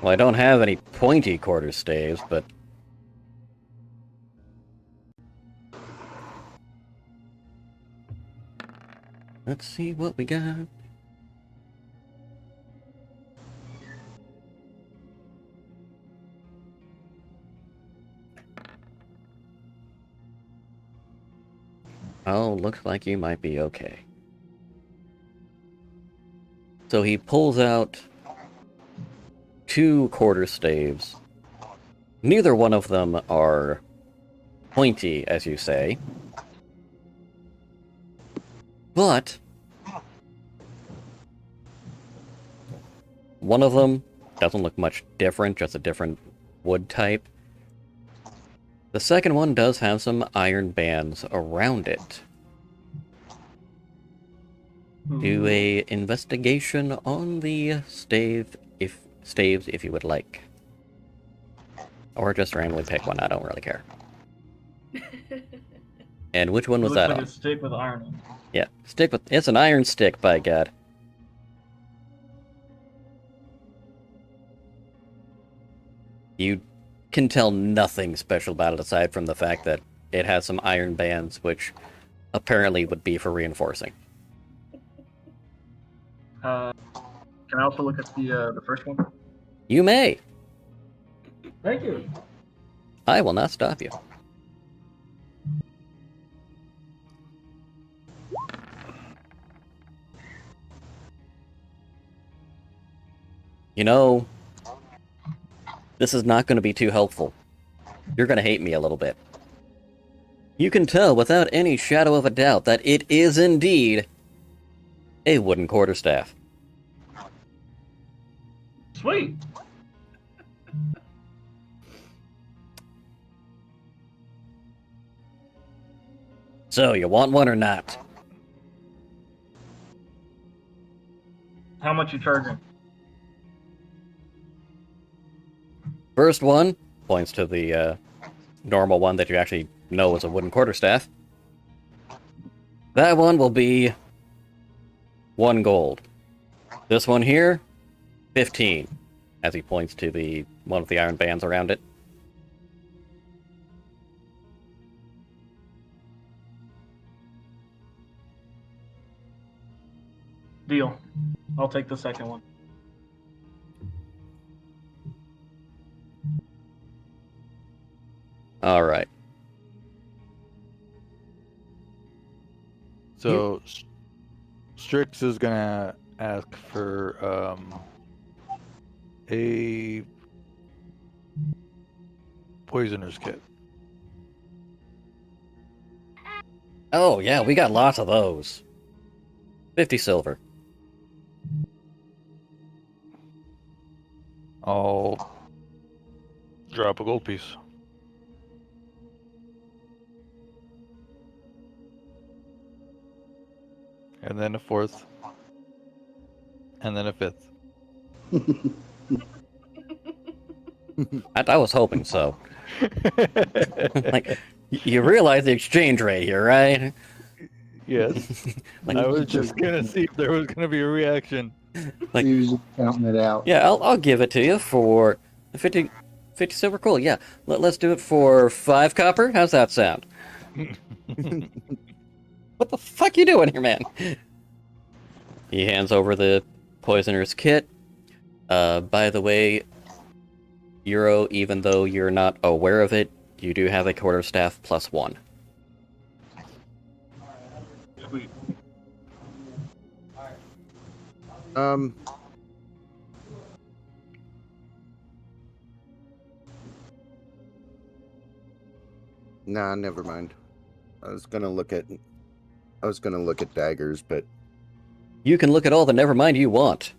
I don't have any pointy quarterstaves, but... Let's see what we got. Oh, looks like you might be okay. So he pulls out 2 quarterstaves. Neither one of them are pointy, as you say. But one of them doesn't look much different, just a different wood type. The second one does have some iron bands around it. Do a investigation on the staves if you would like. Or just randomly pick one, I don't really care. And which one was that like on? a stick with iron on it. Yeah, it's an iron stick, by God. You can tell nothing special about it aside from the fact that it has some iron bands, which apparently would be for reinforcing. Can I also look at the first one? You may. Thank you. I will not stop you. You know, this is not going to be too helpful. You're going to hate me a little bit. You can tell without any shadow of a doubt that it is indeed a wooden quarterstaff. Sweet. So, you want one or not? How much you charging? First one points to the normal one that you actually know is a wooden quarterstaff. That one will be 1 gold. This one here, 15, as he points to the one with the iron bands around it. Deal. I'll take the second one. All right. So, Stryxx is gonna ask for a poisoner's kit. Oh, yeah, we got lots of those. 50 silver. I'll drop a gold piece. And then a 4th. And then a 5th. I was hoping so. Like, you realize the exchange rate here, right? Yes. Like, I was just gonna see if there was gonna be a reaction. like, He was just counting it out. yeah, I'll give it to you for 50 silver. Cool, yeah. Let's do it for 5 copper. How's that sound? What the fuck you doing here, man? He hands over the poisoner's kit. By the way, Euro, even though you're not aware of it, you do have a quarterstaff +1. Sweet. Nah, never mind. I was gonna look at daggers, but You can look at all the nevermind you want.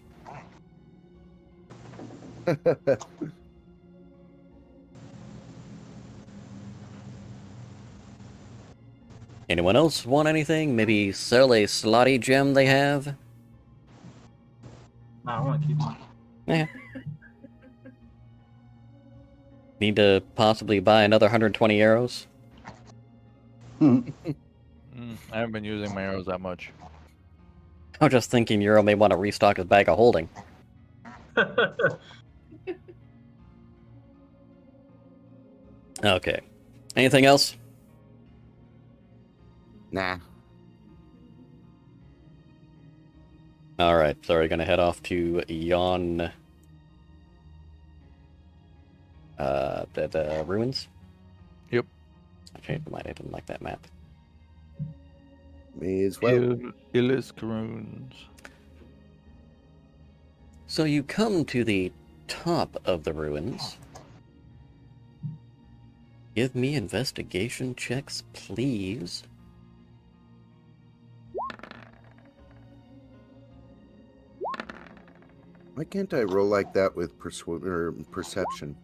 Anyone else want anything? Maybe sell a slotty gem they have? Nah, I want to keep mine. Yeah. Need to possibly buy another 120 arrows? I haven't been using my arrows that much. I was just thinking Euro may want to restock his bag of holding. Okay. Anything else? nah. Alright, so we're gonna head off to the ruins? Yep. I changed my mind, I didn't like that map. Me as well. Illisk runes. So you come to the top of the ruins. Give me investigation checks, please. Why can't I roll like that with perception?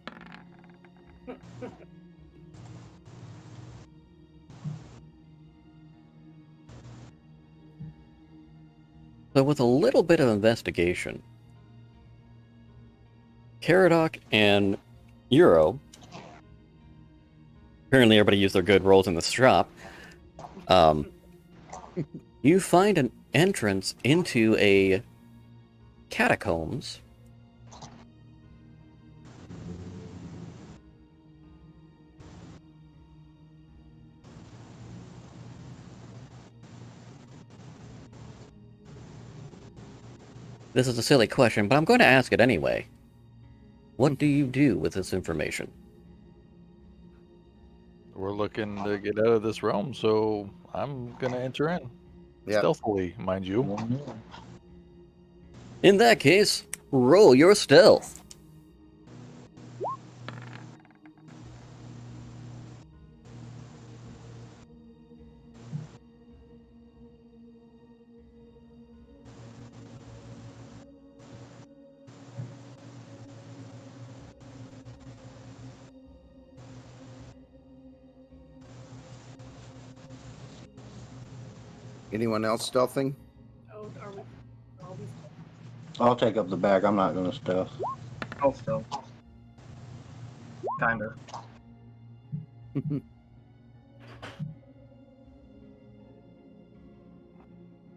So with a little bit of investigation, Caradoc and Euro, apparently everybody used their good rolls in the shop, you find an entrance into a catacombs. This is a silly question, but I'm going to ask it anyway. What do you do with this information? We're looking to get out of this realm, so I'm gonna enter in. Yeah. Stealthily, mind you. In that case, Roll your stealth. Anyone else stealthing? Oh, are we I'll take up the bag. I'm not gonna stealth. I'll still. Kind of.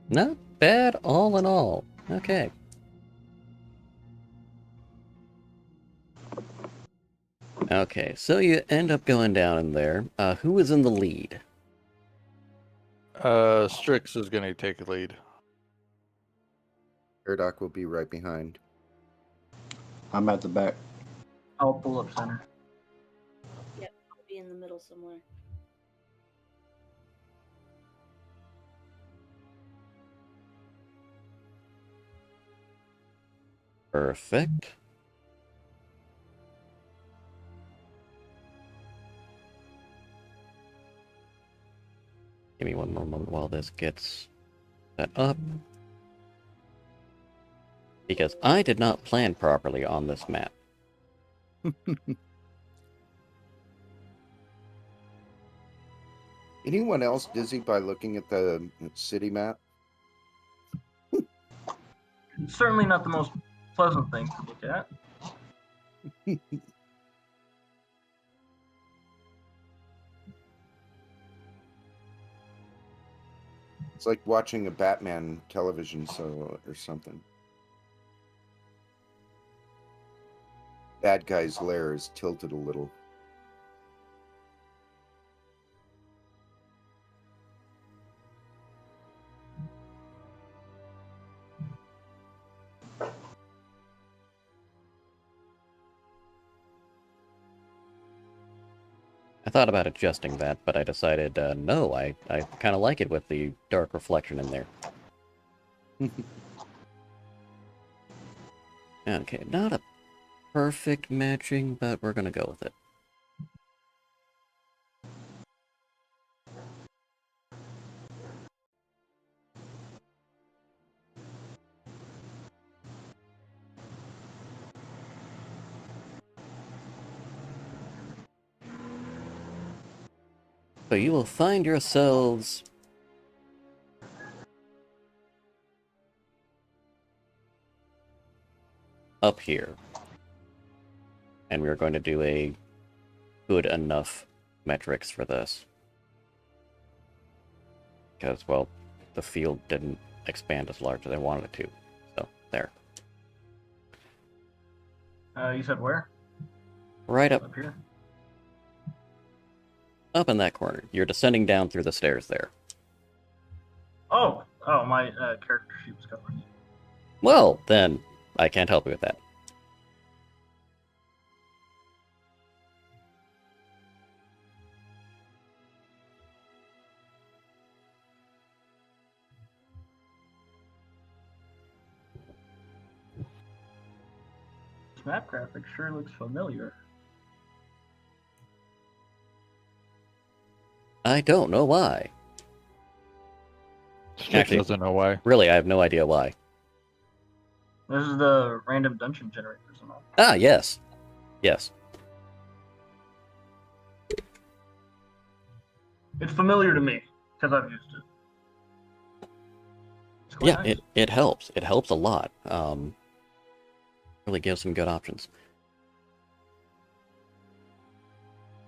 Not bad, all in all. Okay. Okay, so you end up going down in there. Who is in the lead? Stryxx is gonna take the lead. Caradoc will be right behind. I'm at the back. I'll pull up center. Yep, I'll be in the middle somewhere. Perfect. Give me one more moment while this gets set up. Because I did not plan properly on this map. Anyone else dizzy by looking at the city map? It's certainly not the most pleasant thing to look at. It's like watching a Batman television show or something. Bad guy's lair is tilted a little. I thought about adjusting that, but I decided, no, I kind of like it with the dark reflection in there. Okay, not a perfect matching, but we're gonna go with it. So you will find yourselves up here. And we're going to do a good enough metrics for this. Because, well, the field didn't expand as large as I wanted it to. So, there. You said where? Right up Up here? in that corner. You're descending down through the stairs there. Oh, my character sheet was covering it. Well, then, I can't help you with that. This map graphic sure looks familiar. I don't know why. Stryxx Actually- doesn't know why. Really, I have no idea why. This is the random dungeon generators and all. Ah, yes. Yes. It's familiar to me because I've used it. It's quite Yeah, nice. it helps. It helps a lot. Really gives some good options.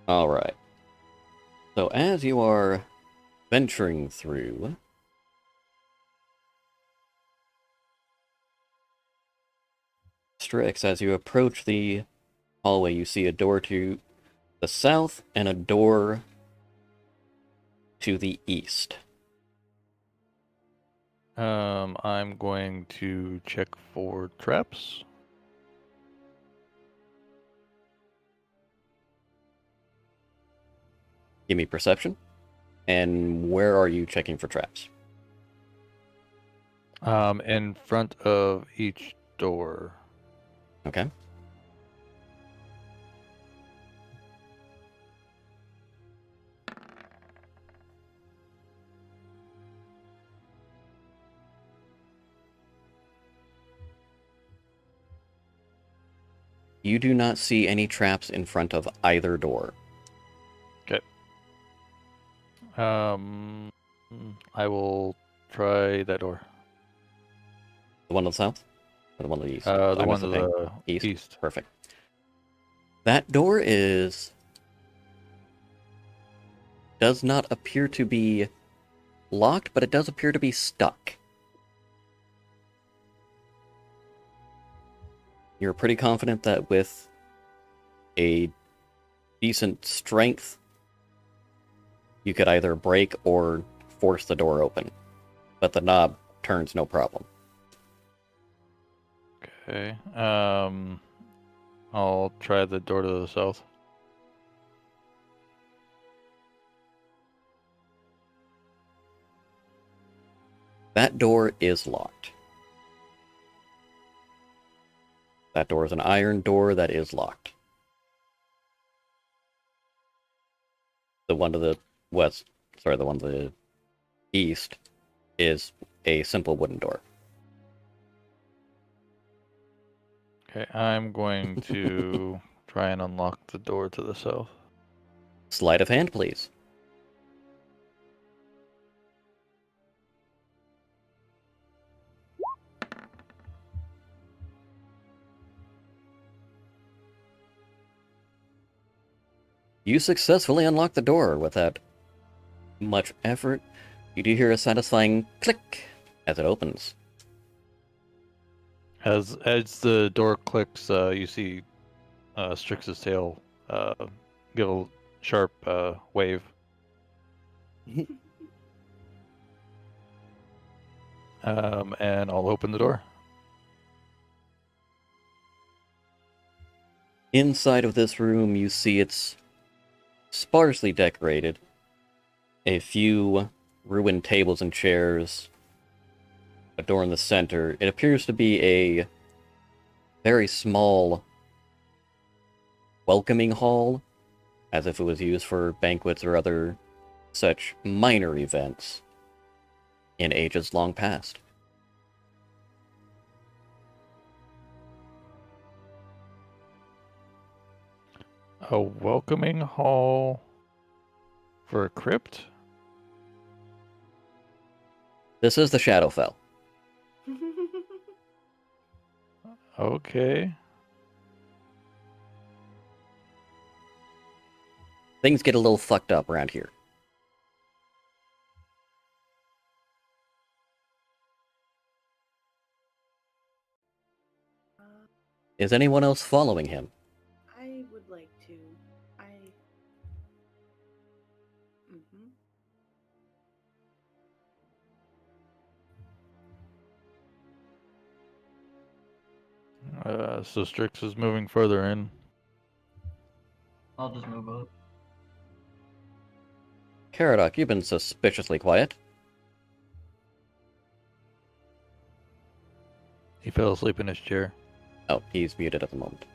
Alright. So as you are venturing through, Stryxx, as you approach the hallway, you see a door to the south and a door to the east. I'm going to check for traps. Give me perception. And where are you checking for traps? In front of each door. Okay. You do not see any traps in front of either door. I will try that door. The one to the south? Or the one to the east? The I one missed to thing. the east. Perfect. That door does not appear to be locked, but it does appear to be stuck. You're pretty confident that with a decent strength, you could either break or force the door open. But the knob turns no problem. Okay. I'll try the door to the south. That door is locked. That door is an iron door that is locked. The one to the west, sorry, the one to the east is a simple wooden door. Okay, I'm going to try and unlock the door to the south. Sleight of hand, please. You successfully unlock the door without much effort. You do hear a satisfying click as it opens. As the door clicks, you see Stryx's tail give a sharp wave. And I'll open the door. Inside of this room, you see it's sparsely decorated. A few ruined tables and chairs. A door in the center. It appears to be a very small welcoming hall, as if it was used for banquets or other such minor events in ages long past. A welcoming hall for a crypt? This is the Shadowfell. Okay. Things get a little fucked up around here. Is anyone else following him? I would like to. Mhm. So Stryxx is moving further in. I'll just move up. Caradoc, you've been suspiciously quiet. He fell asleep in his chair. Oh, he's muted at the moment.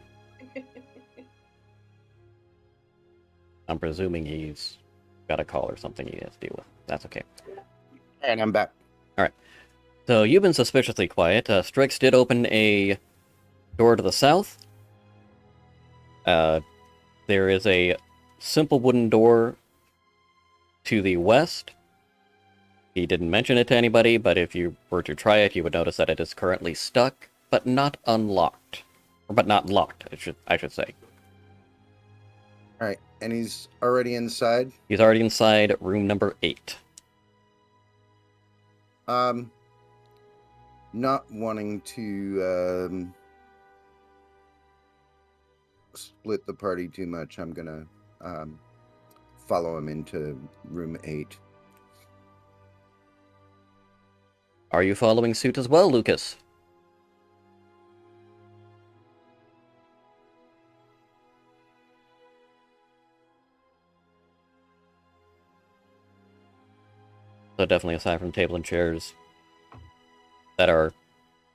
I'm presuming he's got a call or something he has to deal with. That's okay. And I'm back. So you've been suspiciously quiet. Stryxx did open a door to the south. There is a simple wooden door to the west. He didn't mention it to anybody, but if you were to try it, you would notice that it is currently stuck, but not unlocked. But not locked, I should say. All right, and he's already inside. He's already inside room number 8. Not wanting to split the party too much, I'm gonna follow him into room 8. Are you following suit as well, Luqas? So definitely aside from table and chairs that are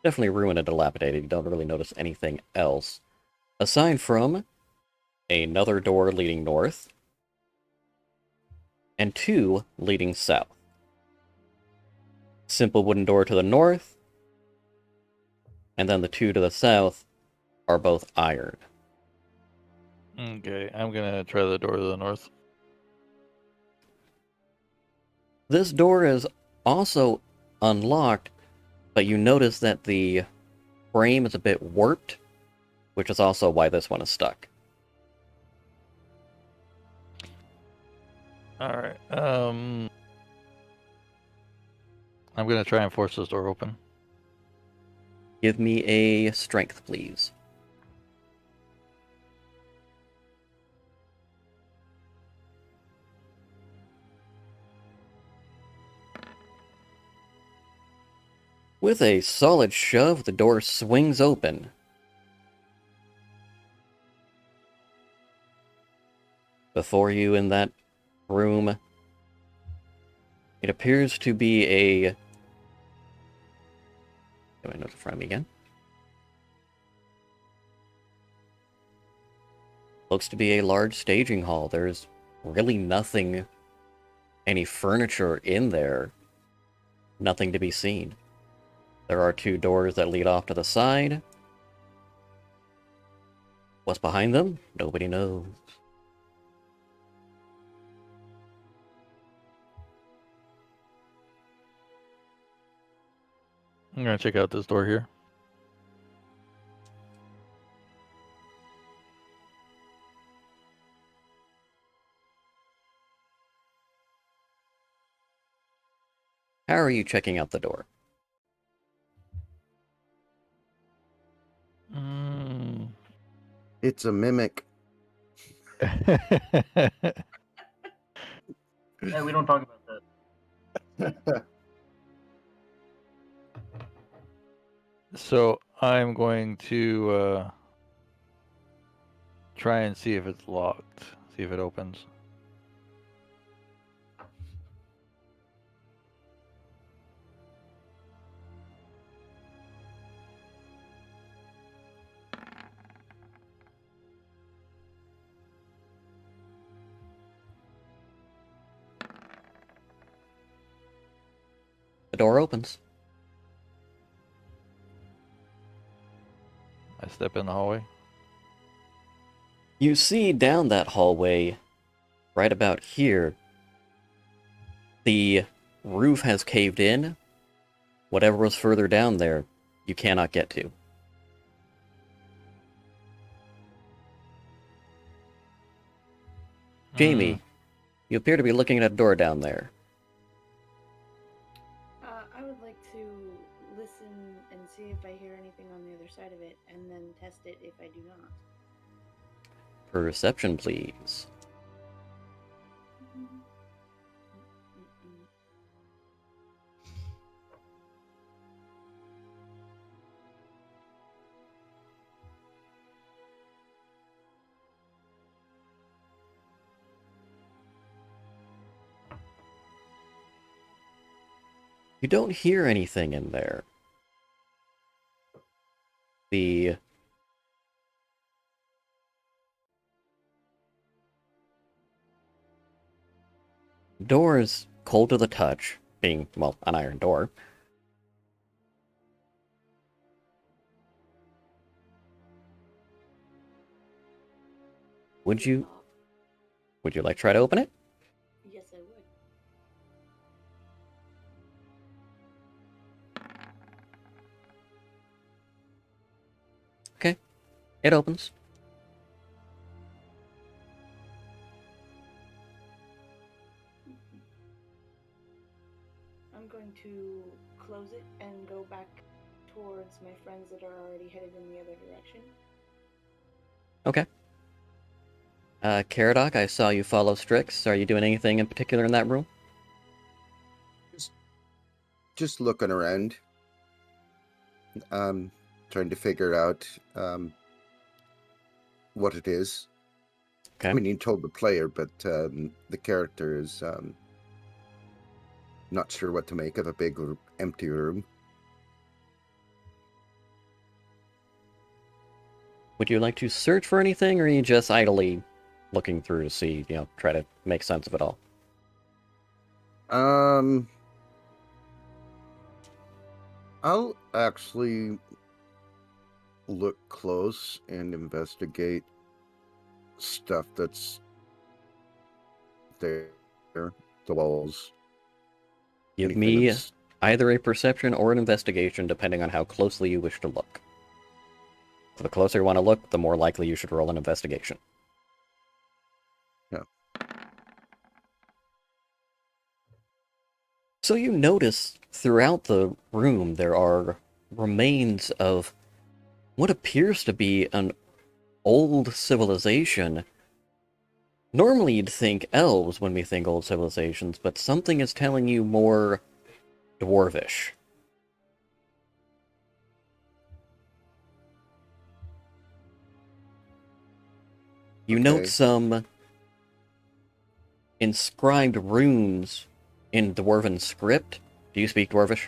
Definitely ruined and dilapidated. You don't really notice anything else. Aside from another door leading north, and two leading south. Simple wooden door to the north, and then the two to the south are both iron. Okay, I'm gonna try the door to the north. This door is also unlocked, but you notice that the frame is a bit warped, which is also why this one is stuck. Alright, I'm gonna try and force this door open. Give me a strength, please. With a solid shove, the door swings open. Before you in that room, it appears to be a... Get my notes in front of me again. Looks to be a large staging hall. There's really nothing, any furniture in there. Nothing to be seen. There are two doors that lead off to the side. What's behind them? Nobody knows. I'm gonna check out this door here. How are you checking out the door? It's a mimic. Yeah, we don't talk about that. So I'm going to try and see if it's locked. See if it opens. The door opens. I step in the hallway. You see down that hallway, right about here, the roof has caved in. Whatever was further down there, you cannot get to. Jamie, you appear to be looking at a door down there. I would like to listen and see if I hear anything on the other side of it, and then test it if I do not. Perception, please. You don't hear anything in there. The door is cold to the touch, being, well, an iron door. Would you like to try to open it? Yes, I would. Okay, it opens. I'm going to close it and go back towards my friends that are already headed in the other direction. Okay. Caradoc, I saw you follow Stryxx. Are you doing anything in particular in that room? Just looking around. Trying to figure out what it is. Okay. I mean, you told the player, but the character is not sure what to make of a big empty room. Would you like to search for anything, or are you just idly looking through to see, try to make sense of it all? I'll actually look close and investigate stuff that's there, the walls. Give Anything me that's- either a perception or an investigation, depending on how closely you wish to look. So the closer you want to look, the more likely you should roll an investigation. Yeah. So you notice throughout the room there are remains of what appears to be an old civilization. Normally you'd think elves when we think old civilizations, but something is telling you more dwarvish. You note Okay. some inscribed runes in Dwarven script. Do you speak Dwarvish?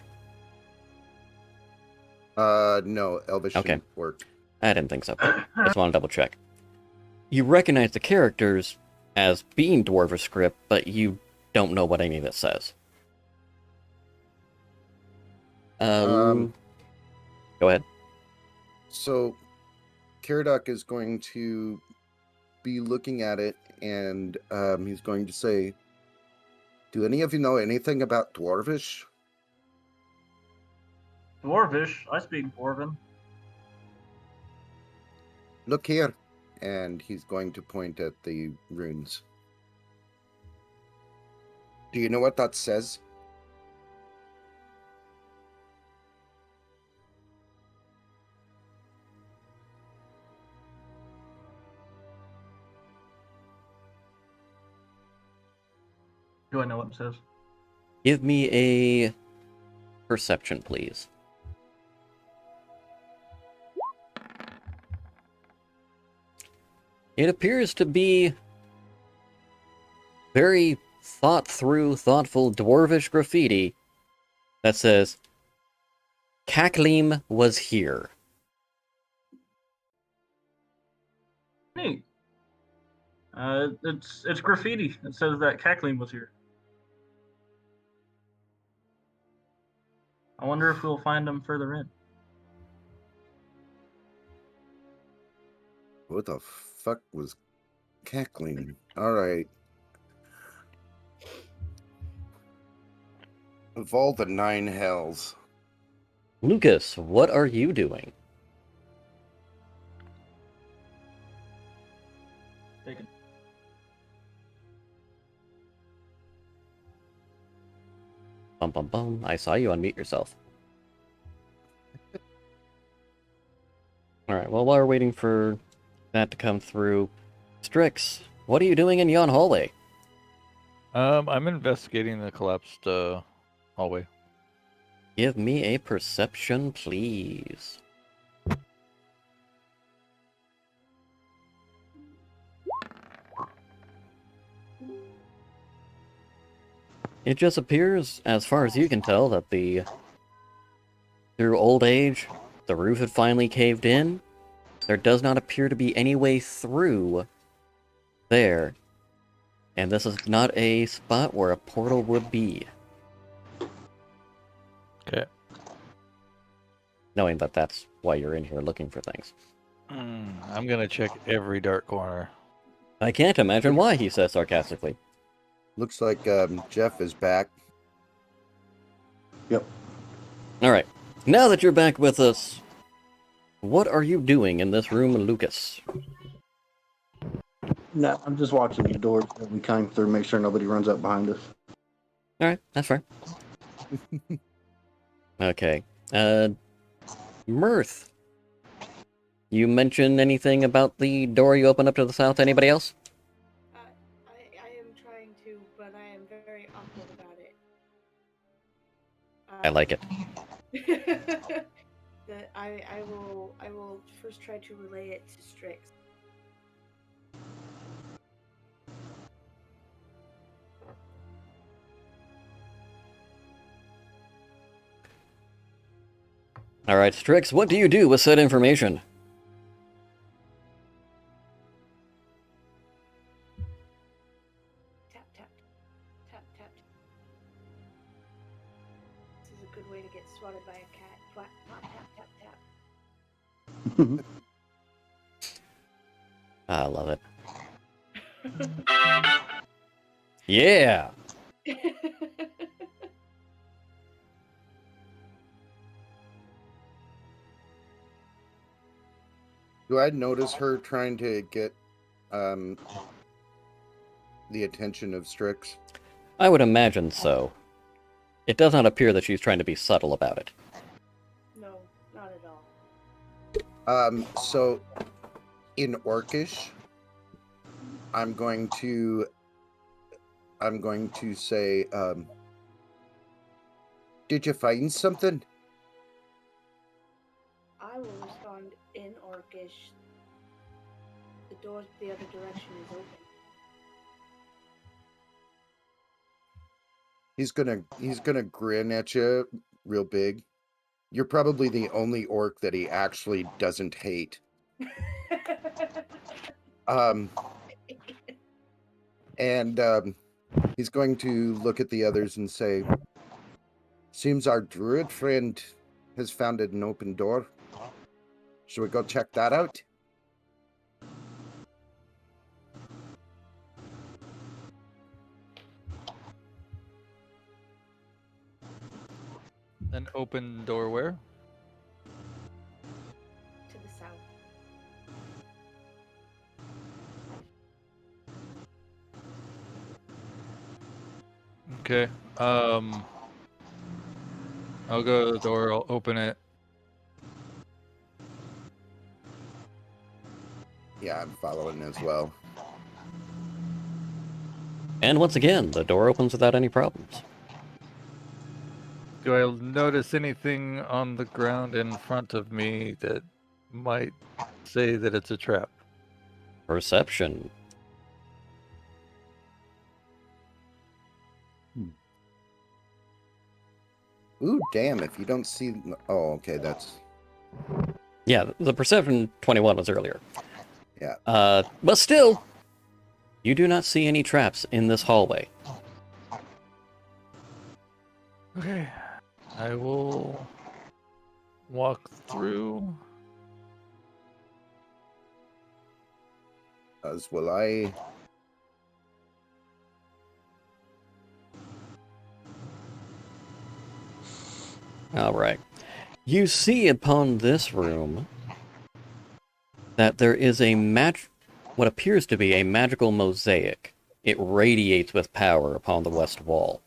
No, Elvish Okay. shouldn't work. I didn't think so. Just want to double check. You recognize the characters as being Dwarvish script, but you don't know what any of it says. Go ahead. So, Caradoc is going to be looking at it, and he's going to say, "Do any of you know anything about Dwarvish?" Dwarvish. I speak Dwarven. Look here. And he's going to point at the runes. Do you know what that says? Do I know what it says? Give me a perception, please. It appears to be very thought-through, thoughtful dwarvish graffiti that says, "Caklim was here." Neat. It's graffiti. It says that Cackling was here. I wonder if we'll find him further in. What the fuck was cackling? All right. Of all the 9 hells. Luqas, what are you doing? Taken. Bum bum bum. I saw you unmute yourself. Alright, well, while we're waiting for that to come through, Stryxx, what are you doing in yon hallway? I'm investigating the collapsed hallway. Give me a perception, please. It just appears, as far as you can tell, that through old age, the roof had finally caved in. There does not appear to be any way through there. And this is not a spot where a portal would be. Okay. Knowing that that's why you're in here looking for things. I'm gonna check every dark corner. I can't imagine why, he says sarcastically. Looks like Jeff is back. Yep. Alright, now that you're back with us, what are you doing in this room, Luqas? No, I'm just watching the door that we came through, make sure nobody runs up behind us. Alright, that's fair. Okay. Mirth. You mentioned anything about the door you opened up to the south? Anybody else? I am trying to, but I am very awkward about it. I like it. I will first try to relay it to Stryxx. Alright, Stryxx, what do you do with said information? good way to get swatted by a cat. Twat, twat, tap, tap, tap. I love it. Yeah! Do I notice her trying to get the attention of Stryxx? I would imagine so. It does not appear that she's trying to be subtle about it. No, not at all. So in Orcish, I'm going to say, did you find something? I will respond in Orcish. The door to the other direction is open. He's gonna grin at you real big. You're probably the only orc that he actually doesn't hate. And he's going to look at the others and say, seems our druid friend has found an open door. Should we go check that out? An open door where? To the south. Okay. I'll go to the door, I'll open it. Yeah, I'm following as well. And once again, the door opens without any problems. Do I notice anything on the ground in front of me that might say that it's a trap? Perception. Ooh, damn, if you don't see... Oh, okay, that's... Yeah, the perception 21 was earlier. Yeah. But still, you do not see any traps in this hallway. Okay. I will walk through. As will I. All right. You see upon this room that there is what appears to be a magical mosaic. It radiates with power upon the west wall.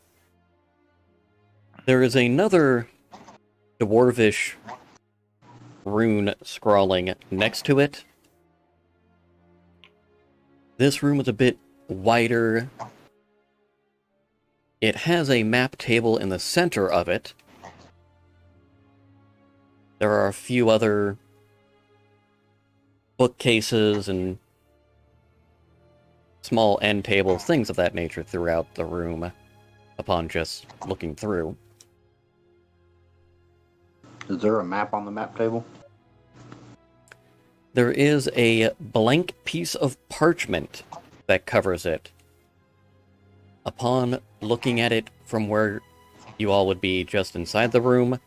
There is another dwarvish rune scrawling next to it. This room is a bit wider. It has a map table in the center of it. There are a few other bookcases and small end tables, things of that nature throughout the room upon just looking through. Is there a map on the map table? There is a blank piece of parchment that covers it. Upon looking at it from where you all would be just inside the room,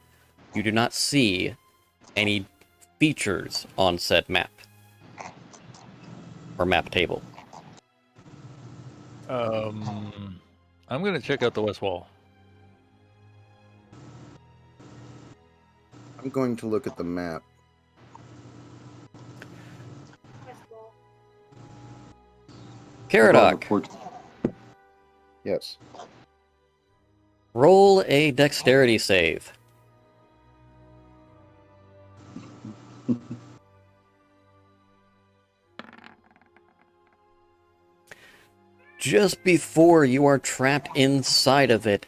you do not see any features on said map. Or map table. I'm gonna check out the west wall. I'm going to look at the map. West wall. Caradoc, Yes. roll a dexterity save. Just before you are trapped inside of it,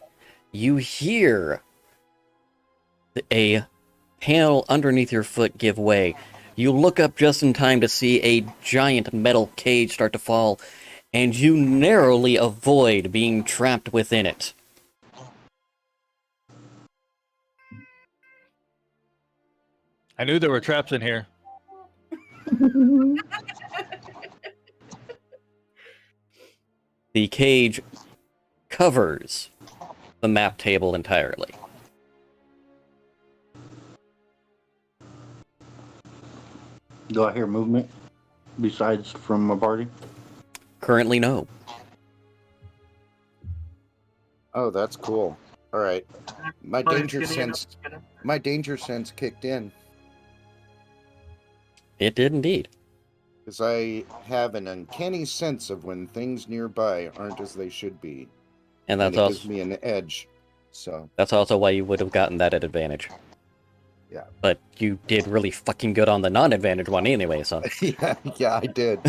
you hear a panel underneath your foot give way. You look up just in time to see a giant metal cage start to fall, and you narrowly avoid being trapped within it. I knew there were traps in here. The cage covers the map table entirely. Do I hear movement besides from my party? Currently, no. Oh, that's cool. All right. My But danger it's getting- sense. My danger sense kicked in It did indeed. because I have an uncanny sense of when things nearby aren't as they should be, And and that's it gives also me an edge. So that's also why you would have gotten that at advantage. Yeah. But you did really fucking good on the non-advantage one anyway, so. yeah, I did.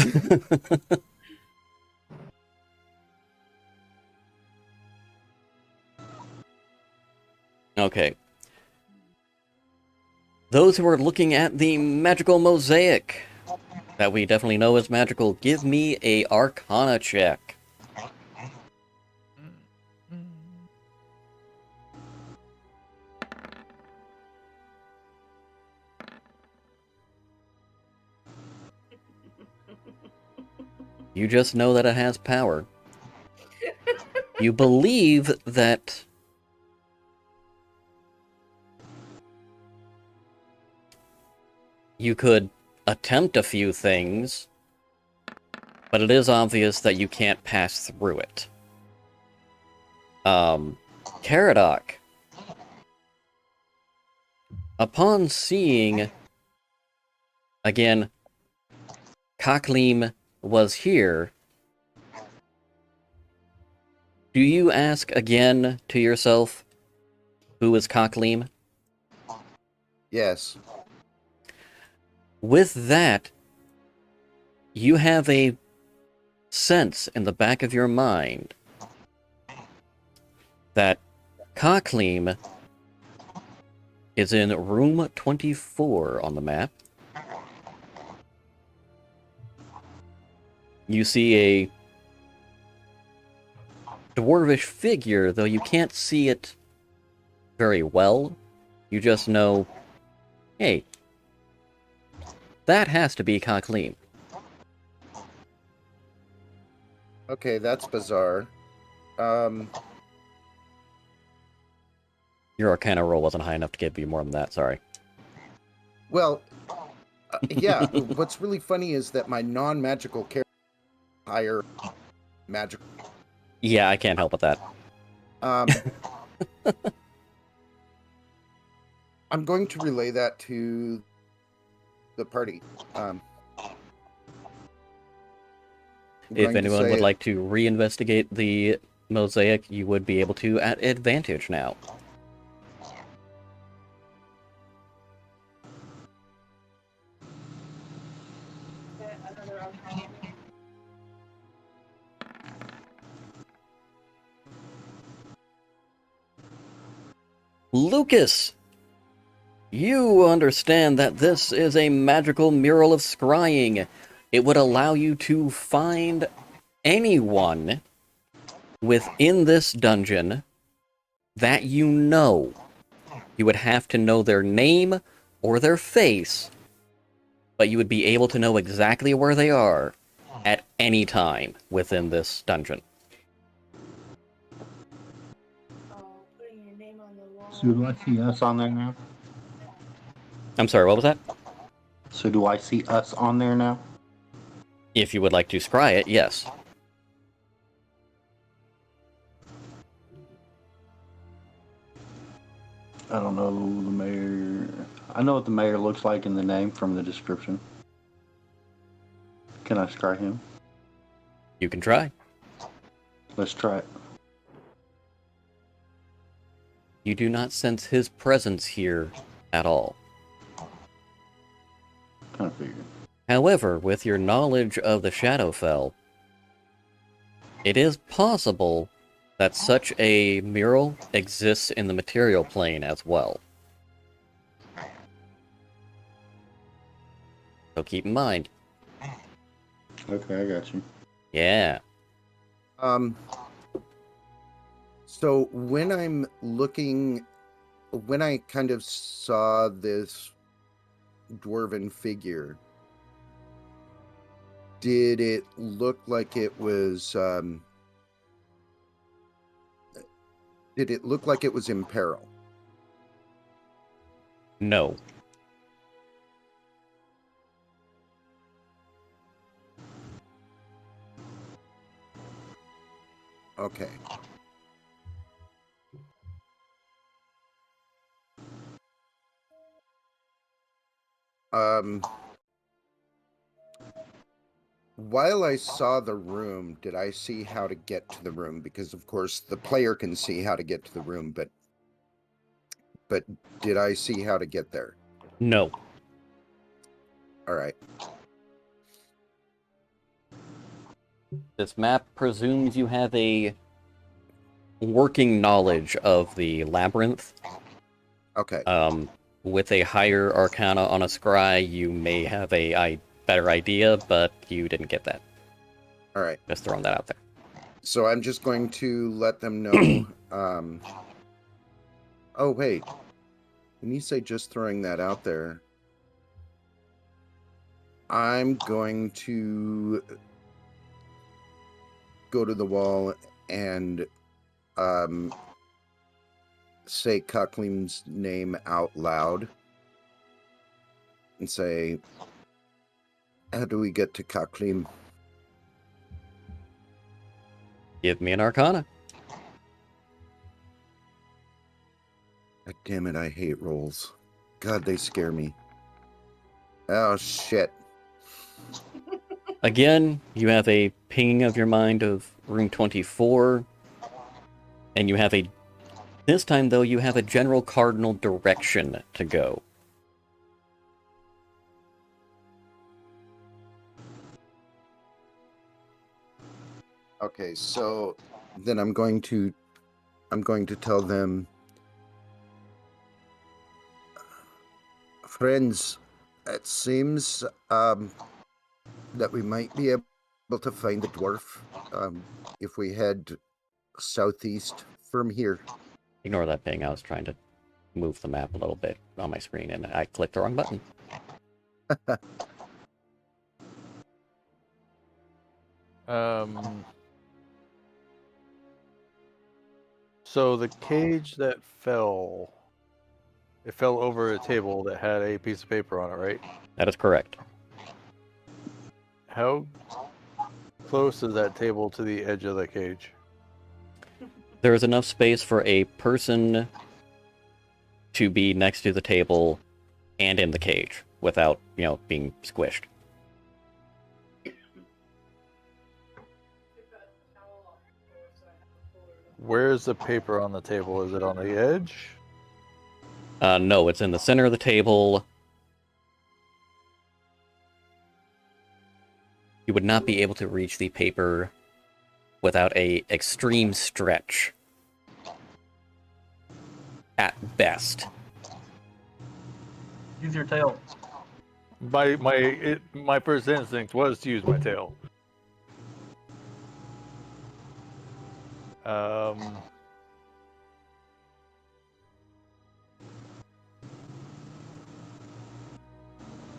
Okay. Those who are looking at the magical mosaic that we definitely know is magical, give me a Arcana check. You just know that it has power. You believe that you could attempt a few things, but it is obvious that you can't pass through it. Caradoc, upon seeing, again, Kaklim was here, do you ask again to yourself, who is Kaklim? Yes. With that, you have a sense in the back of your mind that Kaklim is in room 24 on the map. You see a dwarvish figure, though you can't see it very well. You just know, hey, that has to be Kaklim. Okay, that's bizarre. Your Arcana roll wasn't high enough to give you more than that, sorry. Well, yeah. What's really funny is that my non-magical character higher magical. Yeah, I can't help with that. I'm going to relay that to the party. If anyone would like to reinvestigate the mosaic, you would be able to at advantage now. Another Arcana. Luqas! You understand that this is a magical mural of scrying. It would allow you to find anyone within this dungeon that you know. You would have to know their name or their face, but you would be able to know exactly where they are at any time within this dungeon. Oh, putting your name on the wall. So do I see us on there now? I'm sorry, what was that? So do I see us on there now? If you would like to scry it, yes. I don't know the mayor. I know what the mayor looks like in the name from the description. Can I scry him? You can try. Let's try it. You do not sense his presence here at all. Kind of figured. However, with your knowledge of the Shadowfell, it is possible that such a mural exists in the material plane as well. So keep in mind. Okay, I got you. Yeah. So when I'm looking, when I kind of saw this dwarven figure, did it look like it was? Did it look like it was in peril? No. Okay. While I saw the room, did I see how to get to the room? Because of course the player can see how to get to the room, but did I see how to get there? No. All right. This map presumes you have a working knowledge of the labyrinth. Okay. With a higher arcana on a scry, you may have a better idea, but you didn't get that. All right. Just throwing that out there. So I'm just going to let them know. Oh, wait. When you say just throwing that out there, I'm going to go to the wall and say Kaklim's name out loud and say, how do we get to Kaklim? Give me an arcana. God damn it, I hate rolls. God, they scare me. Oh, shit. Again, you have a pinging of your mind of room 24, and you have a... This time, though, you have a general cardinal direction to go. Okay, so then I'm going to tell them, friends, it seems that we might be able to find the dwarf if we head southeast from here. Ignore that ping. I was trying to move the map a little bit on my screen, and I clicked the wrong button. So the cage that fell, it fell over a table that had a piece of paper on it, right? That is correct. How close is that table to the edge of the cage? There is enough space for a person to be next to the table and in the cage without, being squished. Where's the paper on the table? Is it on the edge? No, it's in the center of the table. You would not be able to reach the paper without a extreme stretch. At best. Use your tail. My first instinct was to use my tail.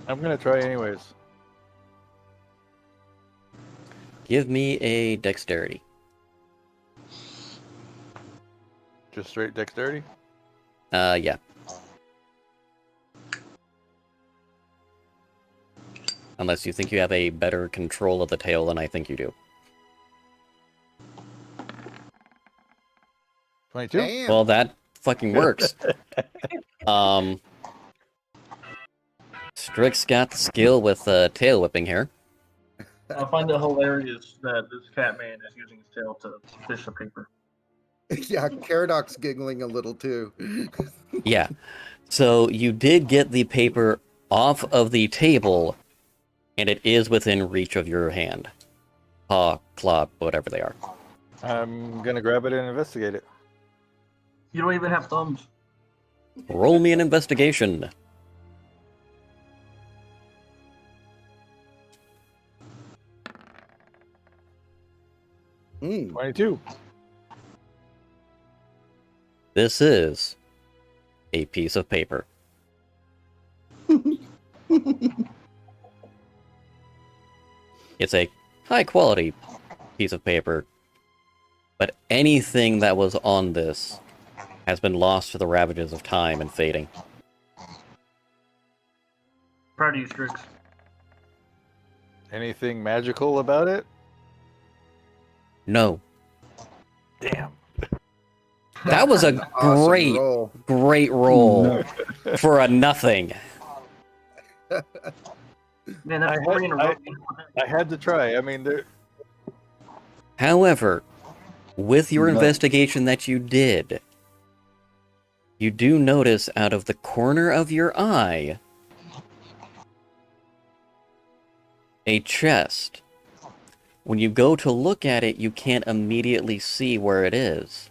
I'm gonna try anyways. Give me a dexterity. Just straight dexterity? Yeah. Unless you think you have a better control of the tail than I think you do. 22? Damn. Well, that fucking works. Stryxx got the skill with tail whipping here. I find it hilarious that this cat man is using his tail to fish the paper. Yeah, Caradoc's giggling a little too. Yeah. So you did get the paper off of the table, and it is within reach of your hand. Paw, claw, whatever they are. I'm gonna grab it and investigate it. You don't even have thumbs. Roll me an investigation. Mm. 22. This is a piece of paper. It's a high-quality piece of paper, but anything that was on this has been lost to the ravages of time and fading. Proud of you, Stryxx. Anything magical about it? No. Damn. That was a Awesome roll. great roll for a nothing. Man, that's 40 in a row. I had to try. I mean, there. However, with your No. investigation that you did, you do notice out of the corner of your eye a chest. When you go to look at it, you can't immediately see where it is.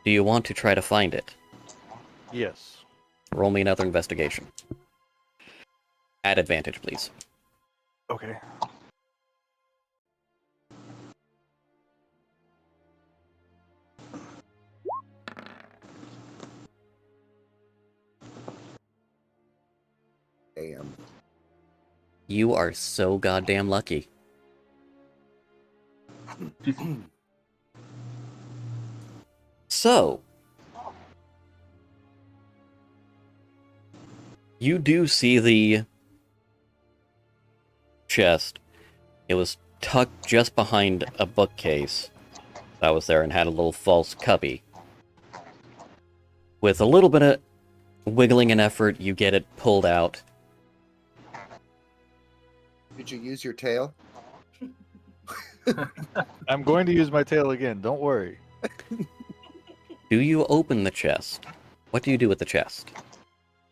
Do you want to try to find it? Yes. Roll me another investigation. At advantage, please. Okay. Damn. You are so goddamn lucky. So, you do see the chest. It was tucked just behind a bookcase that was there and had a little false cubby. With a little bit of wiggling and effort, you get it pulled out. Did you use your tail? I'm going to use my tail again. Don't worry. Do you open the chest? What do you do with the chest?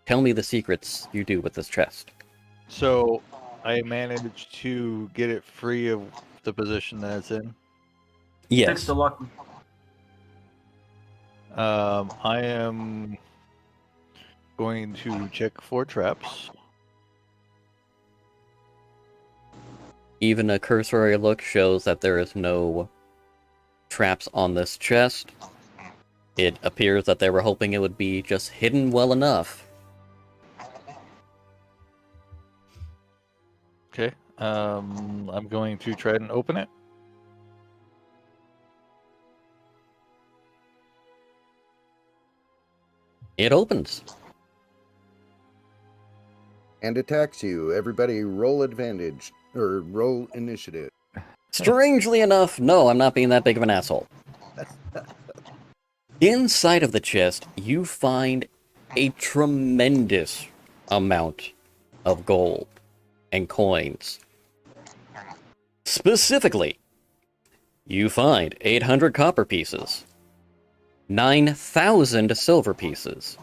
Tell me the secrets you do with this chest. So, I managed to get it free of the position that it's in. Fix Yes. the lock. I am going to check for traps. Even a cursory look shows that there is no traps on this chest. It appears that they were hoping it would be just hidden well enough. Okay. I'm going to try and open it. It opens. And attacks you. Everybody roll advantage. Or roll initiative. Strangely enough, no, I'm not being that big of an asshole. Inside of the chest, you find a tremendous amount of gold and coins. Specifically, you find 800 copper pieces, 9,000 silver pieces,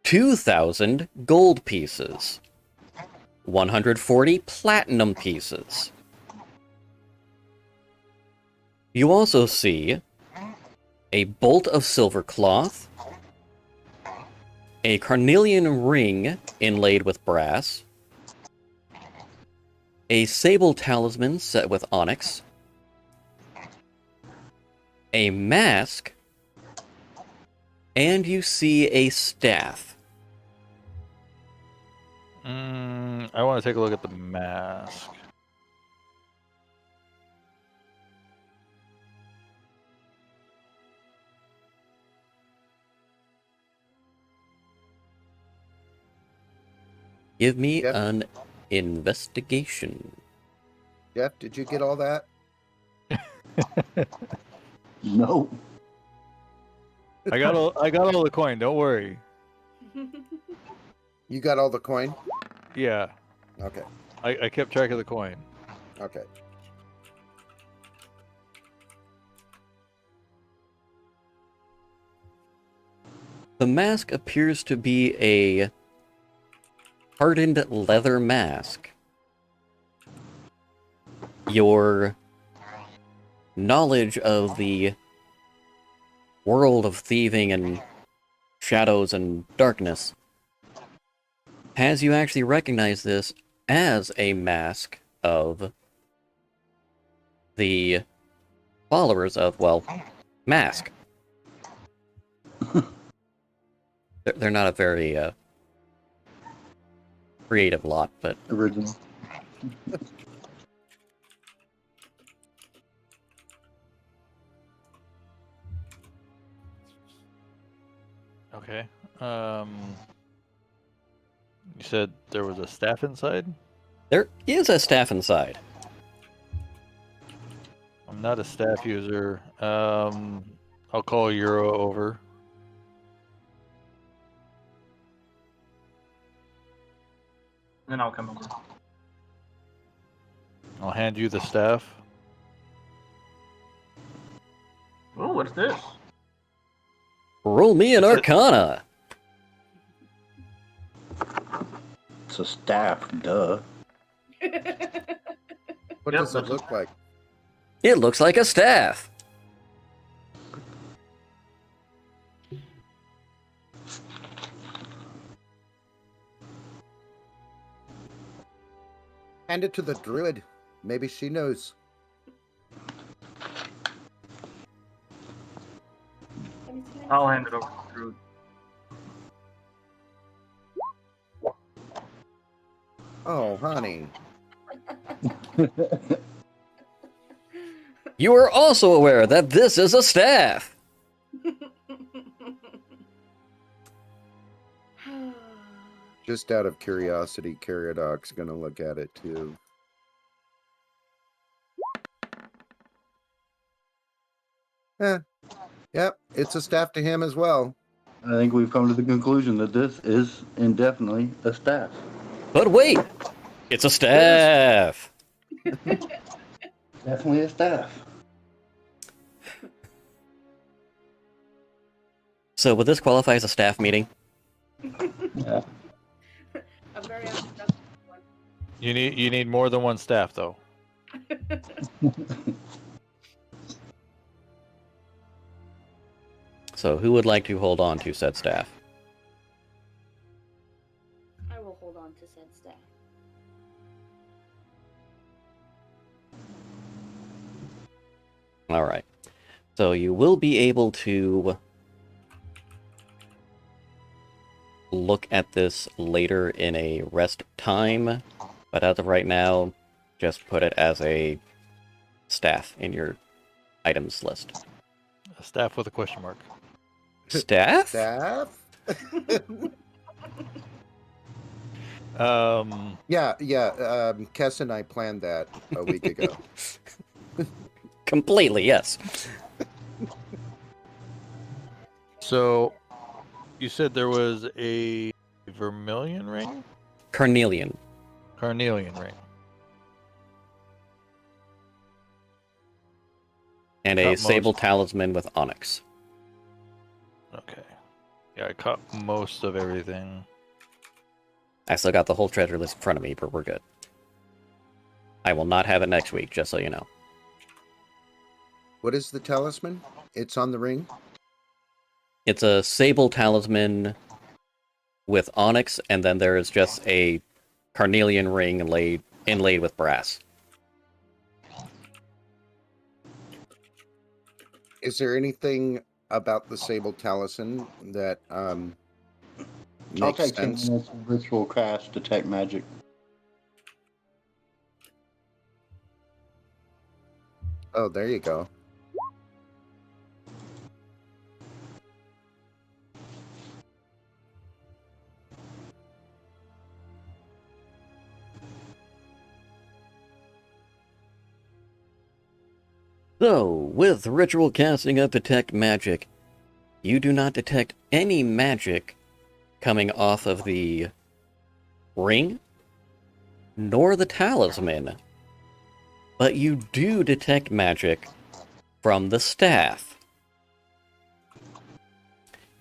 2,000 gold pieces, 140 platinum pieces. You also see a bolt of silver cloth, a carnelian ring inlaid with brass, a sable talisman set with onyx, a mask, and you see a staff. I want to take a look at the mask. Give me Yep. an investigation. Jeff, did you get all that? No. I got all the coin. Don't worry. You got all the coin? Yeah, Okay. I kept track of the coin. Okay. The mask appears to be a hardened leather mask. Your knowledge of the world of thieving and shadows and darkness has you actually recognize this as a mask of the followers of, well, Mask. They're not a very creative lot, but Original. Okay. You said there was a staff inside? there is a staff inside. I'm not a staff user. I'll call Euro over. Then I'll come over. I'll hand you the staff. Oh, what's this? Roll me an Arcana. It's a staff, duh. What Yep, does it that's- look like? It looks like a staff. Hand it to the druid. Maybe she knows. I'll hand it over to the druid. Oh, honey. You are also aware that this is a staff. Just out of curiosity, Caradoc's gonna look at it too. Yep, it's a staff to him as well. I think we've come to the conclusion that this is indefinitely a staff. But wait, it's a staff. Definitely a staff. So would this qualify as a staff meeting? Yeah. A very unproductive one. You need more than one staff though. So who would like to hold on to said staff? I will hold on to said staff. All right. So you will be able to look at this later in a rest time, but as of right now, just put it as a staff in your items list. A staff with a question mark. Staff? Staff? Yeah. Kess and I planned that a week ago. Completely, yes. So, you said there was a vermilion ring? Carnelian. Carnelian ring. And a Got sable most. talisman with onyx. Okay. Yeah, I caught most of everything. I still got the whole treasure list in front of me, but we're good. I will not have it next week, just so you know. What is the talisman? It's on the ring? It's a sable talisman with onyx, and then there is just a carnelian ring inlaid with brass. Is there anything about the sable talisman that I'll makes take 10 sense? minutes of ritual cast detect magic. Oh, there you go. So, with ritual casting of detect magic, you do not detect any magic coming off of the ring, nor the talisman, but you do detect magic from the staff.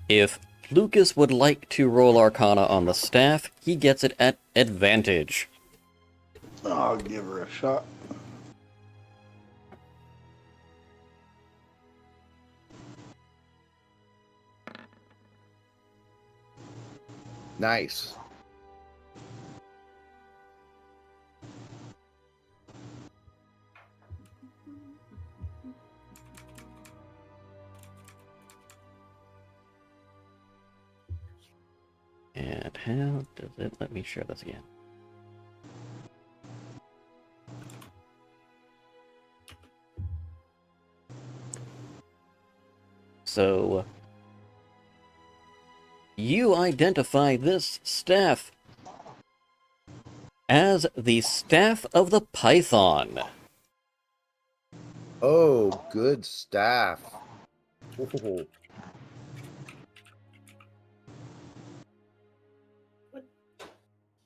If Luqas would like to roll Arcana on the staff, he gets it at advantage. I'll give her a shot. Nice. And how does it let me share this again? So, you identify this staff as the Staff of the Python. Oh, good staff. Oh.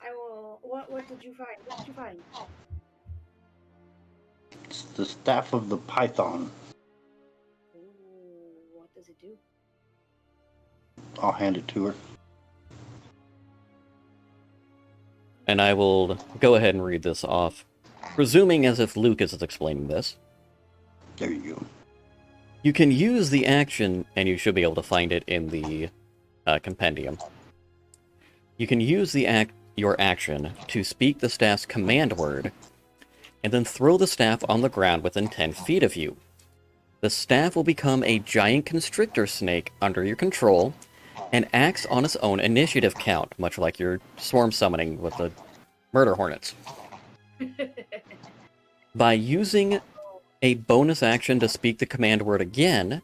I will. What did you find? What did you find? It's the staff of the python. Ooh, what does it do? I'll hand it to her. And I will go ahead and read this off, presuming as if Luqas is explaining this. There you go. You can use the action, and you should be able to find it in the compendium. You can use your action to speak the staff's command word, and then throw the staff on the ground within 10 feet of you. The staff will become a giant constrictor snake under your control, and acts on its own initiative count, much like your swarm summoning with the murder hornets. By using a bonus action to speak the command word again,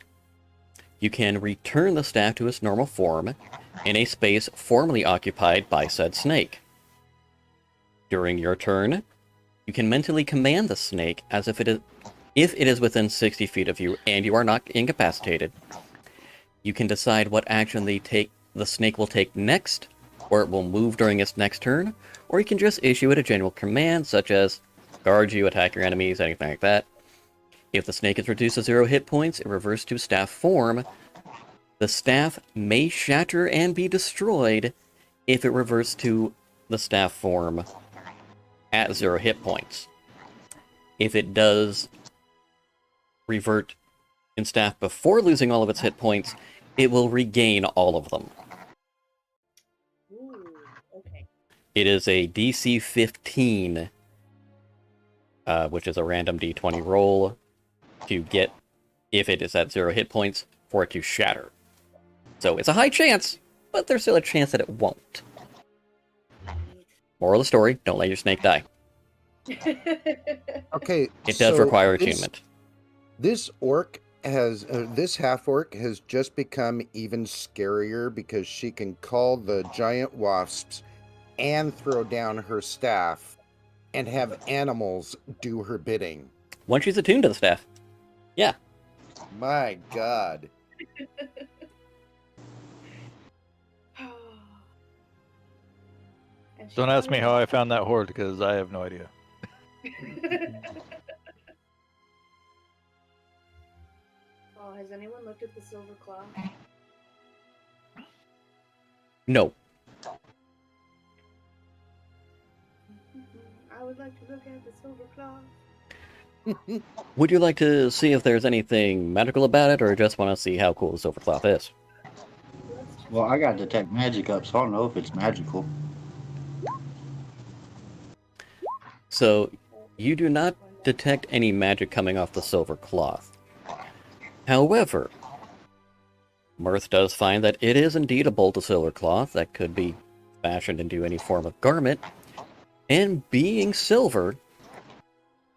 you can return the staff to its normal form in a space formerly occupied by said snake. During your turn, you can mentally command the snake as if it is within 60 feet of you and you are not incapacitated. You can decide what action the snake will take next, or it will move during its next turn, or you can just issue it a general command such as guard you, attack your enemies, anything like that. If the snake is reduced to 0 hit points, it reverts to staff form. The staff may shatter and be destroyed if it reverts to the staff form at 0 hit points. If it does revert in staff before losing all of its hit points, it will regain all of them. Ooh, okay. It is a DC 15, which is a random D20 roll to get, if it is at 0 hit points, for it to shatter. So it's a high chance, but there's still a chance that it won't. Moral of the story, don't let your snake die. Okay. It does so require attunement. This orc has this half orc has just become even scarier because she can call the giant wasps and throw down her staff and have animals do her bidding. Once she's attuned to the staff. Yeah. My God. And she Don't ask me wanted- how I found that horde, because I have no idea. Oh, has anyone looked at the silver cloth? No. I would like to look at the silver cloth. Would you like to see if there's anything magical about it, or just want to see how cool the silver cloth is? Let's just- Well, I got detect magic up, so I don't know if it's magical. So, you do not detect any magic coming off the silver cloth. However, Mirth does find that it is indeed a bolt of silver cloth that could be fashioned into any form of garment, and being silver,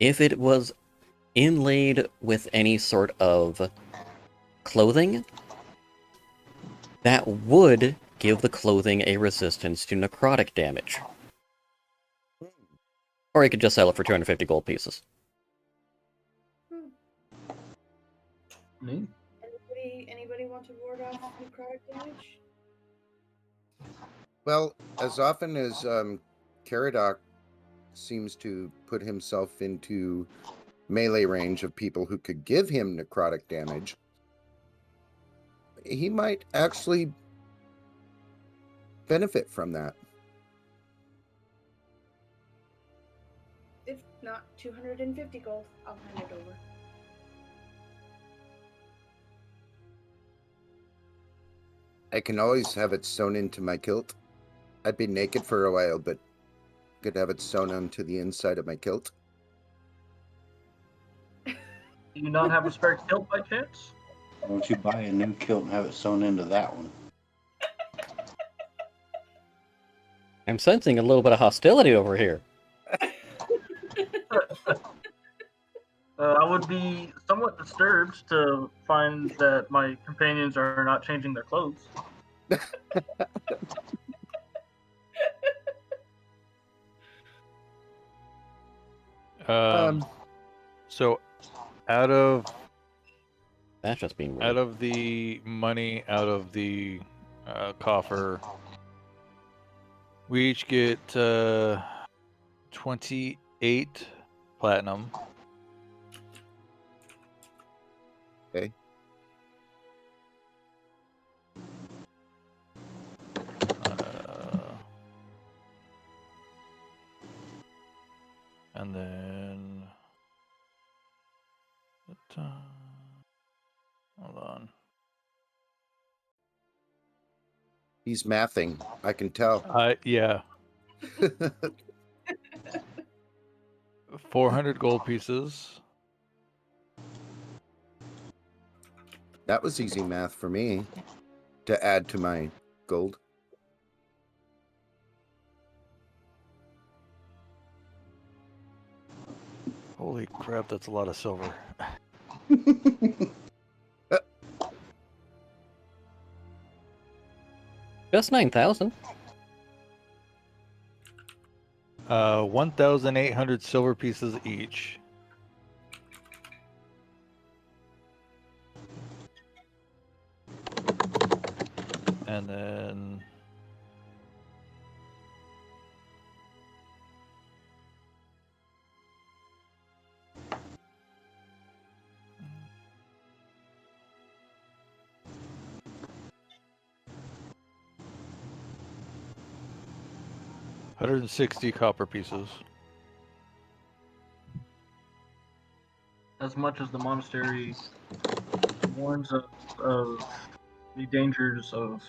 if it was inlaid with any sort of clothing, that would give the clothing a resistance to necrotic damage. Or you could just sell it for 250 gold pieces. Me? Anybody want to ward off necrotic damage? Well, as often as Caradoc seems to put himself into melee range of people who could give him necrotic damage, he might actually benefit from that. If not 250 gold, I'll hand it over. I can always have it sewn into my kilt. I'd be naked for a while, but could have it sewn onto the inside of my kilt. Do you not have a spare kilt by chance? Why don't you buy a new kilt and have it sewn into that one? I'm sensing a little bit of hostility over here. I would be somewhat disturbed to find that my companions are not changing their clothes. So, out of That's just being rude. out of the money out of the coffer, we each get 28 platinum. Okay. And then, hold on. He's mathing. I can tell. Yeah, 400 gold pieces. That was easy math for me to add to my gold. Holy crap, that's a lot of silver. Just 9,000. 1,800 silver pieces each. And then $160 copper pieces. As much as the monastery warns of the dangers of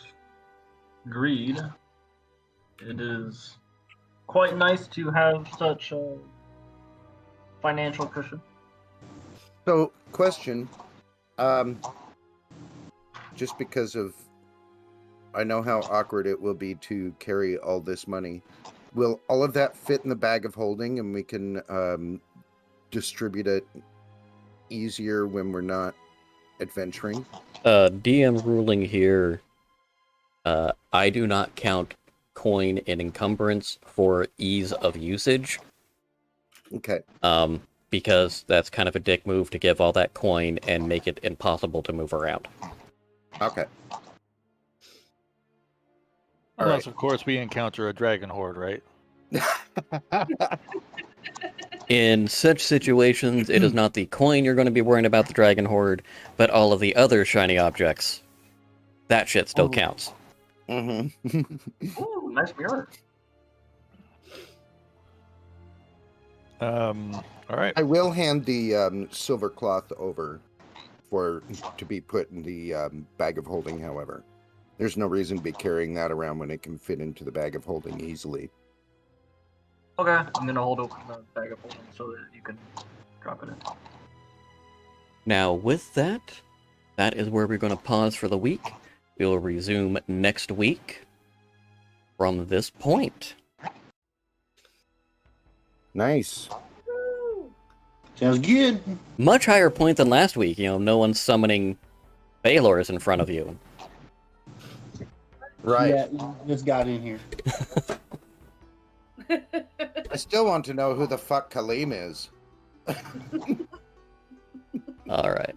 greed, it is quite nice to have such a financial cushion. So, question. Just because of, I know how awkward it will be to carry all this money. Will all of that fit in the bag of holding, and we can distribute it easier when we're not adventuring? DM ruling here. I do not count coin and encumbrance for ease of usage. Okay. Because that's kind of a dick move to give all that coin and make it impossible to move around. Okay. Unless, of course, we encounter a dragon horde, right? In such situations, it is not the coin you're going to be worrying about the dragon horde, but all of the other shiny objects. That shit still counts. Mm-hmm. Ooh, nice mirror. All right. I will hand the silver cloth over to be put in the bag of holding, however. There's no reason to be carrying that around when it can fit into the bag of holding easily. Okay, I'm gonna hold open the bag of holding so that you can drop it in. Now, with that, that is where we're going to pause for the week. We will resume next week from this point. Nice. Sounds good. Much higher point than last week. No one's summoning Balors in front of you. Right. Yeah, you just got in here. I still want to know who the fuck Kaleem is. All right.